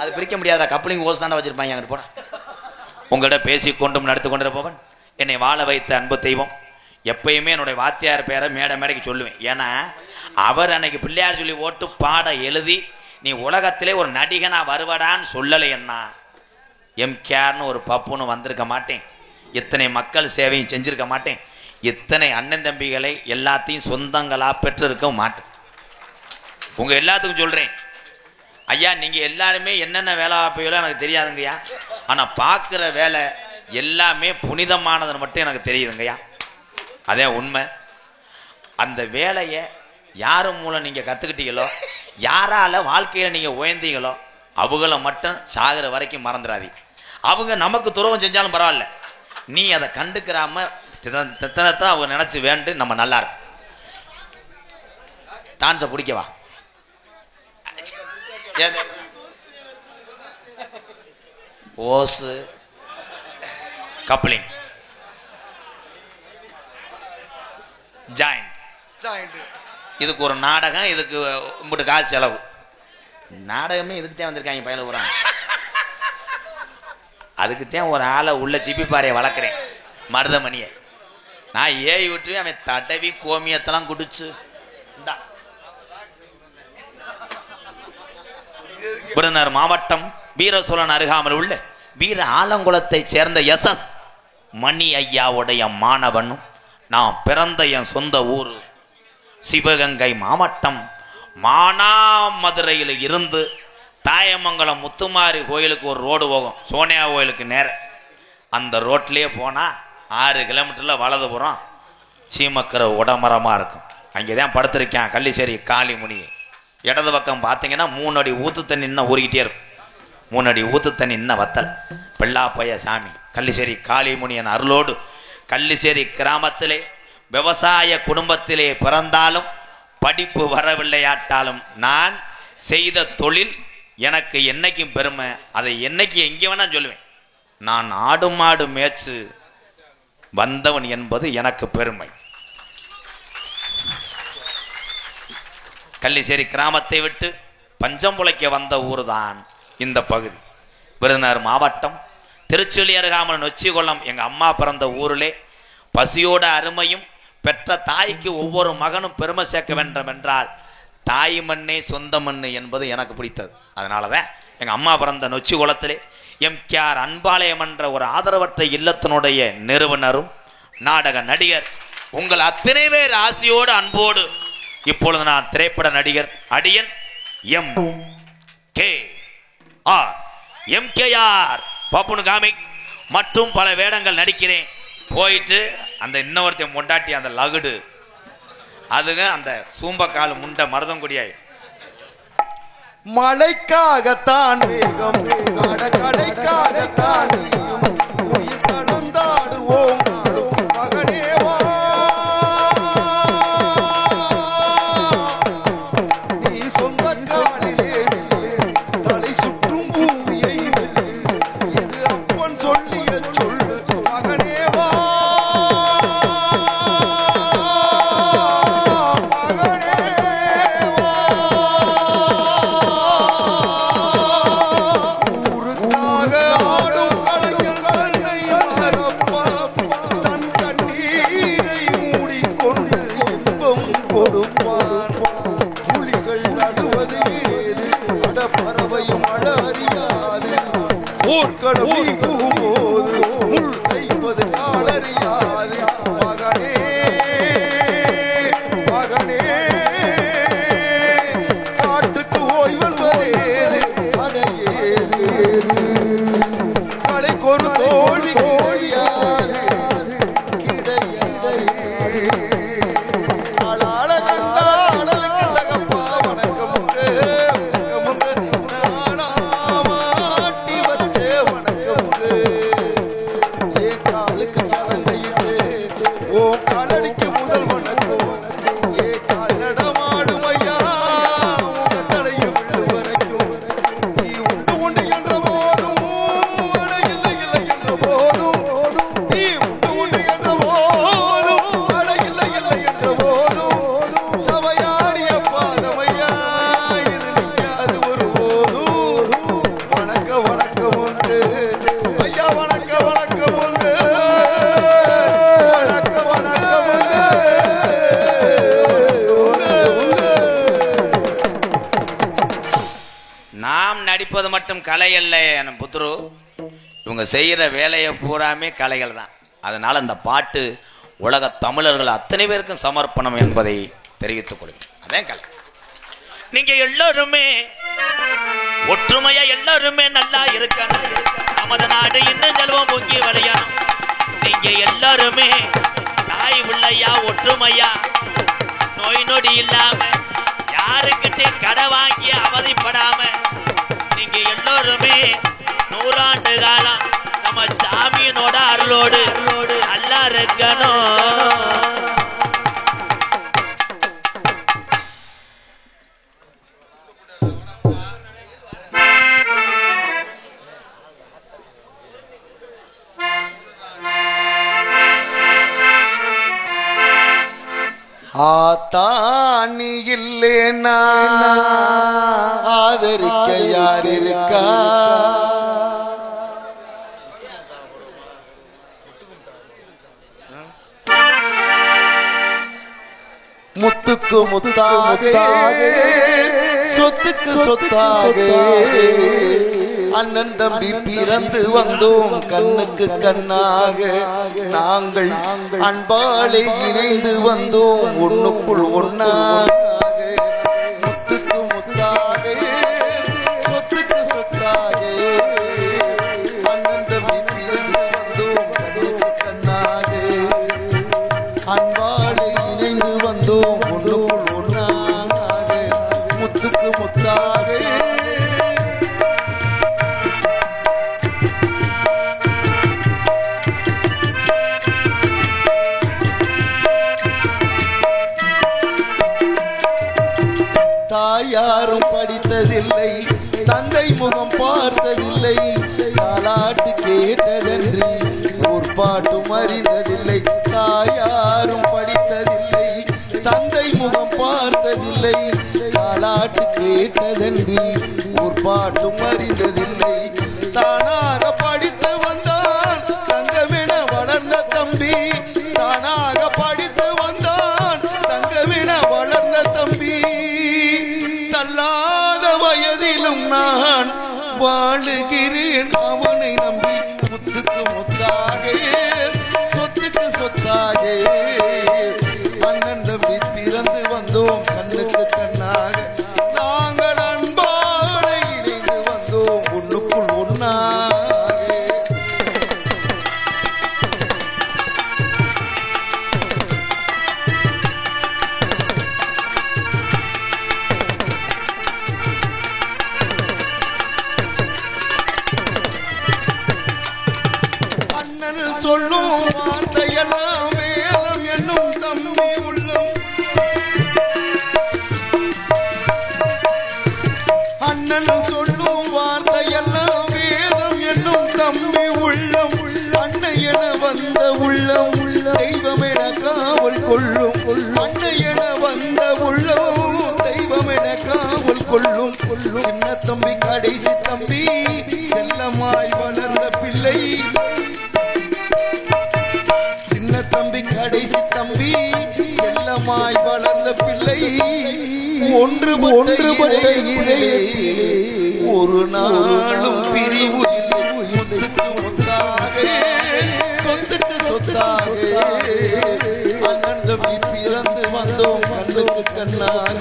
அது பிரிக்க முடியாத கப்ளிங் ஓஸ் தானே வச்சிருப்பாங்க. அங்கிட்டு போன உங்களிடம் பேசிக்கொண்டும் நடத்து கொண்டிருப்பவன் என்னை வாழ வைத்த அன்பு தெய்வம். எப்பயுமே என்னுடைய வாத்தியார் பேரை மேடைக்கு சொல்லுவேன். ஏன்னா அவர் அன்னைக்கு பிள்ளையார் சொல்லி ஓட்டு பாட எழுதி நீ உலகத்திலே ஒரு நடிகனா வருவடான்னு சொல்லலை. என்ன எம்கேர்னு ஒரு பப்புன்னு வந்திருக்க மாட்டேன். இத்தனை மக்கள் சேவையும் செஞ்சிருக்க மாட்டேன். இத்தனை அண்ணன் தம்பிகளை எல்லாத்தையும் சொந்தங்களா பெற்றிருக்க மாட்டேன். உங்க எல்லாத்துக்கும் சொல்றேன் ஐயா, நீங்க எல்லாருமே என்னென்ன வேலை பார்ப்பீங்களோ எனக்கு தெரியாதுங்கய்யா. ஆனா பார்க்குற வேலை எல்லாமே புனிதமானதுன்னு மட்டும் எனக்கு தெரியுதுங்கய்யா. அதே உண்மை. அந்த வேலையை யாரு மூலம் நீங்க கத்துக்கிட்டீங்களோ, யாரால வாழ்க்கையில நீங்க உயர்ந்தீங்களோ, அவங்கள மட்டும் சாகிற வரைக்கும் மறந்துடாதீங்க. அவங்க நமக்கு துரோகம் செஞ்சாலும் பரவாயில்ல, நீ அதை கண்டுக்கிறாம தினத்தான் அவங்க நினைச்சு வேண்டு நம்ம நல்லா இருக்கும். டான்ஸை பிடிக்கவா? ஓசு கப்ளிங் ஜாயிண்ட், இதுக்கு ஒரு நாடகம், இதுக்கு உங்கள்கிட்ட காசு செலவு. நாடகமே இதுக்கு தான் வந்திருக்காங்க பயில போறாங்க. அதுக்குத்தான் ஒரு ஆளை உள்ள சிப்பி பாறையை வளர்க்குறேன், மருதமணியை. நான் ஏறி விட்டு அவன் தடவி கோமியத்தெல்லாம் குடிச்சு இந்தா. விருதுநகர் மாவட்டம் வீரசோழன் அருகாமல் உள்ள வீர ஆலங்குளத்தை சேர்ந்த SS மணி ஐயாவுடைய மாணவனும் நான் பிறந்த என் சொந்த ஊர் சிவகங்கை மாவட்டம் மானாமதுரையில் இருந்து தாயமங்கலம் முத்துமாரி கோயிலுக்கு ஒரு ரோடு போகும், சோனியா கோயிலுக்கு நேர. அந்த ரோட்லேயே போனால் 6 கிலோமீட்டரில் வலதுபுறம் சீமக்கரை உடமரமாக இருக்கும். அங்கே தான் படுத்திருக்கேன் கள்ளிச்சேரி காளிமுனி. இடது பக்கம் பார்த்தீங்கன்னா 3 அடி ஊற்று தண்ணி இன்னும் ஊறிக்கிட்டே இருக்கும். 3 அடி ஊற்று தண்ணி இன்னும் வத்தலை. பிள்ளாப்பைய சாமி கள்ளிச்சேரி காளிமுனியன் அருளோடு கள்ளிச்சேரி கிராமத்திலே விவசாய குடும்பத்திலே பிறந்தாலும் படிப்பு வரவில்லையாட்டாலும் நான் செய்த தொழில் எனக்கு என்னைக்கும் பெருமை. அதை என்னைக்கு எங்கே வேணா சொல்லுவேன். நான் ஆடு மாடு மேய்ச்சு வந்தவன் என்பது எனக்கு பெருமை. கள்ளிச்சேரி கிராமத்தை விட்டு பஞ்சம் புழைக்க வந்த ஊர் தான் இந்த பகுதி. விருதுநகர் மாவட்டம் திருச்சுழி அருகாமல் நொச்சிகுளம் எங்கள் அம்மா பிறந்த ஊரிலே பசியோட அருமையும் பெற்ற தாய்க்கு ஒவ்வொரு மகனும் பெருமை சேர்க்க வேண்டும் என்றால் தாய் மண்ணே சொந்த மண்ணு என்பது எனக்கு பிடித்தது. அதனால தான் எங்கள் அம்மா பிறந்த நொச்சிகுளத்திலே MKR அன்பாலயம் என்ற ஒரு ஆதரவற்ற இல்லத்தினுடைய நிறுவனரும் நாடக நடிகர் உங்கள் அத்தனை பேர் ஆசையோடு அன்போடு இப்பொழுது நான் திரைப்பட நடிகர் அடியன் MKR பாப்புனு காமிக் மற்றும் பல வேடங்கள் நடிக்கிறேன். போயிட்டு அந்த இன்னொருத்தையும் கொண்டாட்டி அந்த லகுடு அதுங்க அந்த சூம்பக்கால் முண்டை மருதங்குடியாய் மழைக்காகத்தான் வேகம் கடைக்காகத்தான் உயிர் கலந்தாடுவோம் மகனேவா நீ சொந்த காலிலே தலை சுற்றும் பூமியை இது அப்பன் சொல்லிய சொல்லு மகனேவா நடிப்பது மட்டும் கலை அல்ல என புத்ரு, இவங்க செய்யற வேலையை பூராமே கலைகள் தான். அதனால இந்த பாட்டு உலக தமிழர்கள் அத்தனை பேருக்கும் சமர்ப்பணம் என்பதை தெரிவித்துக் கொள்கிறேன். அதே கலை. நீங்க எல்லாருமே ஒற்றுமையா எல்லாருமே நல்லா இருக்கணும். நமது நாடு இன்னும் செல்வம் பொங்கி விளையணும். நீங்க எல்லாருமே தாய் பிள்ளையா ஒற்றுமையா நோய் நொடி இல்லாம யாருக்கிட்டே கடை வாங்கி அவதிப்படாம நீங்க எல்லாருமே 100 ஆண்டு காலம் நம்ம சாமியினோட அருளோடு நல்லா இருக்கணும். ஆத்தாணி இல்லேனா ஆதரிக்க யார் இருக்கா? முத்துக்கு முத்தாக சொத்துக்கு சொத்தாக அண்ணன் தம்பி பிறந்து வந்தோம் கண்ணுக்கு கண்ணாக. நாங்கள் அன்பாலே இணைந்து வந்தோம் ஒண்ணுக்குள் ஒண்ணாக. முத்துக்கு முத்தாக சொத்துக்கு சொத்தாக அண்ணன் தம்பி பிறந்து வந்தோம் கண்ணுக்கு கண்ணாக. அன்பாலே இணைந்து வந்தோம் ஒண்ணுக்குள் ஒண்ணாக. முத்துக்கு முத்தாக யாரும் படித்ததில்லை, தந்தை முகம் பார்த்ததில்லை, தாலாட்டு கேட்டதன்றி ஒரு பாட்டும் அறிந்ததில்லை. தாயாரும் படித்ததில்லை, தந்தை முகம் பார்த்ததில்லை, தாலாட்டு கேட்டதன்றி ஒரு பாட்டும் அறிந்ததில்லை. தானாக படித்து வந்தான் தங்கமென வளர்ந்த தம்பி, தானாக படித்து வந்தான் தங்கமென வளர்ந்த தம்பி. தள்ளாத வயதிலும் நான் வாழுகிறேன் அவனை நம்பி. முத்துக்கு முத்தாக சொத்துக்கு சொத்தாக அண்ணன் தம்பி பிறந்து வந்தோம் கண்ணுக்கு கண்ணாக. நாங்கள் அன்பாக இணைந்து வந்தோம் ஒண்ணுக்குள் ஒண்ணாக. சொல்லும் வார்த்தையெல்லாம் வேதம் என்னும் தம்பி உள்ளம். அண்ணன் சொல்லும் வார்த்தையெல்லாம் வேதம் என்னும் தம்பி உள்ளம். அன்னை என வந்த உள்ளம் தெய்வம் என காவல் கொள்ளும். அன்னை என வந்த உள்ளம் தெய்வம் என காவல் கொள்ளும். சின்ன தம்பி கடைசி தம்பி செல்லமாய் வளர்ந்த பிள்ளை. தம்பி கடைசி தம்பி செல்லமாய் வளர்ந்த பிள்ளை. ஒன்றுபட்ட இதயத்திலே ஒரு நாளும் பிரிவு இல்லை. முத்துக்கு முத்தாக சொத்துக்கு சொத்தாக அண்ணன் தம்பி பிறந்து வந்தோம் கண்ணுக்கு கண்ணாக.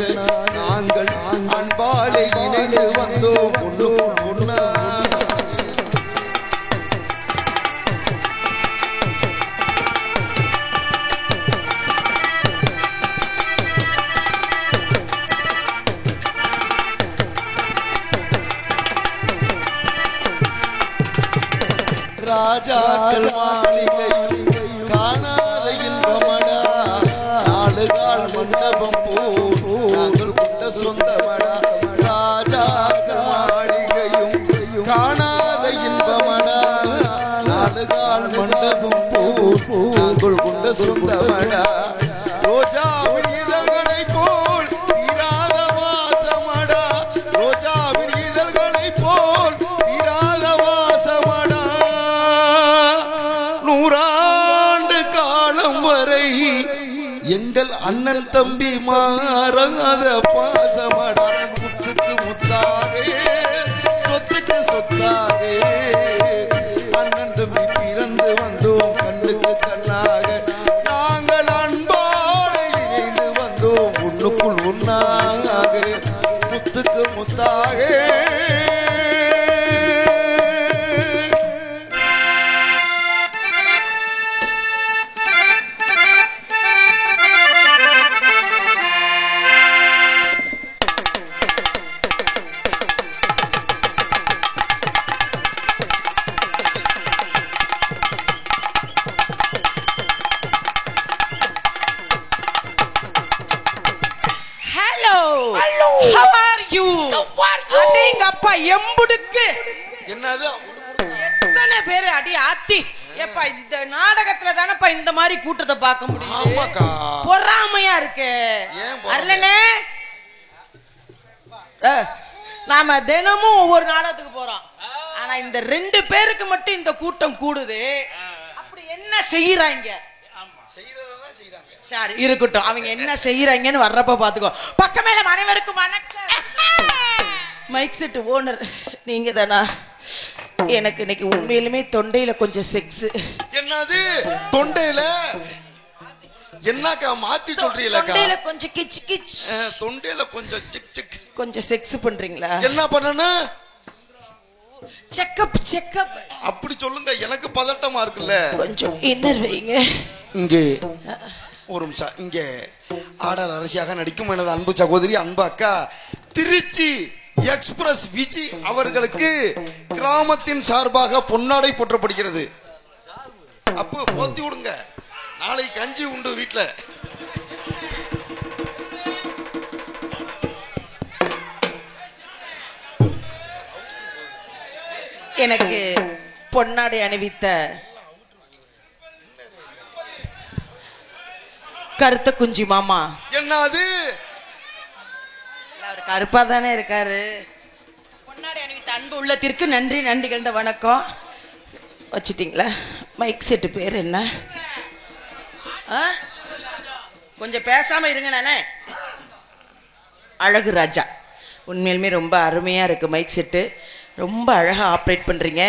நாங்கள் அன்பாலே இணைந்து வந்தோம் ஒண்ணுக்குள் ஒண்ணாக. ராஜாக்கள் மாளிகையும் காணாத இன்பமடா, நாலுகால் மண்டபம் போல் நாங்கள் கொண்ட சொந்தமடா. ராஜாக்கள் மாளிகையும் காணாத இன்பமடா, நாலுகால் மண்டபம் போல் நாங்கள் கொண்ட சொந்தமடா. ரோஜாவின் இதழ்களை போல் தீராத வாசமடா, ரோஜாவின் இதழ்களை போல் தீராத வாசமடா. 100 ஆண்டு காலம் வரை எங்கள் அண்ணன் தம்பி மாறாத பாசமடா. முத்துக்கு முத்தாக சொத்துக்கு சொத்தாக அண்ணன் தம்பி பிறந்து வந்தோம் கண்ணுக்கு கண்ணாக. நாங்கள் அன்பாக இணைந்து வந்தோம் ஒண்ணுக்குள் ஒண்ணாக. எப்பா எம்புடுக்கு என்னது எத்தனை பேரு அடி ஆத்தி எப்பா இந்த நாடகத்துல தானப்பா இந்த மாதிரி கூட்டத்தை பார்க்க முடியும். ஆமாக்கா பொறாமையா இருக்கு. அருளனே நாம தினமும் ஒவ்வொரு நாடகத்துக்கு போறோம். ஆனா இந்த 2 பேருக்கு மட்டும் இந்த கூட்டம் கூடுது. அப்படி என்ன செய்யறாங்க? சரி இருக்கட்டும், அவங்க என்ன செய்யறாங்கன்னு வர்றப்ப பாத்துக்கோ. பக்கமேல அனைவருக்கும் வணக்கம். மைக் செட் ஓனர் நீங்க தானா? எனக்கு இன்னைக்கு உண்மையிலுமே தொண்டையில கொஞ்சம் செக்ஸ். என்னது தொண்டையில? என்னக்கா மாத்தி சொல்றீங்களா? தொண்டையில கொஞ்சம் கிச் கிச். தொண்டையில கொஞ்சம் சிக் சிக். கொஞ்சம் செக்ஸ் பண்றீங்களா? என்ன பண்ணணும்? Checkup checkup. அப்படி சொல்லுங்க, எனக்கு பதட்டமா இருக்குல்ல. கொஞ்சம் இன்னர் வைங்க. இங்கே ஒரு நிமிஷம். இங்கே ஆடல் அரசியாக நடிக்கும் எனது அன்பு சகோதரி அன்பு அக்கா திருச்சி எக்ஸ்பிரஸ் விஜி அவர்களுக்கு கிராமத்தின் சார்பாக பொன்னாடை போற்றப்படுகிறது. அப்போ போத்தி விடுங்க, நாளைக்கு கஞ்சி உண்டு வீட்டுல. எனக்கு பொன்னாடை அணிவித்த கருத்த குஞ்சி மாமா. என்னது? அவர் கருப்பா தானே இருக்காரு. பொன்னாடை அணிவித்த அன்பு உள்ளத்திற்கு நன்றி நன்றிகள். இந்த வணக்கம் வச்சிட்டீங்களா? மைக் செட்டு பேர் என்ன? கொஞ்சம் பேசாம இருங்க. நானே அழகு ராஜா. உண்மையிலுமே ரொம்ப அருமையா இருக்கு மைக் செட்டு. ரொம்ப அழகா ஆப்ரேட் பண்றீங்க.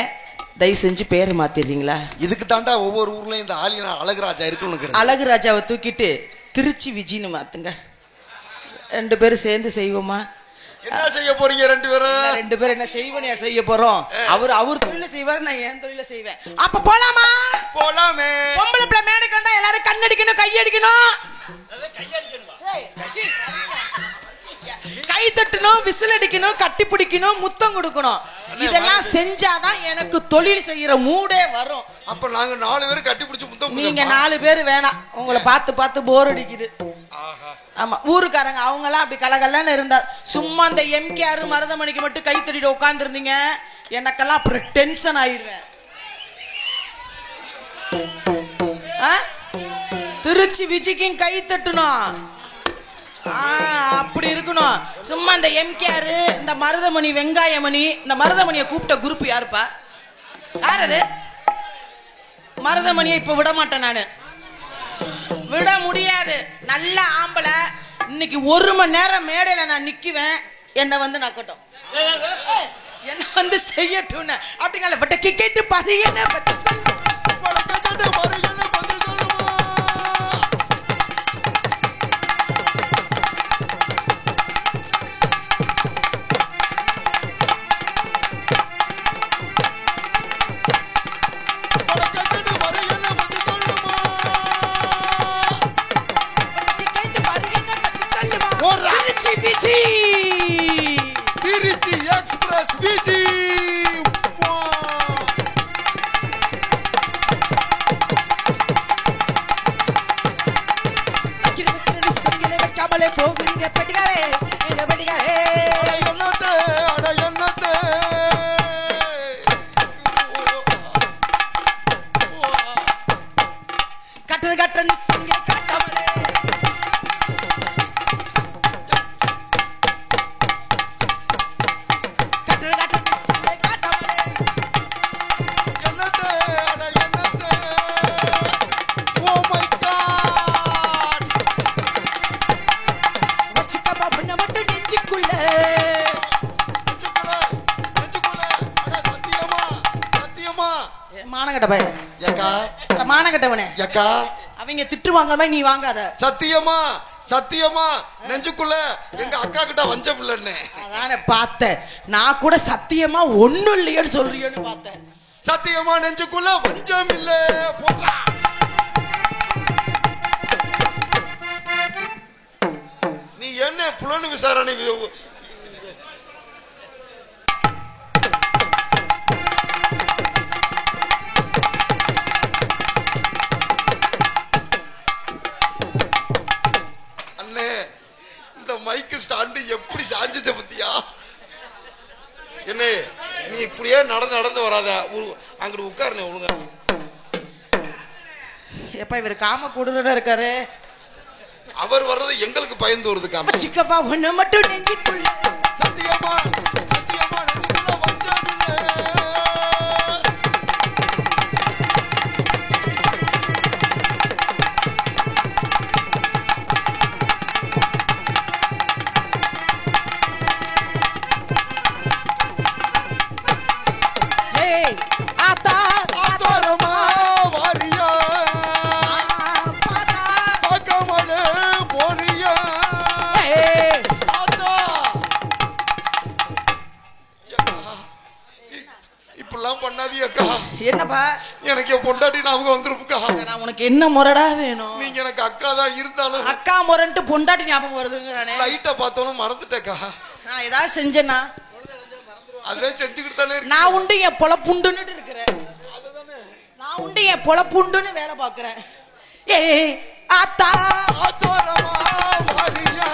தயவு செஞ்சு பேரை மாத்திடுறீங்களா? இதுக்கு தாண்டா ஒவ்வொரு ஊர்லயும் இந்த ஆலினா அழகுராஜா இருக்கணும். அழகுராஜாவை தூக்கிட்டு திருச்சி விஜின்னு மாத்துங்க. 2 பேரும் சேர்ந்து செய்வோமா? என்ன செய்ய போறீங்க 2 பேரும்? 2 பேரும் என்ன செய்வோம் செய்ய போறோம். அவர் தொழில செய்வார், நான் என் தொழில செய்வேன். அப்ப போலாமா? போலாமே. பொம்பளை பிள்ளை மேடைக்கு வந்தா எல்லாரும் கண்ணடிக்கணும், கையடிக்கணும், கை தட்டணும், விசில் அடிக்கணும், கட்டி பிடிக்கணும், முத்தம் கொடுக்கணும். இதெல்லாம் செஞ்சாதான் எனக்கு தொழில் செய்யற மூடே வரும். அப்ப நாங்க 4 பேரும் கட்டி பிடிச்சு முத்தம். நீங்க 4 பேர் வேணாம், உங்களை பார்த்து பார்த்து போர் அடிக்குது. ஆமா, ஊருக்காரங்க அவங்க எல்லாம் அப்படி கலகலன்னு இருந்தா. சும்மா அந்த எம்கேஆர் மருதமணிக்கு மட்டும் கை தட்டிட்டு உட்கார்ந்து இருந்தீங்க, எனக்கெல்லாம் அப்புறம் டென்ஷன் ஆயிருவேன். திருச்சி விஜய்க்கும் கை தட்டணும், அப்படி இருக்கணும். சும்மா இந்த எம்கேஆர், இந்த மருதமணி, வெங்காயமணி, இந்த மருதமணியை கூப்பிட்ட குரூப் யாருப்பா? யாரது? மருதமணியை இப்ப விட மாட்டேன் நானு, விட முடியாது. நல்ல ஆம்பளை. இன்னைக்கு 1 மணி நேரம் மேடையில நான் நிக்குவேன். என்ன வந்து நக்கட்டும், என்ன வந்து செய்யட்டும். அப்படிங்கல பட்ட கேட்டு பாரு. என்ன பத்தி சொல்லு. திருச்சி எக்ஸ்பிரஸ் விஜி. வைக்காமலே போகிறீங்க பெட்டிகாரே, எங்க பெட்டிகாரே. என்னத்தே அட என்னத்தே. கட்டுற கட்டுறன்னு சிங்க காட்டாமலே. அவங்க திட்டுவாங்க, நீ வாங்காத. சத்தியமா சத்தியமா நெஞ்சுக்குள்ள எங்க அக்கா கிட்ட வஞ்ச பிள்ளைன்னு அதானே பார்த்தேன். நான் கூட சத்தியமா ஒண்ணும் இல்லையேன்னு சொல்றியோன்னு பார்த்தேன். சத்தியமா நெஞ்சுக்குள்ள வஞ்சம் இல்ல. நீ என்ன புலன் விசாரணை? மைக்கு ஸ்டாண்டு எப்படி சாஞ்சிச்ச பத்தியா? நடந்து நடந்து வராத, அங்கிட்டு உட்காருங்க ஒழுங்கா. எப்ப இவர் காம கூடுதலா இருக்காரு. அவர் வர்றது எங்களுக்கு பயந்து வருது காரணம். சிக்கப்பா ஒண்ணு மட்டும் நெஞ்சிக்குள்ள சத்தியமா சத்தியமா நெஞ்சுக்குள்ள வச்சாமில்லை. என்னப்பா எனக்கு என் பொண்டாட்டி ஞாபகம் வந்துருக்கா. நான் உனக்கு என்ன முறடா வேணும்? நீங்க எனக்கு அக்கா தான் இருந்தாலும் அக்கா முறன்ட்டு பொண்டாட்டி ஞாபகம் வருதுங்கறானே. லைட்டா பார்த்தோம் மறந்துட்டேக்கா. நான் ஏதாவது செஞ்சேனா? அதே செஞ்சுக்கிட்டு தானே இருக்கேன். நான் உண்டு என் பொழப்புண்டுன்னு இருக்கிறேன். நான் உண்டு என் பொழப்புண்டுன்னு வேலை பார்க்கறேன். ஏய் ஆத்தா ஆத்தோரமா வாரியா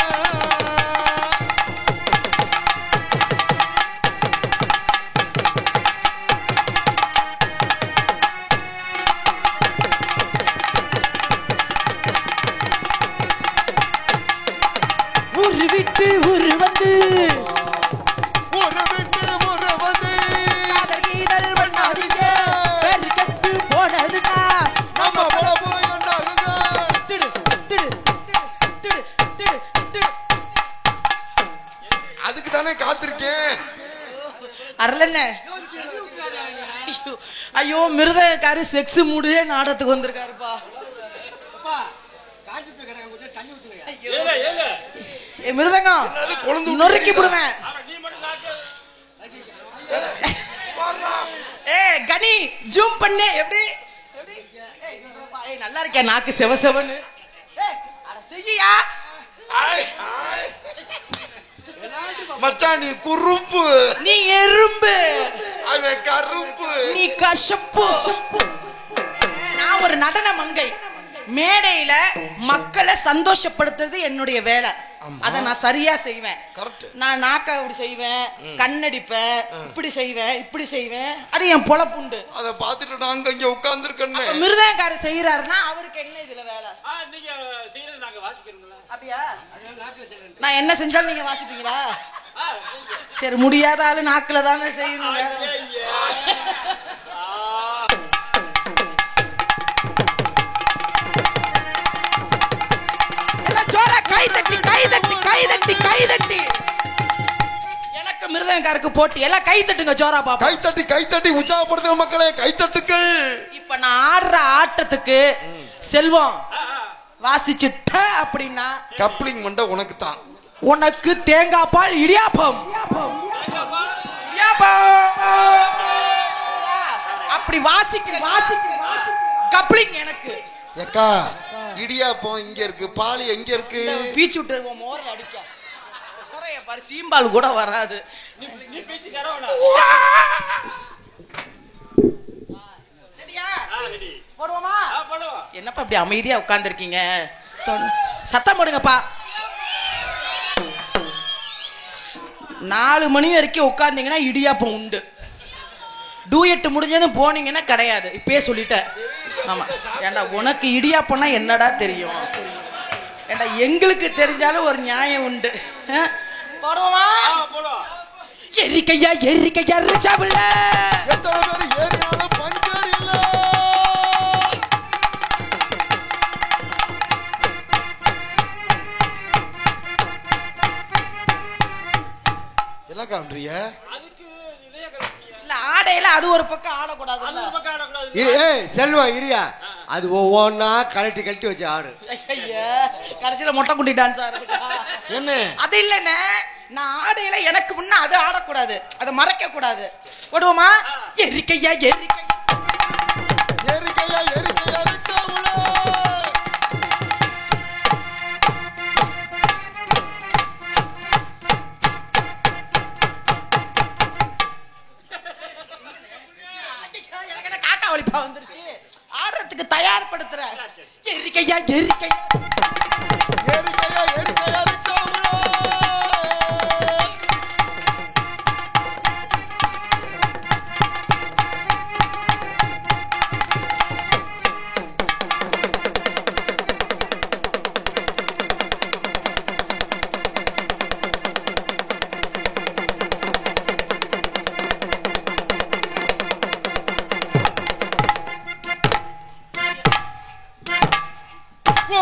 ஐயோ மிருதக்காரு செக்ஸ் மூடே நாடத்துக்கு வந்திருக்காருப்பா. மிருதங்கம் நொறுக்கி விடுவேன். ஏ கனி ஜூம் பண்ணு. எப்படி நல்லா இருக்கேன் நாக்கு செவசெவன்னு. செய்யா மச்சான் நீ குறும்பு, நீ எறும்பு, அவன் கரும்பு, நீ கசப்பு. நான் ஒரு நடன மங்கை. மேடையில மக்களை சந்தோஷப்படுத்துறது என்னுடைய வேலை. அத நான் சரியா செய்வேன். நான் நாக்கா இப்படி செய்வேன், கண்ணடிப்பேன், இப்படி செய்வேன், இப்படி செய்வேன். அது என் பொழப்புண்டு. அத பாத்துட்டு நாங்க இங்க உட்கார்ந்து இருக்கேன். மிருதங்காரர் செய்யறாருன்னா அவருக்கு என்ன இதுல வேலை? அப்படியா? நான் என்ன செஞ்சாலும் நீங்க வாசிப்பீங்களா? சரி, முடியாத ஆளு நாக்குல தானே செய்யணும். எனக்கு மிருதங்காருக்கு போட்டி. எல்லாம் கை தட்டுங்க ஜோரா பாப்பா. கை தட்டி கை தட்டி உற்சாகப்படுத்துங்க மக்களே, கை தட்டுக்கள். இப்ப நான் ஆடுற ஆட்டத்துக்கு செல்வம் வாசிச்சுட்ட அப்படின்னா கப்ளிங் மண்ட உனக்கு தான். உனக்கு தேங்காய் பால் இடியாப்பம். அப்படி வாசிக்கல கப்ளிங் எனக்கு. ஏக்கா இடியாப்பம் இங்க இருக்கு, பால் எங்க இருக்கு? பீச்சு விட்டு மோர்ல அடிக்க குறைய பாரு, சீம்பால் கூட வராது. போடுவோமா? என்னப்பா இப்படி அமைதியா உட்கார்ந்து இருக்கீங்க? சத்தம் போடுங்கப்பா. 4 மணி வரைக்கும் உட்கார்ந்தீங்கன்னா இடியாப்பம் உண்டு. டூயட் முடிஞ்சதும் போனீங்கன்னா கிடையாது. இப்பயே சொல்லிட்டேன். ஆமா, ஏண்டா உனக்கு இடியாப்பம்னா என்னடா தெரியும்? ஏண்டா எங்களுக்கு தெரிஞ்சாலும் ஒரு நியாயம் உண்டு. போடுவோமா? எரிக்கையா எரிக்கையா ரிச்சாவுல எத்தனை பேர் ஏறினாலும் பஞ்சர் இல்ல. என்ன காண்றிய? இல்ல ஆடையில அது ஒரு பக்கம் ஆடக்கூடாது. செல்வா இரியா, அது ஒவ்வொன்னா கழட்டி கழட்டி வச்சு ஆடு. கடைசியில மொட்டை குட்டி டான்ஸ் ஆடுறதுக்கா? என்ன அது இல்லண்ணே, நான் ஆடையில எனக்கு முன்ன அது ஆடக்கூடாது, அதை மறைக்க கூடாது. போடுவோமா? எரிக்கையா எரிக்கையா எரிக்கையா எரிக்கையா ரிச்சாவுல. காக்கா ஒளிப்பா வந்துருச்சு. ஆடுறதுக்கு தயார்படுத்துற. எரிக்கையா எரிக்கையா எரிக்கையா எரிக்கையா ரிச்சாவுல.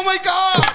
My God.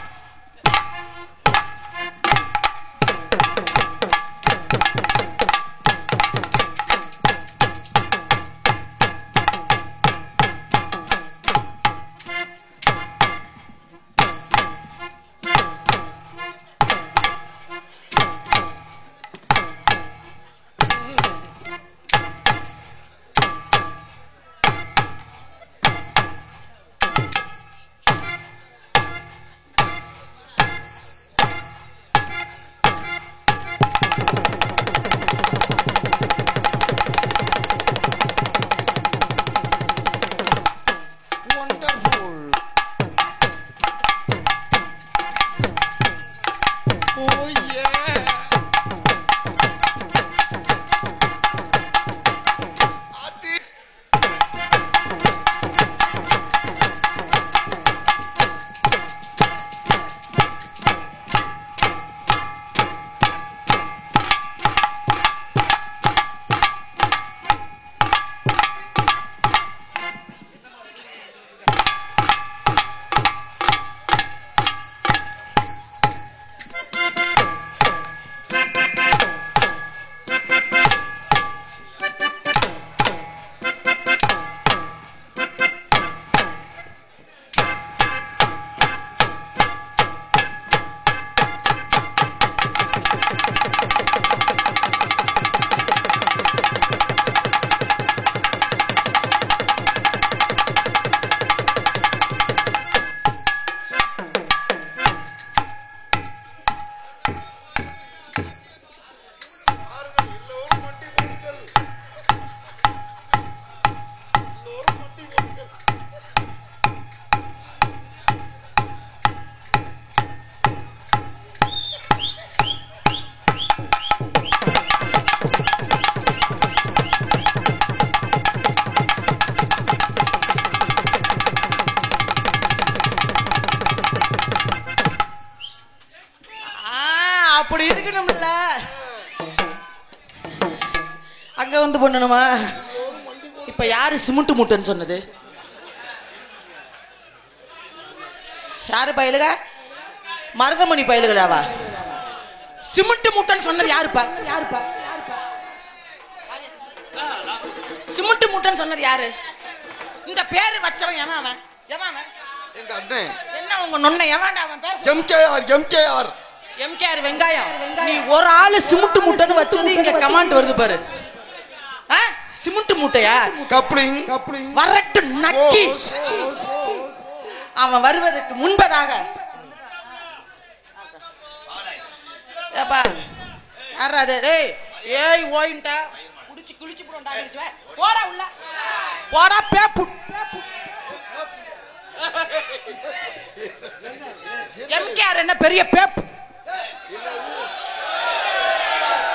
அப்படி இருக்கணும்ல, அங்க வந்து பண்ணணுமா? இப்ப யாரு சிமெண்ட் மூட்டைன்னு சொன்னது? யாரு பயலுக? மருதமணி பயலுகளாவா? சிமெண்ட் மூட்டைன்னு சொன்னது யாருப்பா? சிமெண்ட் மூட்டைன்னு சொன்னது யாரு? இந்த பேரு வச்சவன் எவன்? அவன் எவன்? அவன் எங்க அண்ணன். என்ன உங்க நொன்ன எவன்டா அவன் பேர்? எம்கேஆர் வெங்காயம். நீ ஒரு ஆளு சிமெண்ட் மூட்டைன்னு வச்சது இங்க கமாண்ட் வருது பாரு. சிமெண்ட் மூட்டையா? கப்ளிங் வரட்டு நக்கி. அவன் வருவதற்கு முன்பதாக ஏப்பா யாராது? டேய் ஏய் ஓயின்டா குடிச்சு குளிச்சு போடா குளிச்சு போடா உள்ள போடா பேப்பு. எம்கேஆர் என்ன பெரிய பேப்பு?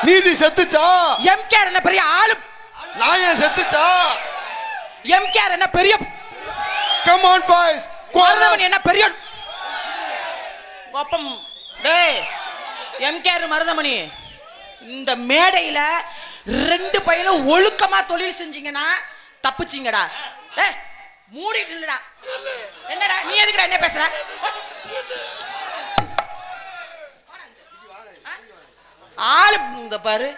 நீதி செத்துச்சா? எம்கேஆர் என்ன பெரிய ஆளு? நாயே செத்துச்சா? எம்கேஆர் என்ன பெரிய? Come on boys. மருதமணி என்ன பெரிய? கோப்பம். டேய் எம்கேஆர் மருதமணி, இந்த மேடையில ரெண்டு பையனும் ஒழுக்கமா தொழில் செஞ்சீங்கன்னா தப்பிச்சிங்கடா. டேய் மூடிட்டு இல்லடா. என்னடா நீ எதுக்குடா என்ன பேசுற? ஆளு இந்த பாரு.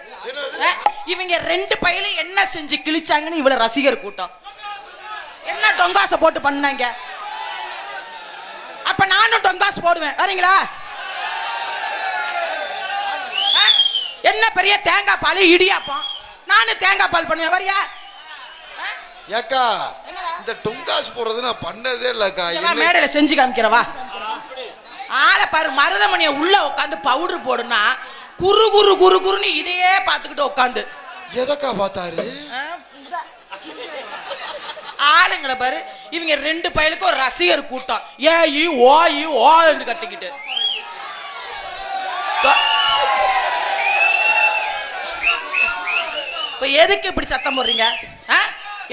இவங்க ரெண்டு பையனும் என்ன செஞ்சு கிழிச்சாங்கன்னு இவ்வளவு ரசிகர் கூட்டம் என்ன டொங்காச போட்டு பண்ணாங்க. அப்ப நானும் டொங்காஸ் போடுவேன், வரீங்களா? என்ன பெரிய தேங்காய் பால் இடியாப்பம், நானும் தேங்காய் பால் பண்ணுவேன், வரியா? ஏக்கா இந்த டொங்காஸ் போடுறது நான் பண்ணதே இல்லக்கா. மேடையில செஞ்சு காமிக்கிறவா? ஆளை பாரு. மருதமணிய உள்ள உட்காந்து பவுடர் போடுனா குரு குரு குரு குருன்னு இதையே பார்த்துக்கிட்டு உட்காந்து எதக்கா பார்த்தாரு? ஆளுங்களை பாரு. இவங்க ரெண்டு பயலுக்கு ஒரு ரசிகர் கூட்டம் ஏ ஓன்னு கத்திக்கிட்டு. இப்ப எதுக்கு இப்படி சத்தம் போடுறீங்க?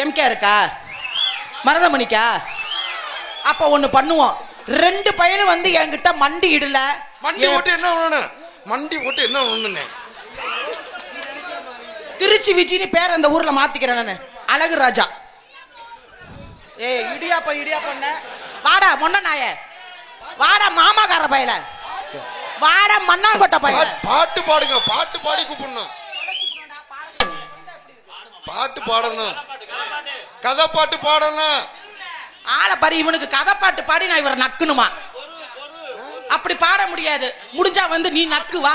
எம்கே இருக்கா மருதமணிக்கா? அப்ப ஒண்ணு பண்ணுவோம். ரெண்டு பயலும் வந்து என்கிட்ட மண்டி இடல. மண்டி போட்டு என்ன ஒண்ணு? மண்டி போட்டு என்ன ஒண்ணுங்க? திருச்சி விஜினி பேர் அந்த ஊர்ல மாத்திக்கிறேன் நானு. அழகு ராஜா. ஏ இடியாப்ப இடியாப்பண்ண வாடா மொன்ன நாய வாடா மாமாக்கார பையல, வாடா மண்ணாங்கொட்டை பையல. பாட்டு பாடுங்க, பாட்டு பாடி கூப்பிடணும், பாட்டு பாடணும், கதை பாட்டு பாடணும். ஆளை பாரு, இவனுக்கு கதை பாட்டு பாடி நான் இவரை நக்குனுமா? அப்படி பாட முடியாது. முடிஞ்சா வந்து நீ நக்கு வா.